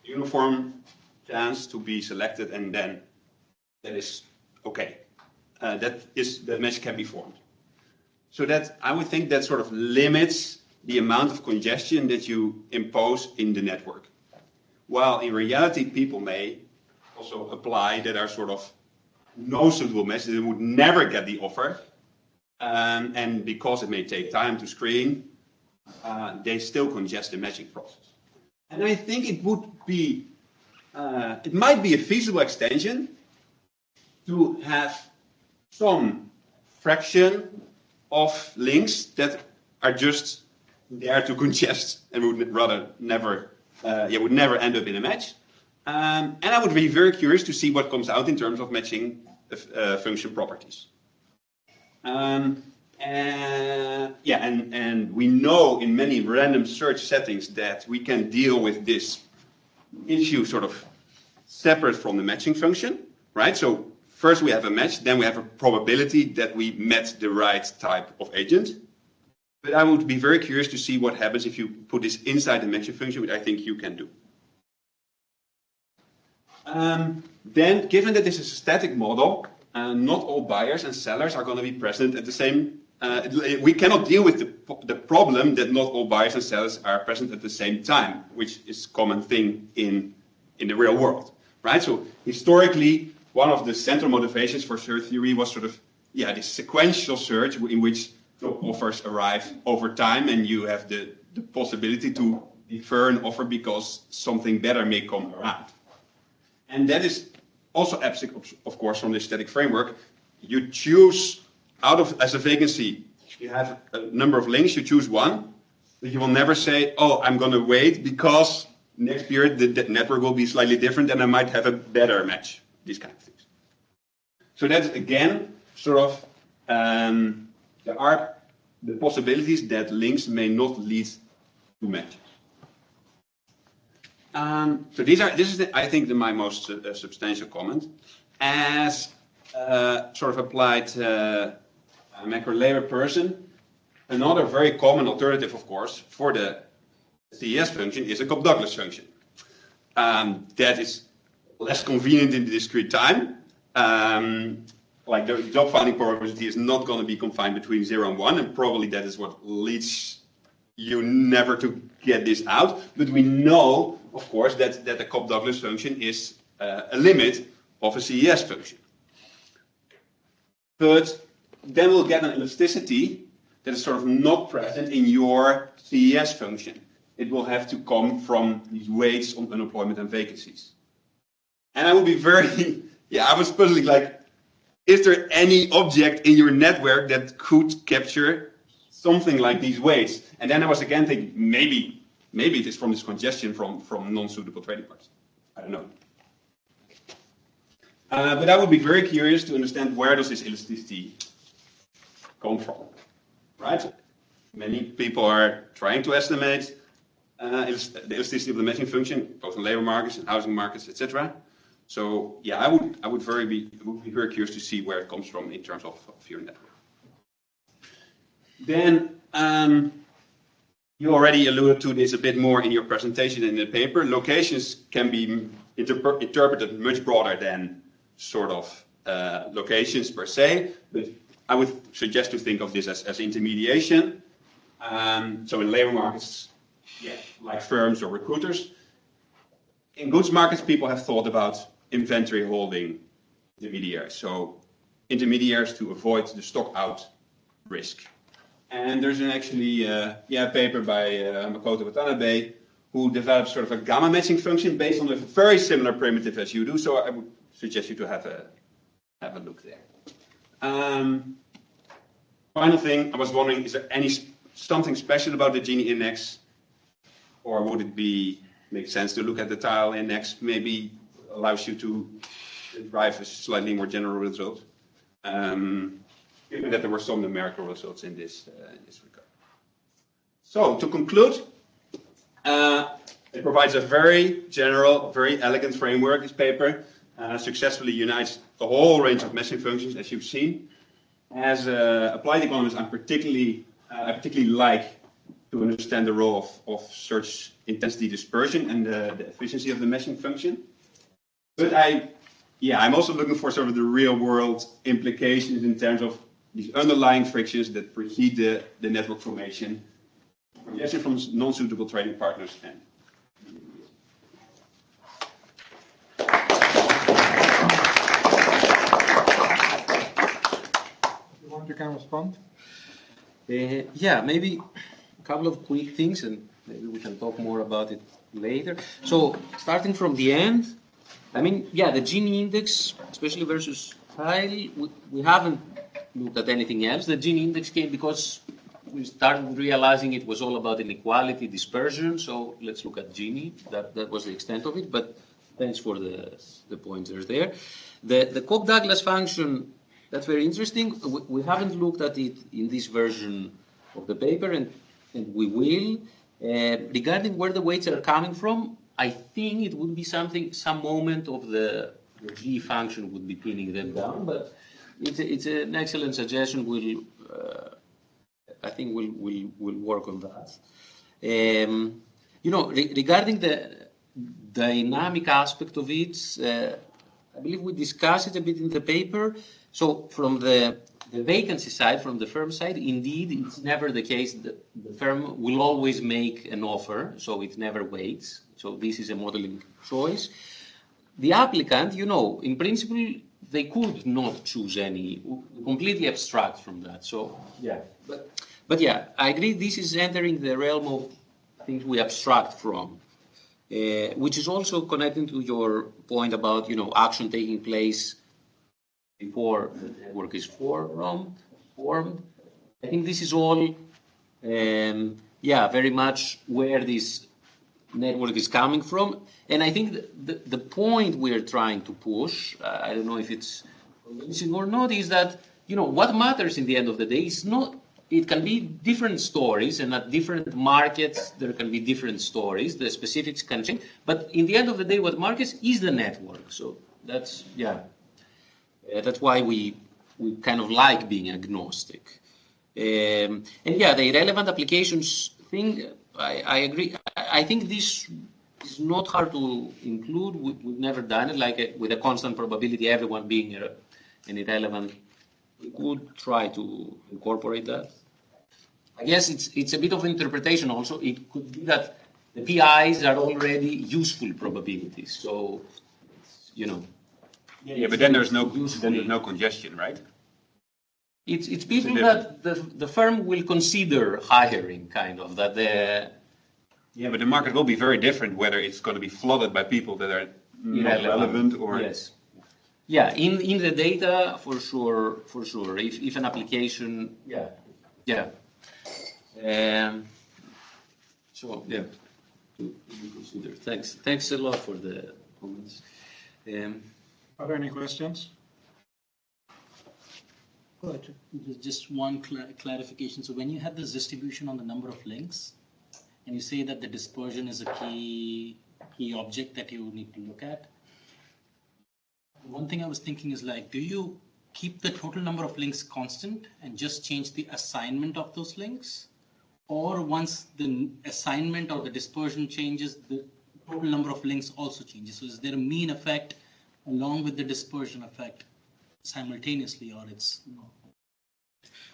uniform chance to be selected, and then that is okay. That match can be formed. So that I would think that sort of limits the amount of congestion that you impose in the network. While in reality, people may also apply that are sort of no suitable matches, they would never get the offer. And because it may take time to screen, they still congest the matching process. And I think it might be a feasible extension to have some fraction of links that are just there to congest and would rather never end up in a match. And I would be very curious to see what comes out in terms of matching function properties. And we know in many random search settings that we can deal with this issue sort of separate from the matching function, right? So first we have a match, then we have a probability that we met the right type of agent. But I would be very curious to see what happens if you put this inside the matching function, which I think you can do. Then, given that this is a static model, not all buyers and sellers are going to be present at the same. We cannot deal with the problem that not all buyers and sellers are present at the same time, which is a common thing in the real world, right? So historically, one of the central motivations for search theory was sort of this sequential search in which job offers arrive over time, and you have the possibility to defer an offer because something better may come around. And that is also absent, of course, from the static framework. You choose as a vacancy, you have a number of links, you choose one, but you will never say, oh, I'm going to wait because next year the network will be slightly different and I might have a better match, these kind of things. So that's, again, sort of, there are the possibilities that links may not lead to matches. So this is, I think, my most substantial comment. As sort of applied macro labor person, another very common alternative, of course, for the CES function is a Cobb-Douglas function. That is less convenient in the discrete time. Like the job finding probability is not going to be confined between 0 and 1, and probably that is what leads you never to get this out. But we know, of course, that the Cobb-Douglas function is a limit of a CES function. But then we'll get an elasticity that is sort of not present in your CES function. It will have to come from these weights on unemployment and vacancies. And I would be very, I was puzzling, like, is there any object in your network that could capture something like these weights? And then I was again thinking, maybe it is from this congestion from non-suitable trading parts. I don't know. But I would be very curious to understand where does this elasticity come from, right? Many people are trying to estimate the elasticity of the matching function, both in labor markets and housing markets, etc. So yeah, I would be very curious to see where it comes from in terms of your network. Then you already alluded to this a bit more in your presentation in the paper. Locations can be interpreted much broader than sort of locations per se, but I would suggest to think of this as intermediation. So in labor markets, like firms or recruiters. In goods markets, people have thought about inventory holding intermediaries. So intermediaries to avoid the stock out risk. And there's actually a paper by Makoto Watanabe who developed sort of a gamma matching function based on a very similar primitive as you do. So I would suggest you to have a look there. Final thing, I was wondering, is there something special about the Gini index, or would it make sense to look at the tile index? Maybe allows you to drive a slightly more general result. Given that there were some numerical results in this regard. So to conclude, it provides a very general, very elegant framework. This paper successfully unites the whole range of matching functions, as you've seen. As applied economist, I particularly like to understand the role of search intensity dispersion and the efficiency of the matching function. But I'm also looking for sort of the real world implications in terms of these underlying frictions that precede the network formation, congestion from non-suitable trading partners. And You can respond. Maybe a couple of quick things, and maybe we can talk more about it later. So, starting from the end, the Gini index, especially versus tile, we haven't looked at anything else. The Gini index came because we started realizing it was all about inequality dispersion. So let's look at Gini. That was the extent of it. But thanks for the pointers there. The Cobb-Douglas function, that's very interesting. We haven't looked at it in this version of the paper, and we will. Regarding where the weights are coming from, I think it would be some moment of the G function would be pinning them down, but it's an excellent suggestion. I think we'll work on that. Regarding the dynamic aspect of it, I believe we discussed it a bit in the paper. So from the vacancy side, from the firm side, indeed, it's never the case that the firm will always make an offer, so it never waits. So this is a modeling choice. The applicant, in principle, they could not choose any, completely abstract from that. So, but I agree this is entering the realm of things we abstract from, which is also connecting to your point about, action taking place before the network is formed. I think this is all, very much where this network is coming from. And I think the point we're trying to push, I don't know if it's convincing or not, is that, what matters in the end of the day is not, it can be different stories, and at different markets there can be different stories, the specifics can change, but in the end of the day what matters is the network. So that's, that's why we kind of like being agnostic. And the irrelevant applications thing, I agree. I think this is not hard to include. We've never done it, like with a constant probability, everyone being an irrelevant. We could try to incorporate that. I guess it's a bit of interpretation also. It could be that the PIs are already useful probabilities. So, Yeah, but then there's no congestion, right? It's people that the firm will consider hiring, kind of, that the... Yeah, but the market will be very different, whether it's going to be flooded by people that are not relevant or... Yes. Yeah, in the data, for sure. If an application... Yeah. So, yeah, to consider. Thanks a lot for the comments. Are there any questions? Good. Just one clarification. So when you have this distribution on the number of links, and you say that the dispersion is a key object that you need to look at, one thing I was thinking is like, do you keep the total number of links constant and just change the assignment of those links? Or once the assignment or the dispersion changes, the total number of links also changes? So is there a mean effect along with the dispersion effect simultaneously, or it's not?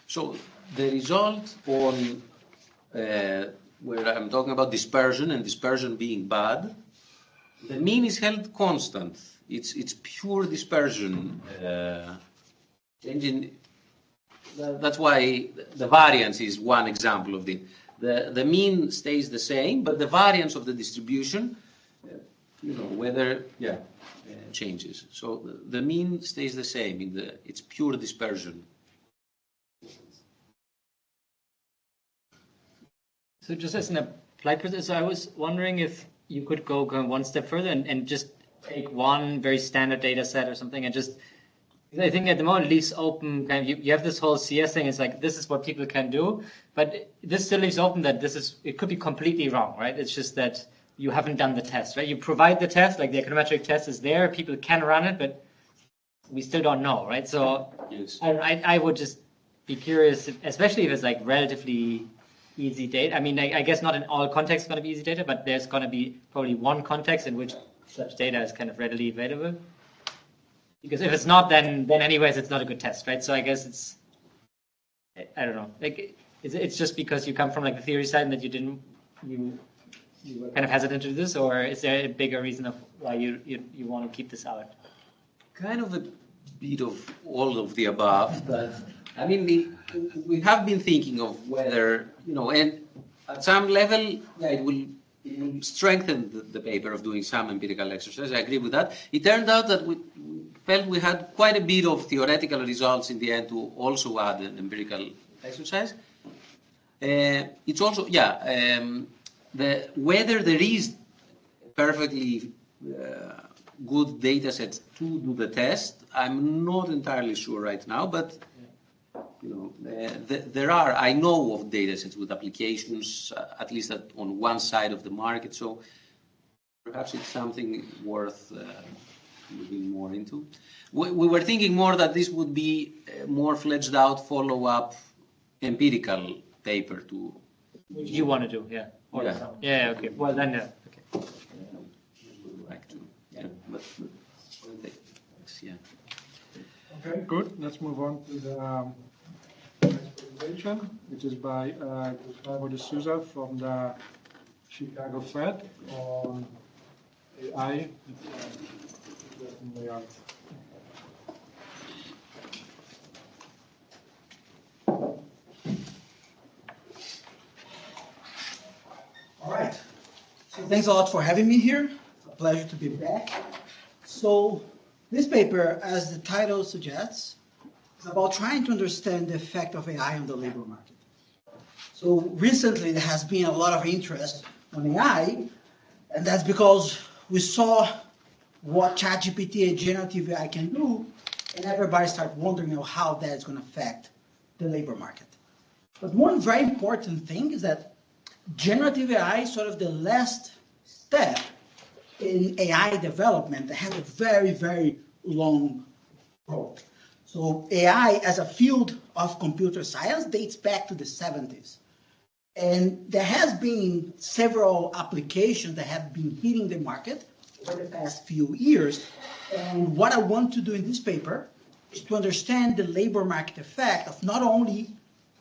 So the result on where I'm talking about dispersion and dispersion being bad, the mean is held constant. It's pure dispersion changing. That's why the variance is one example of it. The mean stays the same, but the variance of the distribution, whether changes. So the mean stays the same. It's pure dispersion. So just as an applied person, so I was wondering if you could go one step further and just take one very standard data set or something and just, I think at the moment it leaves open, kind of, you have this whole CS thing, it's like, this is what people can do, but this still leaves open that it could be completely wrong, right? It's just that you haven't done the test, right? You provide the test, like the econometric test is there, people can run it, but we still don't know, right? So yes. I would just be curious, especially if it's like relatively easy data. I mean, I guess not in all contexts going to be easy data, but there's going to be probably one context in which such data is kind of readily available. Because if it's not, then anyways, it's not a good test, right? So I guess it's, I don't know, like it's just because you come from like the theory side and that you were kind of hesitant to do this, or is there a bigger reason of why you want to keep this out? Kind of a bit of all of the above, but I mean, we have been thinking of whether, and at some level, it will strengthen the paper of doing some empirical exercise. I agree with that. It turned out that we felt we had quite a bit of theoretical results in the end to also add an empirical exercise. It's also, whether there is perfectly good data sets to do the test, I'm not entirely sure right now, but there are, I know of data sets with applications, at least on one side of the market, so perhaps it's something worth looking more into. We were thinking more that this would be a more fledged out follow-up empirical paper to... Which you want to do, yeah. Yeah, okay. Well, then, okay. Okay, good. Let's move on to the next presentation, which is by Gustavo de Souza from the Chicago Fed on AI. All right. So thanks a lot for having me here. It's a pleasure to be back. So this paper, as the title suggests, is about trying to understand the effect of AI on the labor market. So recently there has been a lot of interest on AI, and that's because we saw what ChatGPT and generative AI can do, and everybody started wondering how that's going to affect the labor market. But one very important thing is that generative AI is sort of the last step in AI development that has a very, very long road. So AI as a field of computer science dates back to the 70s. And there has been several applications that have been hitting the market over the past few years. And what I want to do in this paper is to understand the labor market effect of not only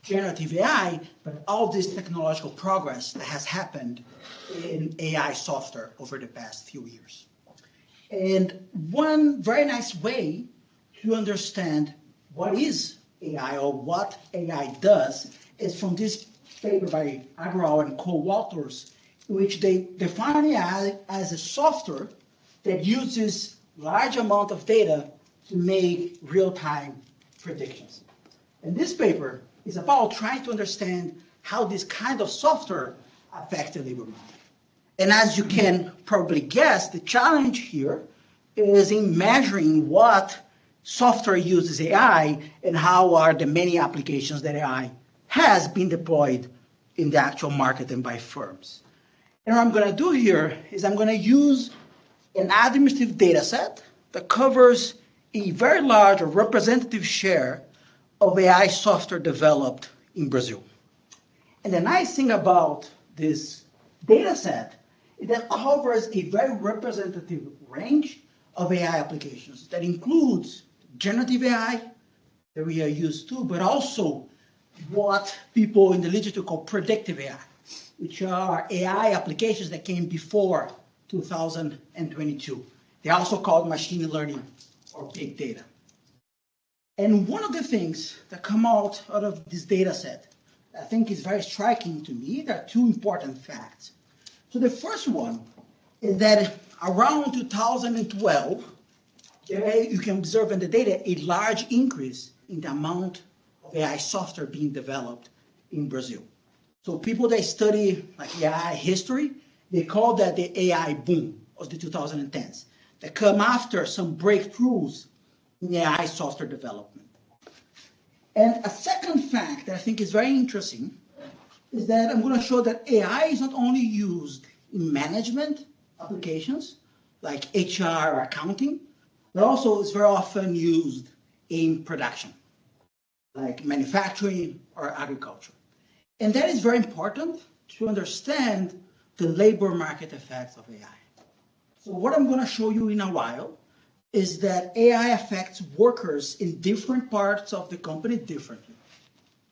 generative AI, but all this technological progress that has happened in AI software over the past few years. And one very nice way to understand what is AI, or what AI does, is from this paper by Agrawal and co-authors, in which they define AI as a software that uses large amount of data to make real-time predictions. And this paper is about trying to understand how this kind of software affects the labor market. And as you can probably guess, the challenge here is in measuring what software uses AI and how are the many applications that AI has been deployed in the actual market and by firms. And what I'm going to do here is I'm going to use an administrative data set that covers a very large or representative share of AI software developed in Brazil. And the nice thing about this data set is that it covers a very representative range of AI applications that includes generative AI that we are used to, but also what people in the literature call predictive AI, which are AI applications that came before 2022. They're also called machine learning or big data. And one of the things that come out of this data set I think is very striking to me, there are two important facts. So the first one is that around 2012, you can observe in the data a large increase in the amount of AI software being developed in Brazil. So people that study like AI history, they call that the AI boom of the 2010s, that come after some breakthroughs in AI software development. And a second fact that I think is very interesting is that I'm going to show that AI is not only used in management applications, like HR or accounting, but also is very often used in production, like manufacturing or agriculture. And that is very important to understand the labor market effects of AI. So what I'm going to show you in a while is that AI affects workers in different parts of the company differently.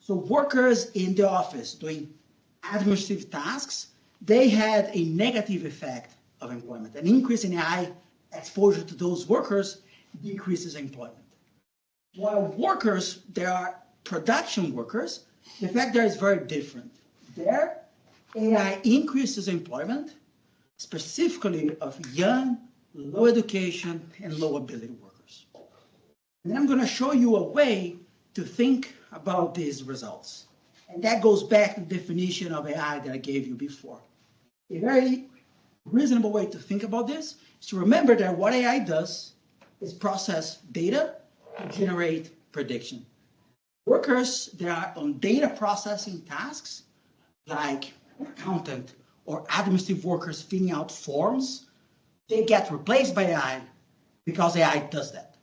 So workers in the office doing administrative tasks, they had a negative effect of employment. An increase in AI exposure to those workers decreases employment. While workers, there are production workers, the effect there is very different. There, AI increases employment, specifically of young, low education, and low ability workers. And then I'm going to show you a way to think about these results. And that goes back to the definition of AI that I gave you before. A very reasonable way to think about this is to remember that what AI does is process data to generate prediction. Workers that are on data processing tasks, like accountant or administrative workers filling out forms, they get replaced by AI because AI does that.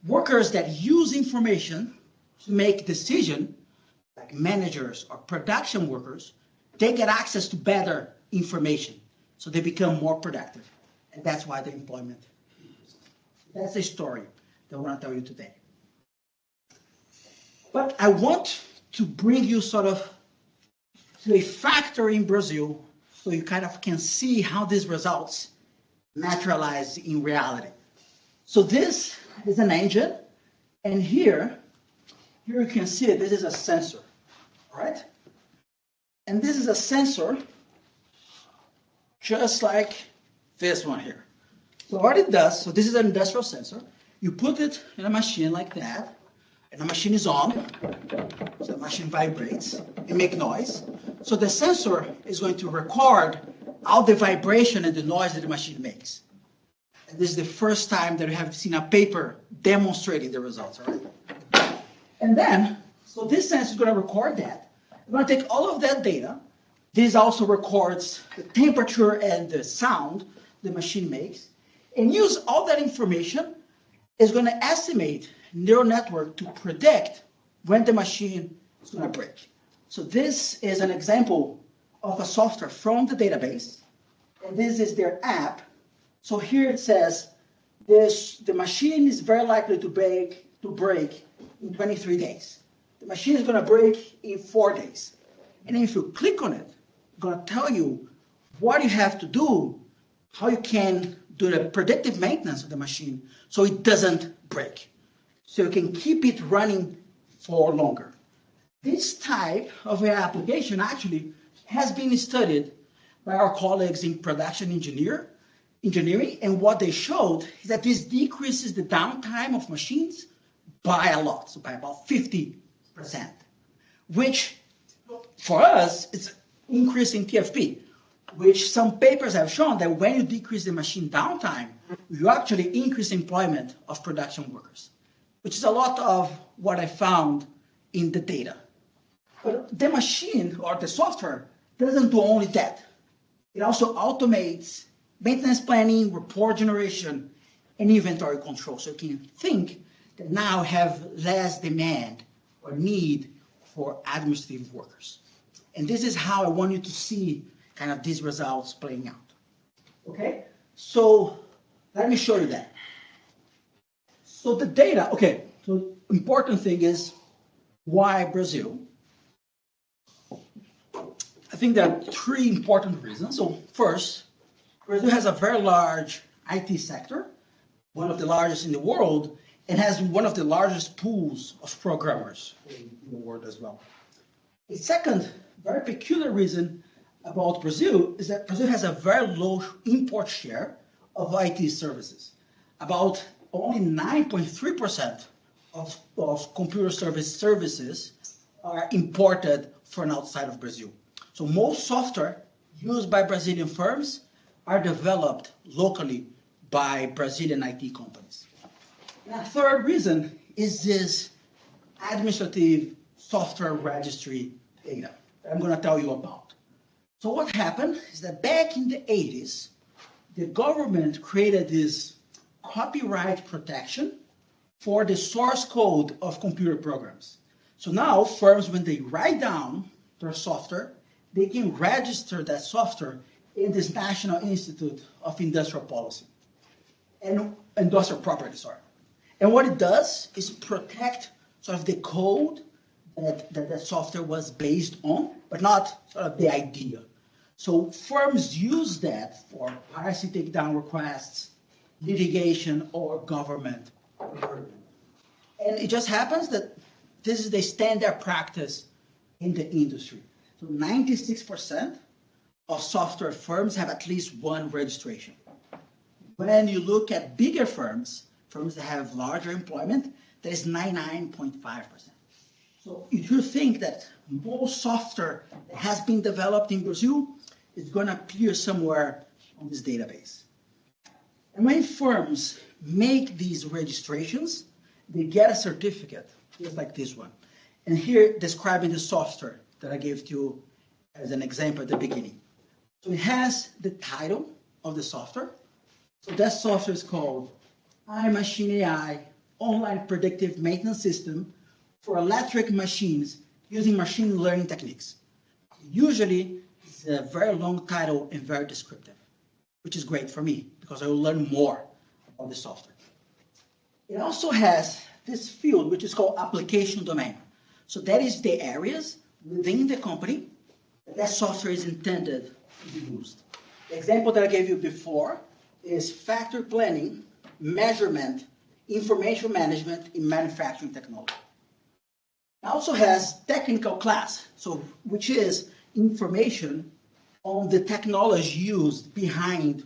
Workers that use information to make decisions, like managers or production workers, they get access to better information, so they become more productive. And that's why the employment increases. That's the story that I want to tell you today. But I want to bring you sort of to a factor in Brazil so you kind of can see how these results materialize in reality. So this is an engine, and here you can see it. This is a sensor, all right? And this is a sensor just like this one here. So what it does, so this is an industrial sensor. You put it in a machine like that, and the machine is on, so the machine vibrates and makes noise. So the sensor is going to record all the vibration and the noise that the machine makes. And this is the first time that we have seen a paper demonstrating the results, all right? And then, so this sensor is going to record that. We're going to take all of that data. This also records the temperature and the sound the machine makes, and use all that information is going to estimate neural network to predict when the machine is going to break. So this is an example of a software from the database, and this is their app. So here it says the machine is very likely to break in 23 days. The machine is going to break in 4 days. And if you click on it, it's going to tell you what you have to do, how you can do the predictive maintenance of the machine so it doesn't break. So you can keep it running for longer. This type of application actually has been studied by our colleagues in production engineering, and what they showed is that this decreases the downtime of machines by a lot, so by about 50%, which for us is increasing TFP, which some papers have shown that when you decrease the machine downtime, you actually increase employment of production workers, which is a lot of what I found in the data. But the machine or the software doesn't do only that. It also automates maintenance planning, report generation, and inventory control. So you can think that now have less demand or need for administrative workers. And this is how I want you to see kind of these results playing out. Okay, so let me show you that. So the data, okay, so important thing is why Brazil? I think there are three important reasons. So first, Brazil has a very large IT sector, one of the largest in the world, and has one of the largest pools of programmers in the world as well. The second very peculiar reason about Brazil is that Brazil has a very low import share of IT services. About only 9.3% of computer services are imported from outside of Brazil. So most software used by Brazilian firms are developed locally by Brazilian IT companies. And a third reason is this administrative software registry data that I'm going to tell you about. So what happened is that back in the 80s, the government created this copyright protection for the source code of computer programs. So now firms, when they write down their software, they can register that software in this National Institute of Industrial Policy and Industrial Property, sorry. And what it does is protect sort of the code that software was based on, but not sort of the idea. So firms use that for piracy takedown requests, litigation, or government. And it just happens that this is the standard practice in the industry. So 96% of software firms have at least one registration. When you look at bigger firms that have larger employment, that is 99.5%. So if you think that most software that has been developed in Brazil is going to appear somewhere on this database. And when firms make these registrations, they get a certificate, just like this one. And here describing the software that I gave to you as an example at the beginning. So it has the title of the software. So that software is called iMachine AI Online Predictive Maintenance System for Electric Machines using Machine Learning Techniques. Usually, it's a very long title and very descriptive, which is great for me because I will learn more about the software. It also has this field, which is called application domain. So that is the areas within the company that software is intended to be used. The example that I gave you before is factory planning, measurement, information management in manufacturing technology. It also has technical class, so which is information on the technology used behind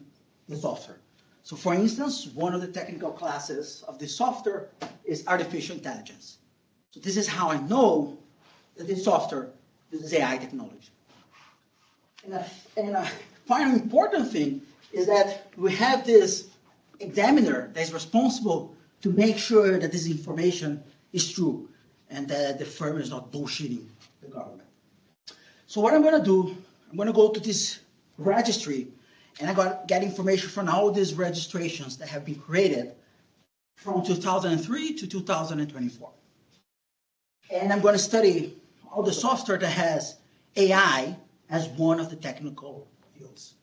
the software. So for instance, one of the technical classes of the software is artificial intelligence. So this is how I know that this software uses AI technology. And a final important thing is that we have this examiner that is responsible to make sure that this information is true and that the firm is not bullshitting the government. So what I'm going to do, I'm going to go to this registry and I'm going to get information from all these registrations that have been created from 2003 to 2024. And I'm going to study all the software that has AI as one of the technical fields.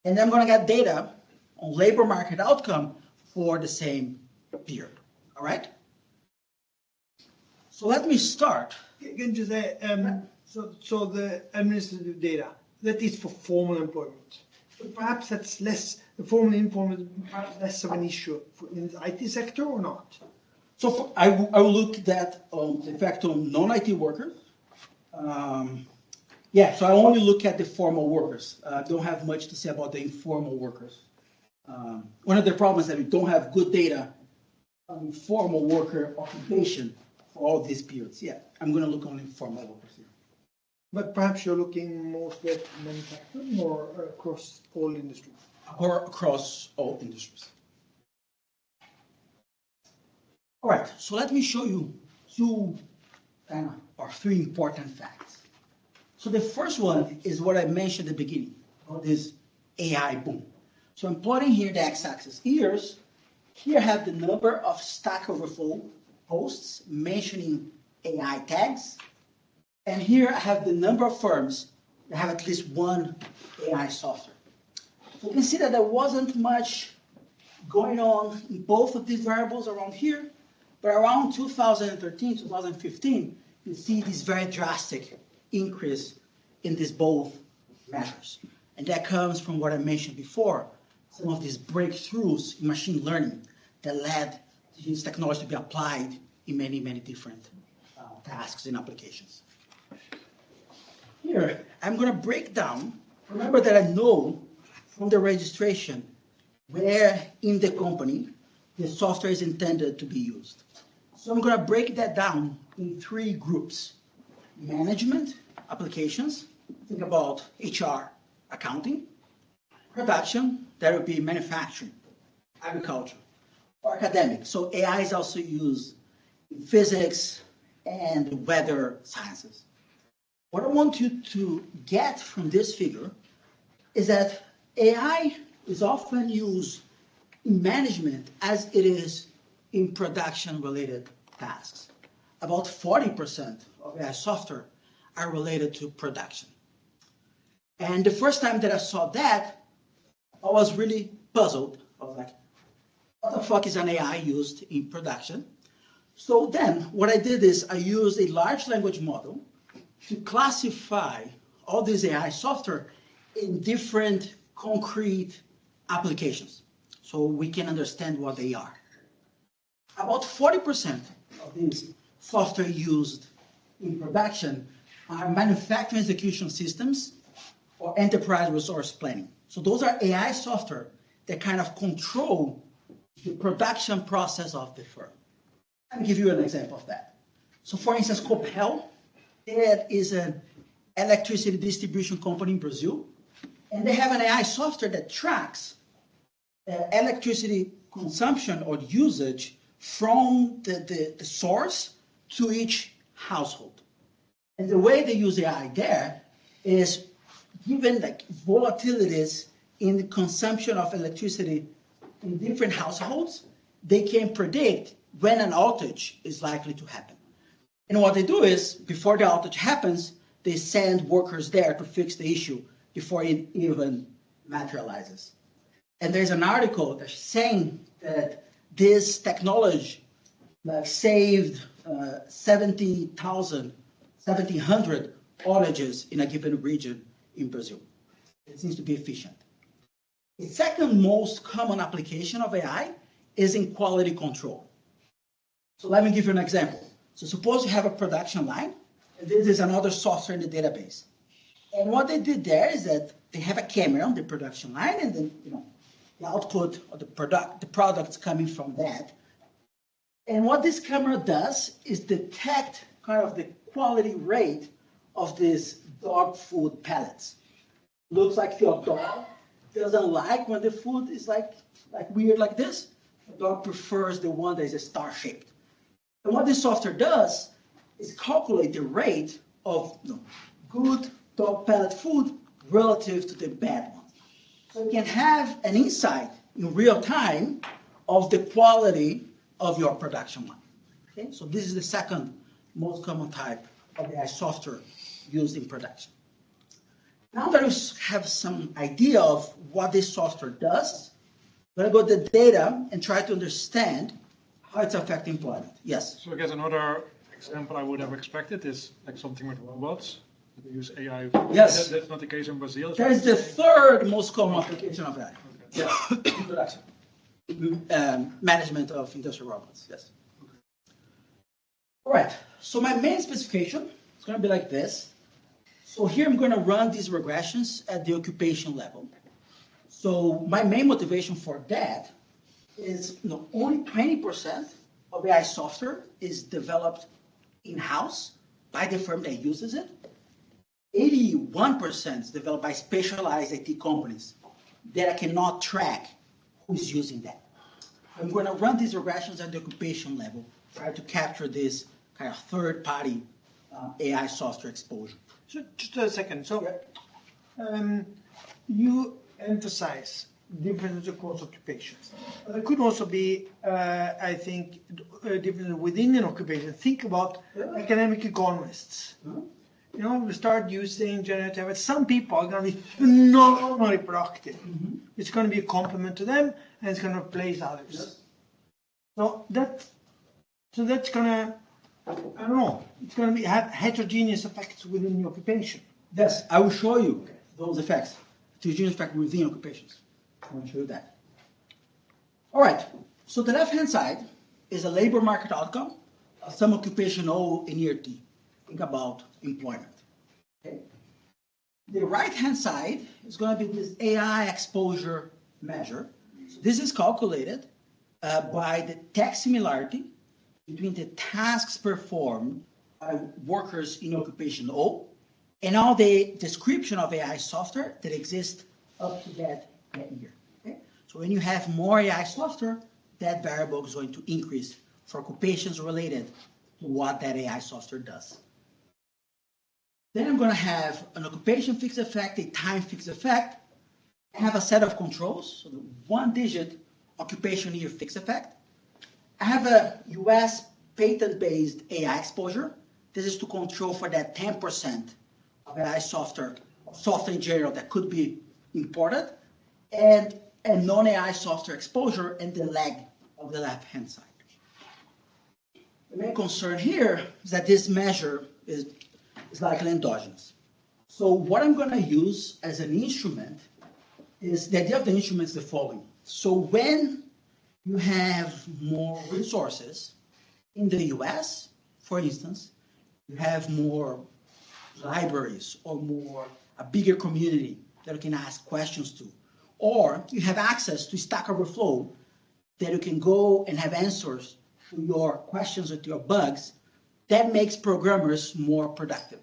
And then I'm going to get data on labor market outcome for the same period. All right? So let me start. Can you say, so the administrative data, that is for formal employment. But perhaps the formal employment is perhaps less of an issue in the IT sector or not? So I will look at the effect on non-IT workers. So I only look at the formal workers. Don't have much to say about the informal workers. One of the problems is that we don't have good data on informal worker occupation for all these periods. Yeah, I'm going to look on informal workers here. But perhaps you're looking mostly at manufacturing or across all industries? Or across all industries. All right, so let me show you three important facts. So the first one is what I mentioned at the beginning, about this AI boom. So I'm plotting here the x-axis years. Here I have the number of Stack Overflow posts mentioning AI tags. And here I have the number of firms that have at least one AI software. So you can see that there wasn't much going on in both of these variables around here. But around 2013, 2015, you see this very drastic increase in these both measures. And that comes from what I mentioned before, some of these breakthroughs in machine learning that led this technology to be applied in many, many different tasks and applications. Here, I'm going to break down. Remember that I know from the registration where in the company the software is intended to be used. So I'm going to break that down in three groups. Management applications, think about HR, accounting. Production, that would be manufacturing, agriculture, or academic. So AI is also used in physics and weather sciences. What I want you to get from this figure is that AI is often used in management as it is in production-related tasks. About 40% of AI software are related to production. And the first time that I saw that, I was really puzzled. I was like, what the fuck is an AI used in production? So then what I did is I used a large language model to classify all this AI software in different concrete applications so we can understand what they are. About 40% of these software used in production are manufacturing execution systems or enterprise resource planning. So those are AI software that kind of control the production process of the firm. Let me give you an example of that. So for instance, Copel, it is an electricity distribution company in Brazil, and they have an AI software that tracks electricity consumption or usage from the source to each household. And the way they use AI there is given like volatilities in the consumption of electricity in different households, they can predict when an outage is likely to happen. And what they do is, before the outage happens, they send workers there to fix the issue before it even materializes. And there's an article that's saying that this technology saved 1,700 outages in a given region in Brazil. It seems to be efficient. The second most common application of AI is in quality control. So let me give you an example. So suppose you have a production line, and this is another software in the database. And what they did there is that they have a camera on the production line, and then the output of the products coming from that. And what this camera does is detect kind of the quality rate of these dog food pellets. Looks like your dog doesn't like when the food is like weird like this. The dog prefers the one that is star-shaped. And what this software does is calculate the rate of good dog pellet food relative to the bad one. So you can have an insight in real time of the quality of your production line. Okay? So this is the second most common type of AI software used in production. Now that we have some idea of what this software does, we're going to go to the data and try to understand how it's affecting employment. Yes? So I guess another example I would have expected is like something with robots. They use AI. Yes. That's not the case in Brazil. That is the third most common application of AI. Okay. Yes. In production. Management of industrial robots. Yes. All right, so my main specification is going to be like this. So here I'm going to run these regressions at the occupation level. So my main motivation for that is only 20% of AI software is developed in-house by the firm that uses it. 81% is developed by specialized IT companies that I cannot track who's using that. I'm going to run these regressions at the occupation level, try to capture this kind of third-party AI software exposure. So just a second. So you emphasize differences across occupations. But there could also be, I think, differences within an occupation. Think about academic economists. You know, we start using generative, but some people are going to be phenomenally productive. It's going to be a compliment to them, and it's going to replace others. So that's going to, I don't know, it's going to have heterogeneous effects within the occupation. Yes, I will show you those effects, heterogeneous effects within occupations. I will show you that. All right, so the left-hand side is a labor market outcome of some occupation O and year T. Think about employment. Okay. The right-hand side is going to be this AI exposure measure. So this is calculated by the task similarity between the tasks performed by workers in occupation O and all the description of AI software that exists up to that year. Okay? So when you have more AI software, that variable is going to increase for occupations related to what that AI software does. Then I'm going to have an occupation fixed effect, a time fixed effect. I have a set of controls, so the one-digit occupation year fixed effect. I have a US patent-based AI exposure. This is to control for that 10% of AI software in general that could be imported, and a non-AI software exposure and the leg of the left-hand side. The main concern here is that this measure is likely endogenous. So what I'm going to use as an instrument is, the idea of the instrument is the following. So when you have more resources in the US, for instance, you have more libraries or a bigger community that you can ask questions to, or you have access to Stack Overflow that you can go and have answers to your questions or to your bugs, that makes programmers more productive.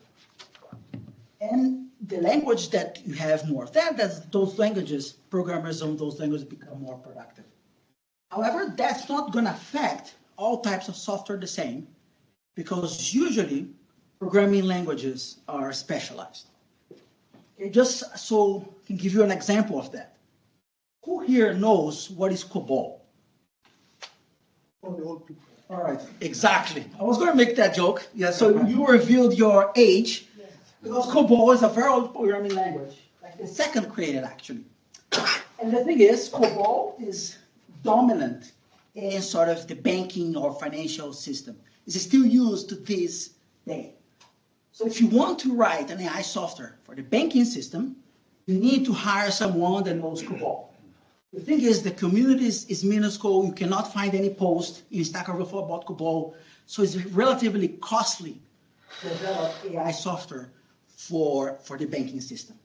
And the language that you have more of those languages, programmers on those languages become more productive. However, that's not going to affect all types of software the same, because usually programming languages are specialized. Okay, just so I can give you an example of that. Who here knows what is COBOL? All right, exactly. I was going to make that joke. Yeah, so you revealed your age. Because COBOL is a very old programming language, like the second created actually. And the thing is, COBOL is dominant in sort of the banking or financial system. It's still used to this day. So if you want to write an AI software for the banking system, you need to hire someone that knows COBOL. The thing is, the community is minuscule. You cannot find any post in Stack Overflow about COBOL. So it's relatively costly to develop AI software for the banking system.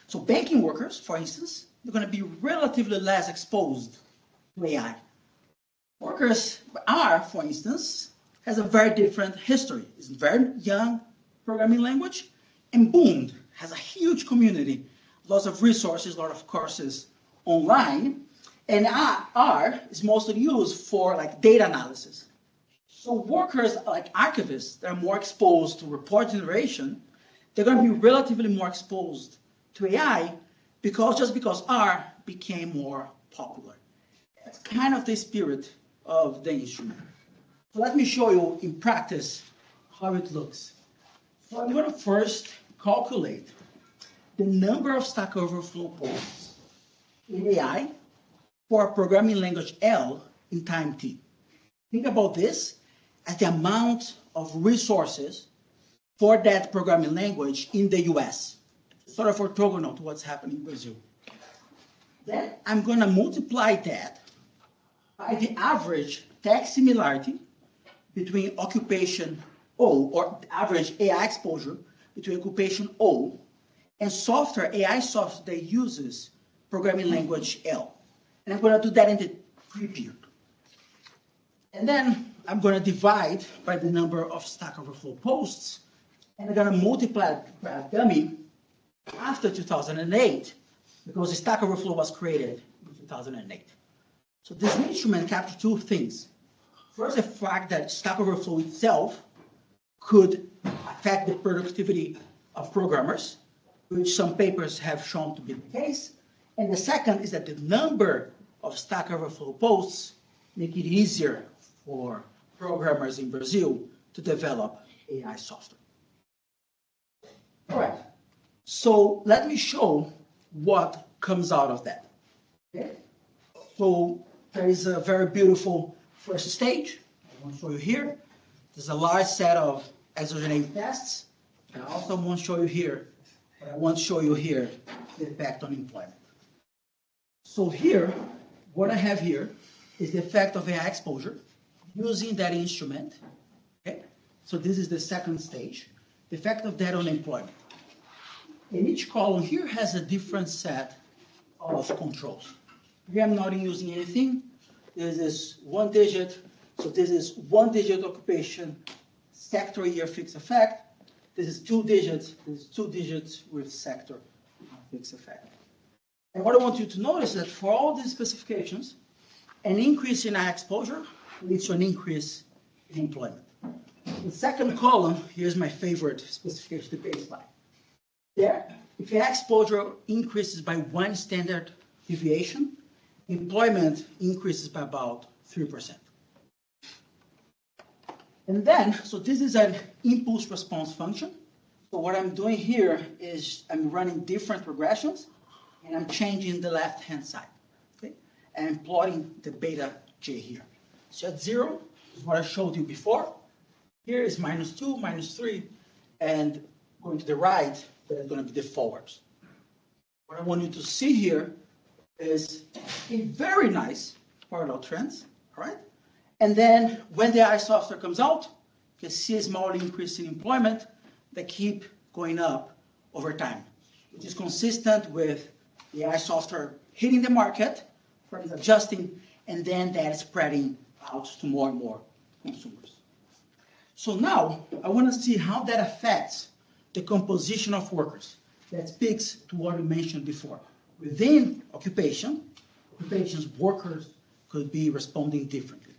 So banking workers, for instance, they're going to be relatively less exposed to AI. Workers R, for instance, has a very different history. It's a very young programming language, and Bund has a huge community, lots of resources, a lot of courses online, and R is mostly used for like data analysis. So workers like archivists that are more exposed to report generation, they're going to be relatively more exposed to AI because R became more popular. That's kind of the spirit of the instrument. So let me show you in practice how it looks. So I'm going to first calculate the number of Stack Overflow posts in AI for a programming language L in time T. Think about this as the amount of resources for that programming language in the US, sort of orthogonal to what's happening in Brazil. Then I'm going to multiply that by the average task similarity between occupation O, or average AI exposure between occupation O and software, AI software that uses programming language L. And I'm going to do that in the pre-period. And then I'm going to divide by the number of Stack Overflow posts, and I'm going to multiply by a dummy after 2008, because the Stack Overflow was created in 2008. So this instrument captures two things. First, the fact that Stack Overflow itself could affect the productivity of programmers, which some papers have shown to be the case. And the second is that the number of Stack Overflow posts make it easier for programmers in Brazil to develop AI software. All right. So let me show what comes out of that. Okay? So there is a very beautiful first stage. I want to show you here. There's a large set of exogenous tests. I also want to show you here, but I want to show you here the effect on employment. So here, what I have here is the effect of AI exposure using that instrument. Okay? So this is the second stage, the effect of that on employment. And each column here has a different set of controls. Here I'm not using anything. This is one digit. So this is one digit occupation, sector year fixed effect. This is 2 digits. This is 2 digits with sector fixed effect. And what I want you to notice is that for all these specifications, an increase in AI exposure leads to an increase in employment. The second column, here's my favorite specification, the baseline. There, if AI exposure increases by 1 standard deviation, employment increases by about 3%. And then, so this is an impulse response function. So what I'm doing here is I'm running different regressions, and I'm changing the left-hand side. Okay? And I'm plotting the beta j here. So at 0 is what I showed you before. Here is -2, -3, and going to the right, that's going to be the forwards. What I want you to see here is a very nice parallel trends, all right? And then when the AI software comes out, you can see a small increase in employment that keep going up over time, which is consistent with the AI software hitting the market, price adjusting, and then that spreading out to more and more consumers. So now I want to see how that affects the composition of workers. That speaks to what we mentioned before. Within occupations, workers could be responding differently.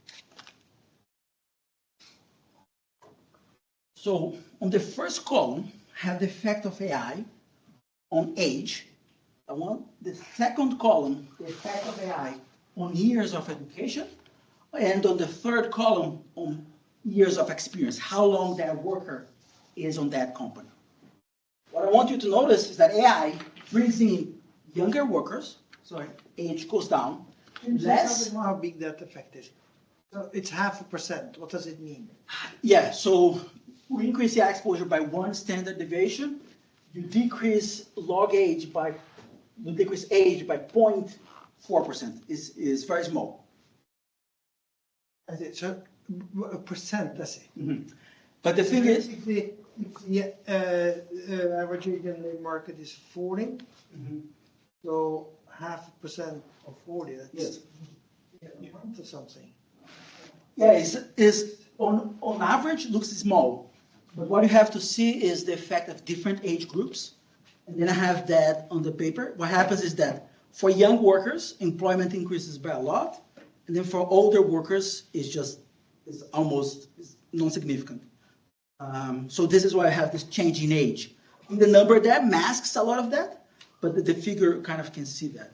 So on the first column, have the effect of AI on age. I want the second column, the effect of AI on years of education, and on the third column, on years of experience, how long that worker is on that company. What I want you to notice is that AI brings in younger workers, so age goes down. Less. How big that effect is? So it's 0.5%. What does it mean? Yeah, so we increase the exposure by 1 standard deviation. You decrease log age by, you decrease age by 0.4%. Is very small. So a percent, that's it. Mm-hmm. But the thing is, if the average age in the market is 40, so 0.5% of 40, that's yes. 1 or something. Yeah, is on average looks small, but what you have to see is the effect of different age groups. And then I have that on the paper. What happens is that for young workers, employment increases by a lot, and then for older workers, it's almost non-significant. So this is why I have this change in age. And the number there masks a lot of that, but the figure kind of can see that.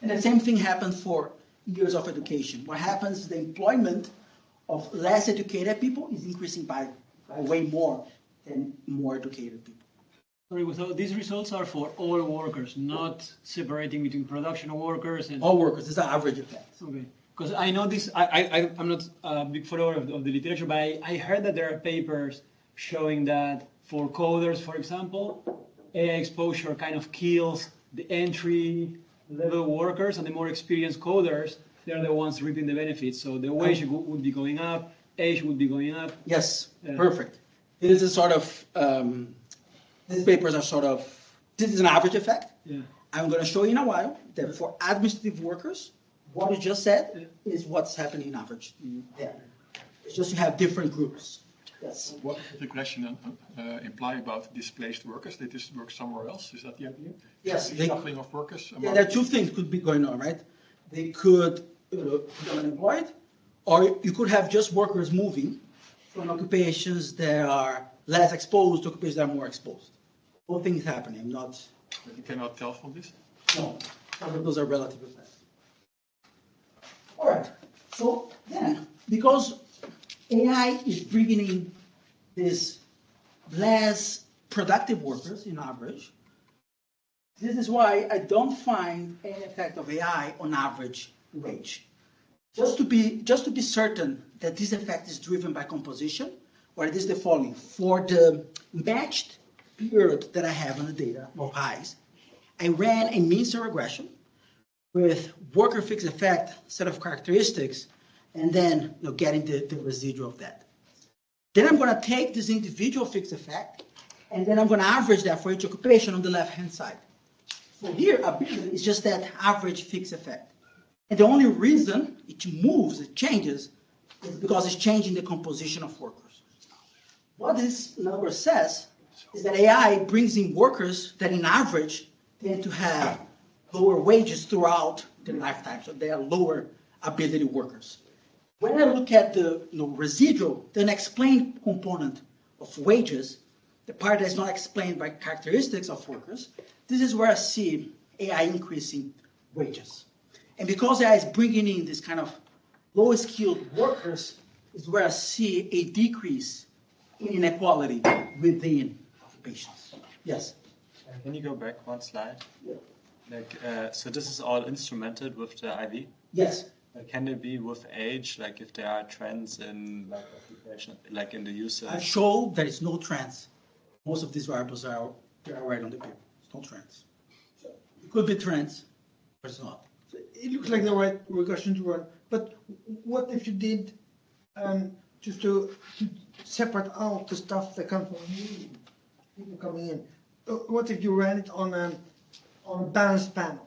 And the same thing happens for years of education. What happens is the employment of less educated people is increasing by way more than more educated people. Sorry, so these results are for all workers, not separating between production workers and... All workers, it's an average effect. Okay. Because I know this, I'm not a big follower of the literature, but I heard that there are papers showing that for coders, for example, AI exposure kind of kills the entry-level workers, and the more experienced coders, they're the ones reaping the benefits. So the wage would be going up, age would be going up. Yes, perfect. This is sort of, these papers are sort of, this is an average effect. Yeah. I'm going to show you in a while that for administrative workers, what you just said is what's happening in average. Yeah. It's just you have different groups. Yes. What does the question imply about displaced workers? They just work somewhere else? Is that the idea? Yes. Shuffling of workers? Yeah, there are two things could be going on, right? They could become unemployed, or you could have just workers moving from occupations that are less exposed to occupations that are more exposed. Both things happening, not... You cannot tell from this? No, those are relative effects. All right, so then, because AI is bringing in these less productive workers in average, this is why I don't find any effect of AI on average wage. Just to be certain that this effect is driven by composition, or it is the following. For the matched period that I have on the data of highs, I ran a mean square regression with worker fixed effect set of characteristics, and then getting the residual of that. Then I'm going to take this individual fixed effect, and then I'm going to average that for each occupation on the left-hand side. So here, ability is just that average fixed effect. And the only reason it moves, it changes, is because it's changing the composition of workers. What this number says is that AI brings in workers that in average tend to have lower wages throughout their lifetime, so they are lower ability workers. When I look at the residual, the unexplained component of wages, the part that's not explained by characteristics of workers, this is where I see AI increasing wages. And because AI is bringing in this kind of low skilled workers, is where I see a decrease in inequality within occupations. Yes? Can you go back one slide? Yeah. So this is all instrumented with the IV? Yes. Can it be with age, like if there are trends in occupation, like in the usage? I show there is no trends. Most of these variables are right on the paper. It's no trends. So it could be trends, but it's not. It looks like the right regression to run. But what if you did just to separate out the stuff that comes from people coming in? What if you ran it on a balanced panel?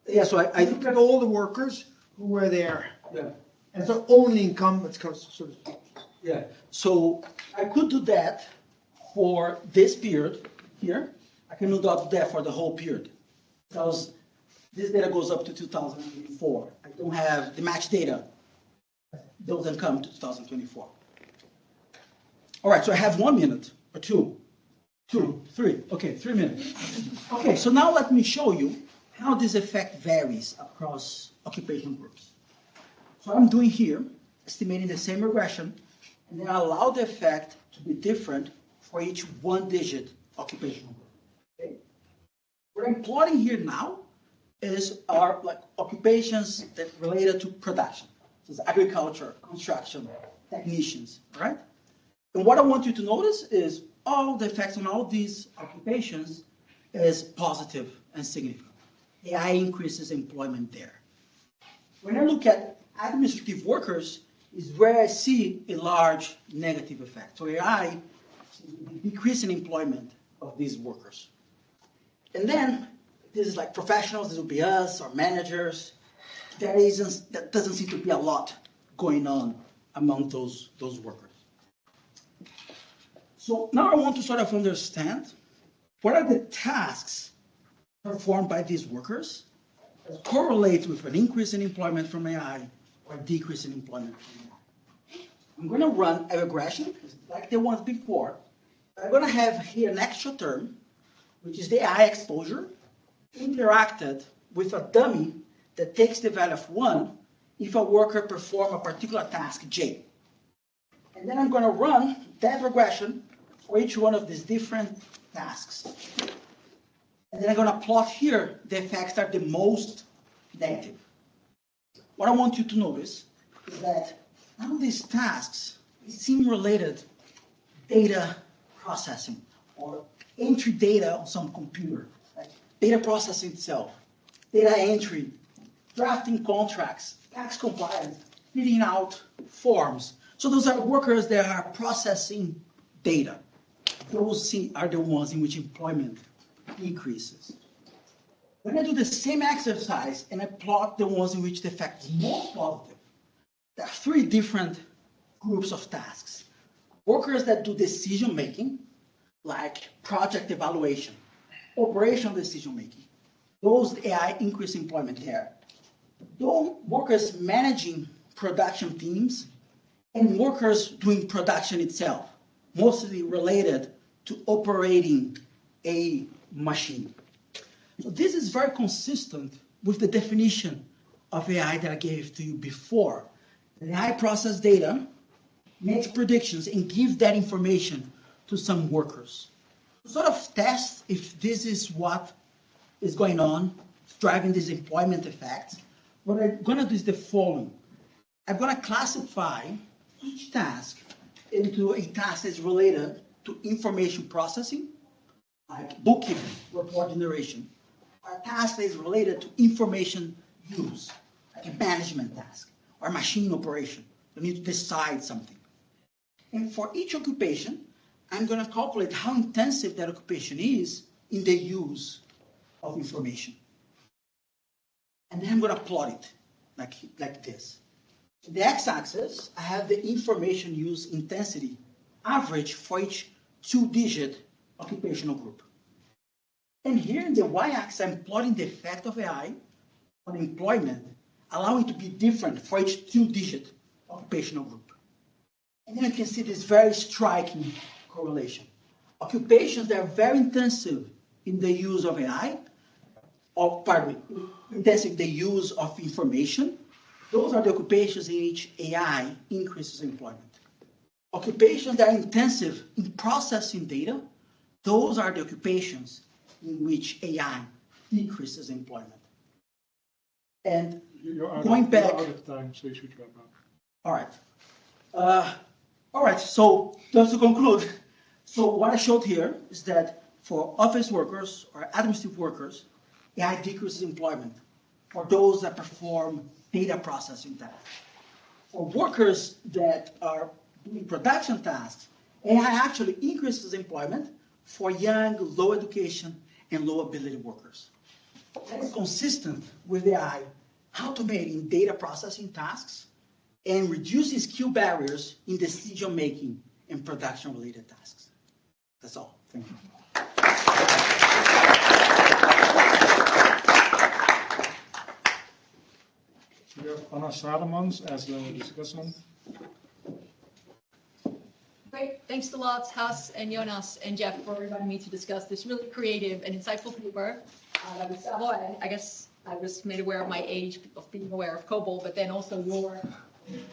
Yeah, so I look at all the workers who were there. Yeah. And so only incumbents comes, so to speak. Yeah. So I could do that for this period here. I can do that for the whole period. Because this data goes up to 2024. I don't have the match data. Doesn't come to 2024. All right, so I have 1 minute or two, 3. Okay, 3 minutes. Okay, so now let me show you how this effect varies across occupation groups. So I'm doing here, estimating the same regression, and then I allow the effect to be different for each one-digit occupational group. Okay. What I'm plotting here now are like occupations that related to production. So it's agriculture, construction, technicians, right? And what I want you to notice is all the effects on all these occupations is positive and significant. AI increases employment there. When I look at administrative workers, is where I see a large negative effect. So AI is decreasing employment of these workers. And then this is like professionals, this will be us or managers. That doesn't seem to be a lot going on among those workers. So now I want to sort of understand what are the tasks performed by these workers that correlate with an increase in employment from AI or a decrease in employment from AI. I'm going to run a regression like the ones before. I'm going to have here an extra term, which is the AI exposure, interacted with a dummy that takes the value of 1 if a worker performs a particular task J. And then I'm going to run that regression for each one of these different tasks. And then I'm going to plot here the effects that are the most negative. What I want you to notice is that none of these tasks seem related to data processing or entry data on some computer. Like data processing itself, data entry, drafting contracts, tax compliance, filling out forms. So those are workers that are processing data. Those are the ones in which employment increases. When I do the same exercise and I plot the ones in which the effect is most positive, there are three different groups of tasks. Workers that do decision-making, like project evaluation, operational decision-making. Those AI increase employment there. Those workers managing production teams and workers doing production itself, mostly related to operating a machine. So this is very consistent with the definition of AI that I gave to you before. The AI processes data, makes predictions, and gives that information to some workers. To sort of test if this is what is going on, driving this employment effect, what I'm going to do is the following. I'm going to classify each task into a task that's related to information processing, like bookkeeping, report generation, or a task that is related to information use, like a management task, or machine operation. You need to decide something. And for each occupation, I'm going to calculate how intensive that occupation is in the use of information. And then I'm going to plot it like this. In the x-axis, I have the information use intensity average for each two-digit occupational group. And here in the y-axis, I'm plotting the effect of AI on employment, allowing it to be different for each two-digit occupational group. And then you can see this very striking correlation. Occupations that are very intensive in the use of AI, intensive in the use of information, those are the occupations in which AI increases employment. Occupations that are intensive in processing data, those are the occupations in which AI decreases employment. And going back... You're out of time, so you should wrap up. All right, so just to conclude, so what I showed here is that for office workers or administrative workers, AI decreases employment for those that perform data processing tasks. For workers that are doing production tasks, AI actually increases employment for young, low education, and low ability workers. That is consistent with AI automating data processing tasks and reducing skill barriers in decision-making and production-related tasks. That's all. Thank you. We have Salomons as the discussant. Great. Thanks a lot, Haas and Jonas and Jeff, for inviting me to discuss this really creative and insightful paper. Gustavo, I guess I was made aware of my age of being aware of COBOL, but then also your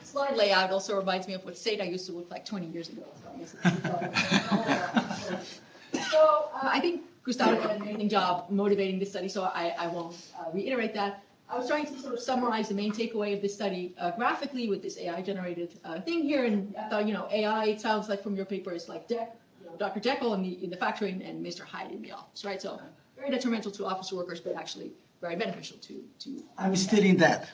slide layout also reminds me of what State I used to look like 20 years ago. So I think Gustavo did an amazing job motivating this study, so I won't reiterate that. I was trying to sort of summarize the main takeaway of this study graphically with this AI-generated thing here, and I thought, AI, it sounds like from your paper, is like Dr. Jekyll in the factory and Mr. Hyde in the office, right? So very detrimental to office workers, but actually very beneficial to I'm studying that.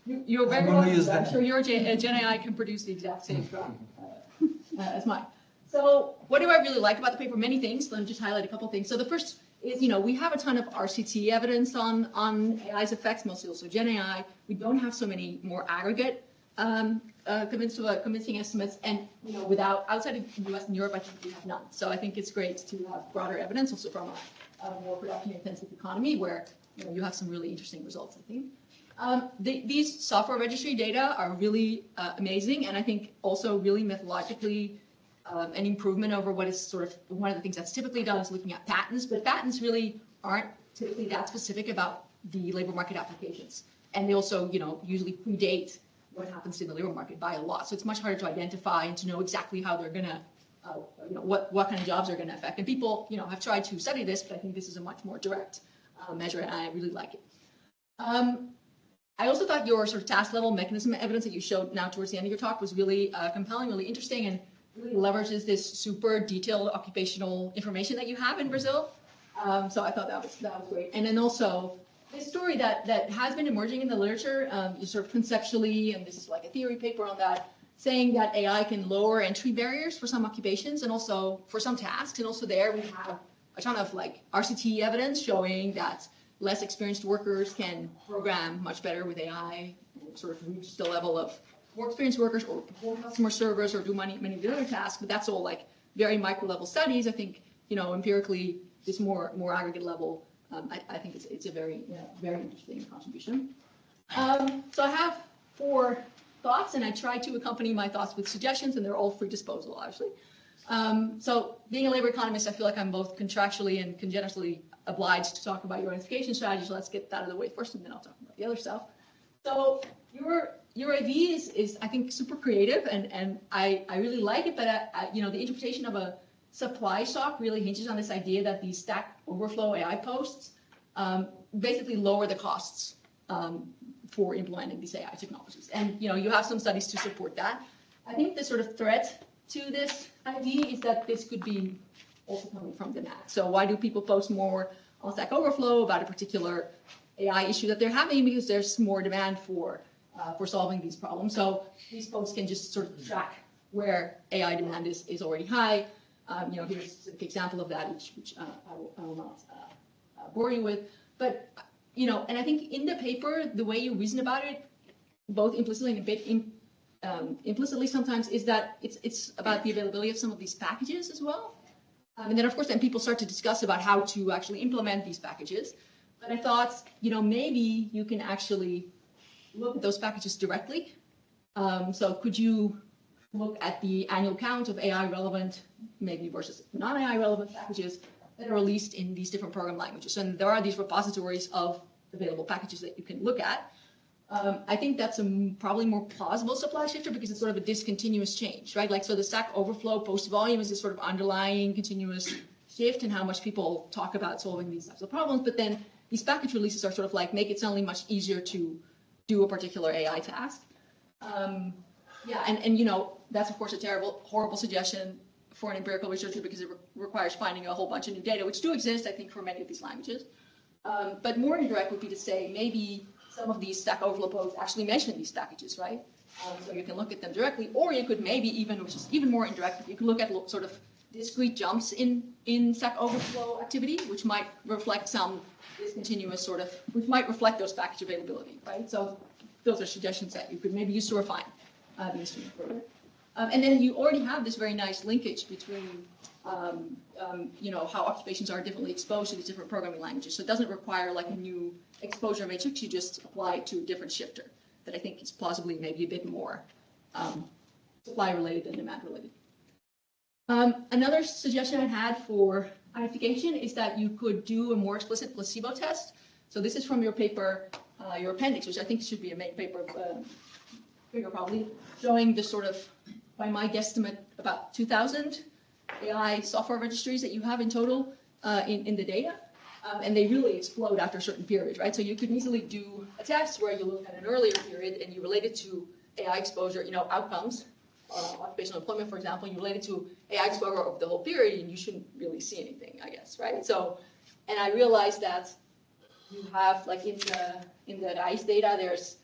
You're very welcome. I'm sure your Gen AI can produce the exact same graph as mine. So what do I really like about the paper? Many things. Let me just highlight a couple things. So the first is, we have a ton of RCT evidence on AI's effects, mostly also Gen AI. We don't have so many more aggregate convincing estimates, and outside of the US and Europe, I think we have none. So I think it's great to have broader evidence, also from a more production-intensive economy, where you have some really interesting results, I think. These software registry data are really amazing, and I think also really methodologically an improvement over what is sort of one of the things that's typically done is looking at patents, but patents really aren't typically that specific about the labor market applications. And they also, usually predate what happens in the labor market by a lot. So it's much harder to identify and to know exactly how they're going to, what kind of jobs are going to affect. And people, have tried to study this, but I think this is a much more direct measure, and I really like it. I also thought your sort of task level mechanism evidence that you showed now towards the end of your talk was really compelling, really interesting, and really leverages this super detailed occupational information that you have in Brazil. So I thought that was great. And then also this story that has been emerging in the literature, sort of conceptually, and this is like a theory paper on that, saying that AI can lower entry barriers for some occupations and also for some tasks. And also there we have a ton of like RCT evidence showing that less experienced workers can program much better with AI and sort of reach the level of more experienced workers or perform customer service or do many of the other tasks. But that's all like very micro level studies. I think, empirically, this more aggregate level, I think it's a very interesting contribution. So I have 4 thoughts, and I try to accompany my thoughts with suggestions, and they're all free disposal, obviously. So being a labor economist, I feel like I'm both contractually and congenitally obliged to talk about your unification strategy, so let's get that out of the way first, and then I'll talk about the other stuff. So your AV is I think, super creative, and I really like it, but the interpretation of a supply shock really hinges on this idea that these Stack Overflow AI posts basically lower the costs for implementing these AI technologies. And you have some studies to support that. I think the sort of threat to this idea is that this could be also coming from demand. So why do people post more on Stack Overflow about a particular AI issue that they're having? Because there's more demand for solving these problems. So these posts can just sort of track where AI demand is already high. Here's a specific example of that, which I will not bore you with. But and I think in the paper, the way you reason about it, both implicitly and a bit implicitly sometimes, is that it's about the availability of some of these packages as well. And then, of course, people start to discuss about how to actually implement these packages. But I thought, maybe you can actually look at those packages directly. So could you look at the annual count of AI relevant, maybe versus non-AI relevant packages that are released in these different program languages? And there are these repositories of available packages that you can look at. I think that's a probably more plausible supply shifter because it's sort of a discontinuous change, right? Like, so the Stack Overflow post volume is this sort of underlying continuous shift in how much people talk about solving these types of problems. But then these package releases are sort of like make it suddenly much easier to do a particular AI task. And that's of course a horrible suggestion for an empirical researcher because it requires finding a whole bunch of new data, which do exist, I think, for many of these languages. But more indirect would be to say maybe some of these Stack Overflow posts actually mention these packages, right? So you can look at them directly, or you could maybe even, which is even more indirect, you could look at sort of discrete jumps in Stack Overflow activity, which might reflect some discontinuous sort of, which might reflect those package availability, right? So those are suggestions that you could maybe use to refine the instrument further. And then you already have this very nice linkage between, how occupations are differently exposed to these different programming languages. So it doesn't require like a new exposure matrix. You just apply it to a different shifter that I think is plausibly maybe a bit more supply related than demand related. Another suggestion I had for unification is that you could do a more explicit placebo test. So this is from your paper, your appendix, which I think should be a main paper, bigger probably, showing the sort of, by my guesstimate, about 2,000 AI software registries that you have in total in the data. And they really explode after a certain period, right? So you could easily do a test where you look at an earlier period and you relate it to AI exposure, outcomes, occupational employment, for example, you relate it to AI exposure over the whole period and you shouldn't really see anything, I guess, right? So, and I realized that you have, like in the RISE data, there's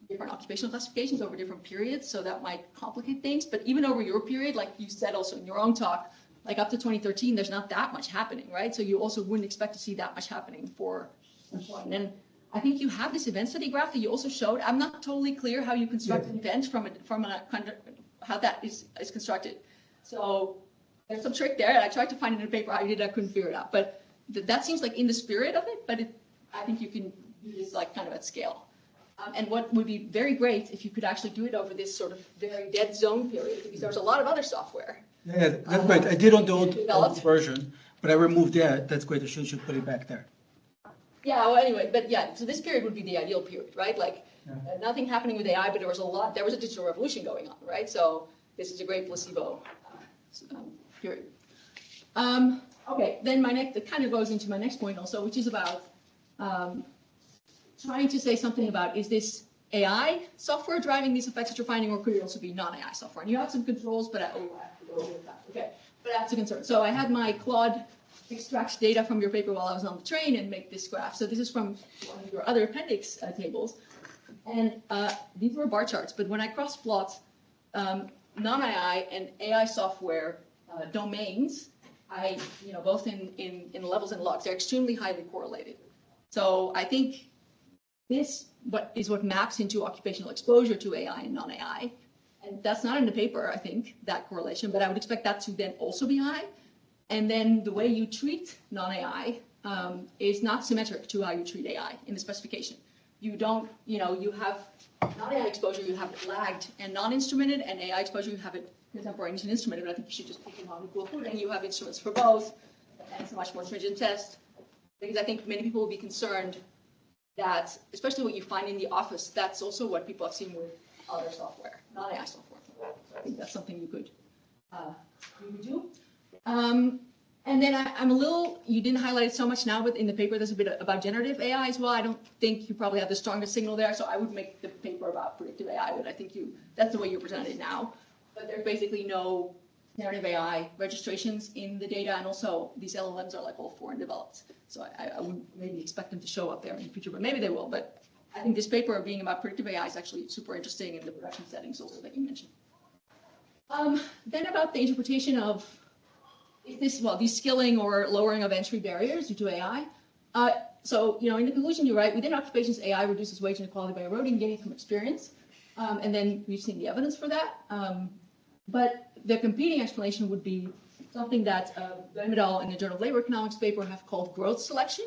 different occupational classifications over different periods, so that might complicate things. But even over your period, like you said also in your own talk, like up to 2013, there's not that much happening, right? So you also wouldn't expect to see that much happening for employment. And I think you have this event study graph that you also showed. I'm not totally clear how you construct an event how that is constructed. So there's some trick there, and I tried to find it in a paper. I couldn't figure it out. But that seems like in the spirit of it, but I think you can do this like kind of at scale. And what would be very great if you could actually do it over this sort of very dead zone period, because there's a lot of other software. Yeah, that's great. I did on the old version, but I removed that. That's great. I should put it back there. Yeah, well, anyway, but yeah, so this period would be the ideal period, right? Like nothing happening with AI, but there was a digital revolution going on, right? So this is a great placebo period. Okay, then it kind of goes into my next point also, which is about trying to say something about, is this AI software driving these effects that you're finding, or could it also be non-AI software? And you have some controls, but I have to go over that. Okay, but I have some concerns. So I had my Claude extract data from your paper while I was on the train and make this graph. So this is from one of your other appendix tables. And these were bar charts, but when I cross-plot non-AI and AI software domains, both in levels and logs, they're extremely highly correlated. So I think this is what maps into occupational exposure to AI and non-AI. And that's not in the paper, I think, that correlation, but I would expect that to then also be high. And then the way you treat non-AI is not symmetric to how you treat AI in the specification. You don't, you have non-AI exposure, you have it lagged and non-instrumented, and AI exposure, you have it contemporaneous and instrumented, but I think you should just pick them on equal foot, and you have instruments for both, and it's a much more stringent test. Because I think many people will be concerned that, especially what you find in the office, that's also what people have seen with other software, non-AI software. So I think that's something you could do. And then I'm a little, you didn't highlight it so much now, but in the paper there's a bit about generative AI as well. I don't think you probably have the strongest signal there, so I would make the paper about predictive AI, but I think that's the way you present it now. But there's basically no generative AI registrations in the data, and also these LLMs are like all foreign developed. So I would maybe expect them to show up there in the future, but maybe they will. But I think this paper being about predictive AI is actually super interesting in the production settings also that you mentioned. Then about the interpretation of these skilling or lowering of entry barriers due to AI. So, in the conclusion, you're right. Within occupations, AI reduces wage inequality by eroding gain from experience. And then we've seen the evidence for that. But the competing explanation would be something that Bemidal in the Journal of Labor Economics paper have called growth selection.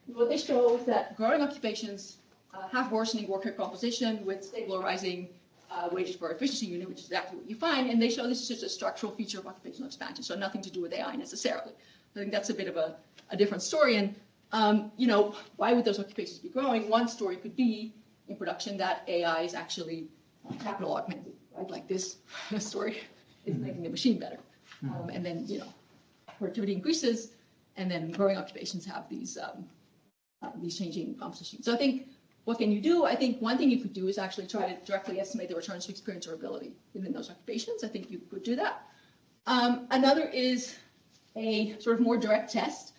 What they show is that growing occupations have worsening worker composition with stable or rising wages per efficiency unit, which is exactly what you find. And they show this is just a structural feature of occupational expansion, so nothing to do with AI necessarily. I think that's a bit of a different story. And, why would those occupations be growing? One story could be in production that AI is actually capital augmented, right? Like this story is making the machine better. And then, productivity increases, and then growing occupations have these changing compositions. So I think, what can you do? I think one thing you could do is actually try to directly estimate the returns to experience or ability within those occupations. I think you could do that. Another is a sort of more direct test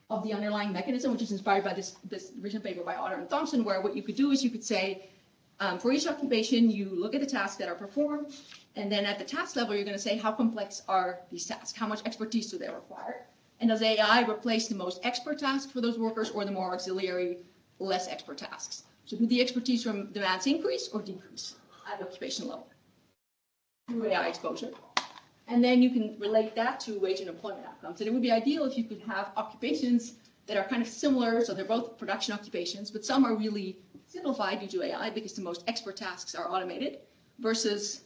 of the underlying mechanism, which is inspired by this recent paper by Otter and Thompson, where what you could do is you could say, for each occupation, you look at the tasks that are performed, and then at the task level, you're going to say, how complex are these tasks? How much expertise do they require? And does AI replace the most expert tasks for those workers or the more auxiliary, less expert tasks? So do the expertise from demands increase or decrease at the occupation level through AI exposure? And then you can relate that to wage and employment outcomes. And it would be ideal if you could have occupations that are kind of similar, so they're both production occupations, but some are really simplified due to AI because the most expert tasks are automated, versus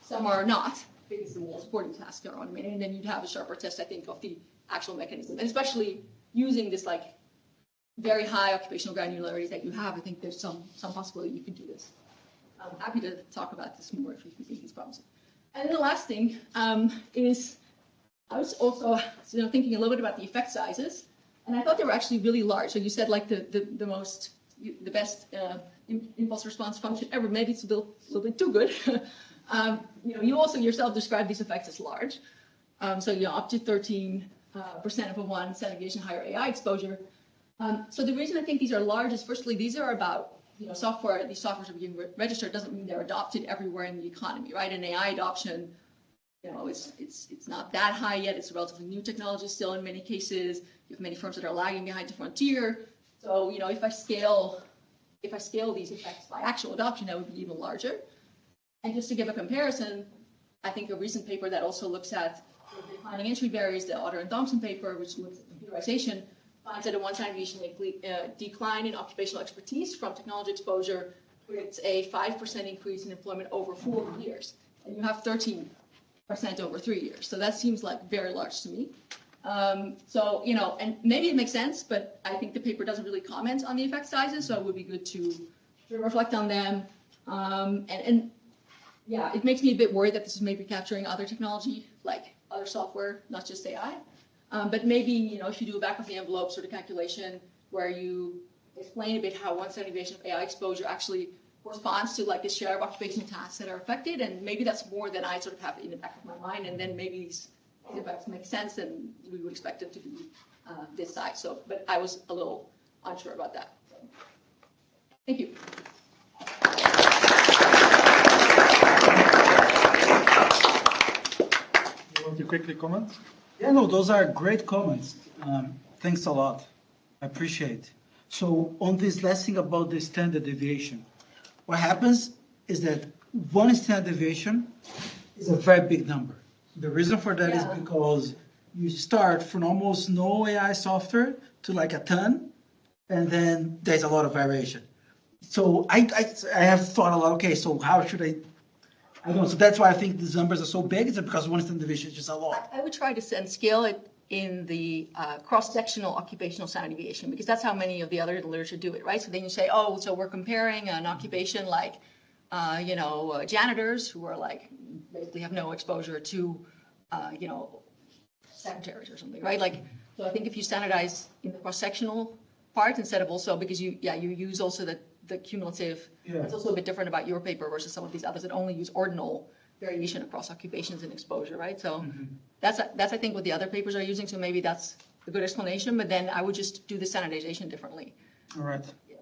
some are not because the more supporting tasks are automated. And then you'd have a sharper test, I think, of the actual mechanism. And especially using this like very high occupational granularity that you have, I think there's some possibility you could do this. I'm happy to talk about this more if you think these problems. And then the last thing is I was also thinking a little bit about the effect sizes, and I thought they were actually really large. So you said like the best impulse response function ever. Maybe it's a little bit too good. You also yourself described these effects as large. So up to 13% of a 1 standard deviation higher AI exposure. So the reason I think these are large is, firstly, these are about software. These softwares are being registered doesn't mean they're adopted everywhere in the economy, right? And AI adoption, it's not that high yet. It's a relatively new technology still in many cases. You have many firms that are lagging behind the frontier. So if I scale these effects by actual adoption, that would be even larger. And just to give a comparison, I think a recent paper that also looks at declining entry barriers, the Otter and Thompson paper, which looks at computerization, finds that a 1 standard deviation decline in occupational expertise from technology exposure predicts a 5% increase in employment over 4 years. And you have 13% over 3 years. So that seems like very large to me. And maybe it makes sense, but I think the paper doesn't really comment on the effect sizes, so it would be good to reflect on them. It makes me a bit worried that this is maybe capturing other technology, like other software, not just AI. But maybe, if you do a back of the envelope sort of calculation where you explain a bit how 1 standard deviation of AI exposure actually corresponds to like the share of occupational tasks that are affected, and maybe that's more than I sort of have in the back of my mind, and then maybe these effects make sense, and we would expect it to be this size. So, but I was a little unsure about that. So, thank you. quickly comment? Yeah, no, those are great comments. Thanks a lot. I appreciate. So on this last thing about the standard deviation, what happens is that one standard deviation is a very big number. The reason for that is because you start from almost no AI software to like a ton, and then there's a lot of variation. So I have thought a lot, okay, so how should I don't know, so that's why I think these numbers are so big, is because one standard deviation is just a lot. I would try to scale it in the cross-sectional occupational standard deviation, because that's how many of the other literature do it, right? So then you say, oh, so we're comparing an occupation like, janitors who are like, basically have no exposure to, secretaries or something, right? Like, so I think if you standardize in the cross-sectional part instead of also, because you use also the cumulative, it's also a bit different about your paper versus some of these others that only use ordinal variation across occupations and exposure, right? So that's I think what the other papers are using. So maybe that's a good explanation. But then I would just do the standardization differently. All right. Yeah.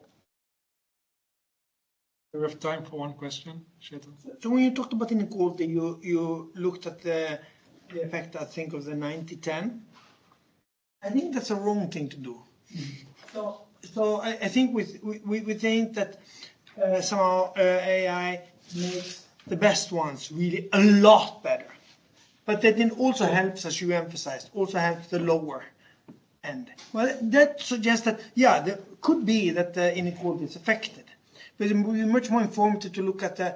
We have time for one question. Chetan. So when you talked about inequality, you looked at the effect, I think, of the 90-10. I think that's a wrong thing to do. So I think we think that somehow AI makes the best ones really a lot better. But that then also helps, as you emphasized, also helps the lower end. Well, that suggests that, there could be that the inequality is affected. But it would be much more informative to look at the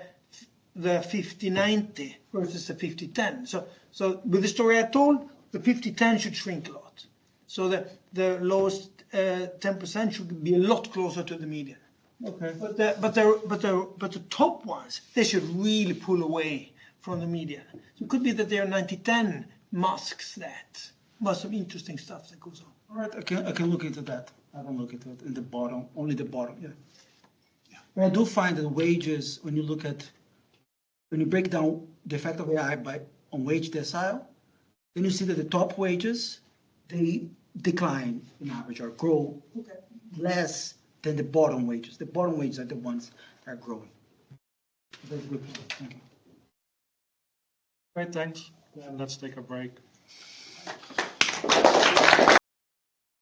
50-90 versus the 50-10. So with the story I told, the 50-10 should shrink a lot. So the lowest 10% should be a lot closer to the median. Okay. But the top ones, they should really pull away from the median. So it could be that their 90-10 masks that. But some interesting stuff that goes on. All right, I can look into that. I don't look into it in the bottom, only the bottom. Yeah. But I do find that wages, when you break down the effect of AI on wage decile, then you see that the top wages, they decline in average or grow less than the bottom wages. The bottom wages are the ones that are growing. Very good. Thank you. Right, thanks. And let's take a break.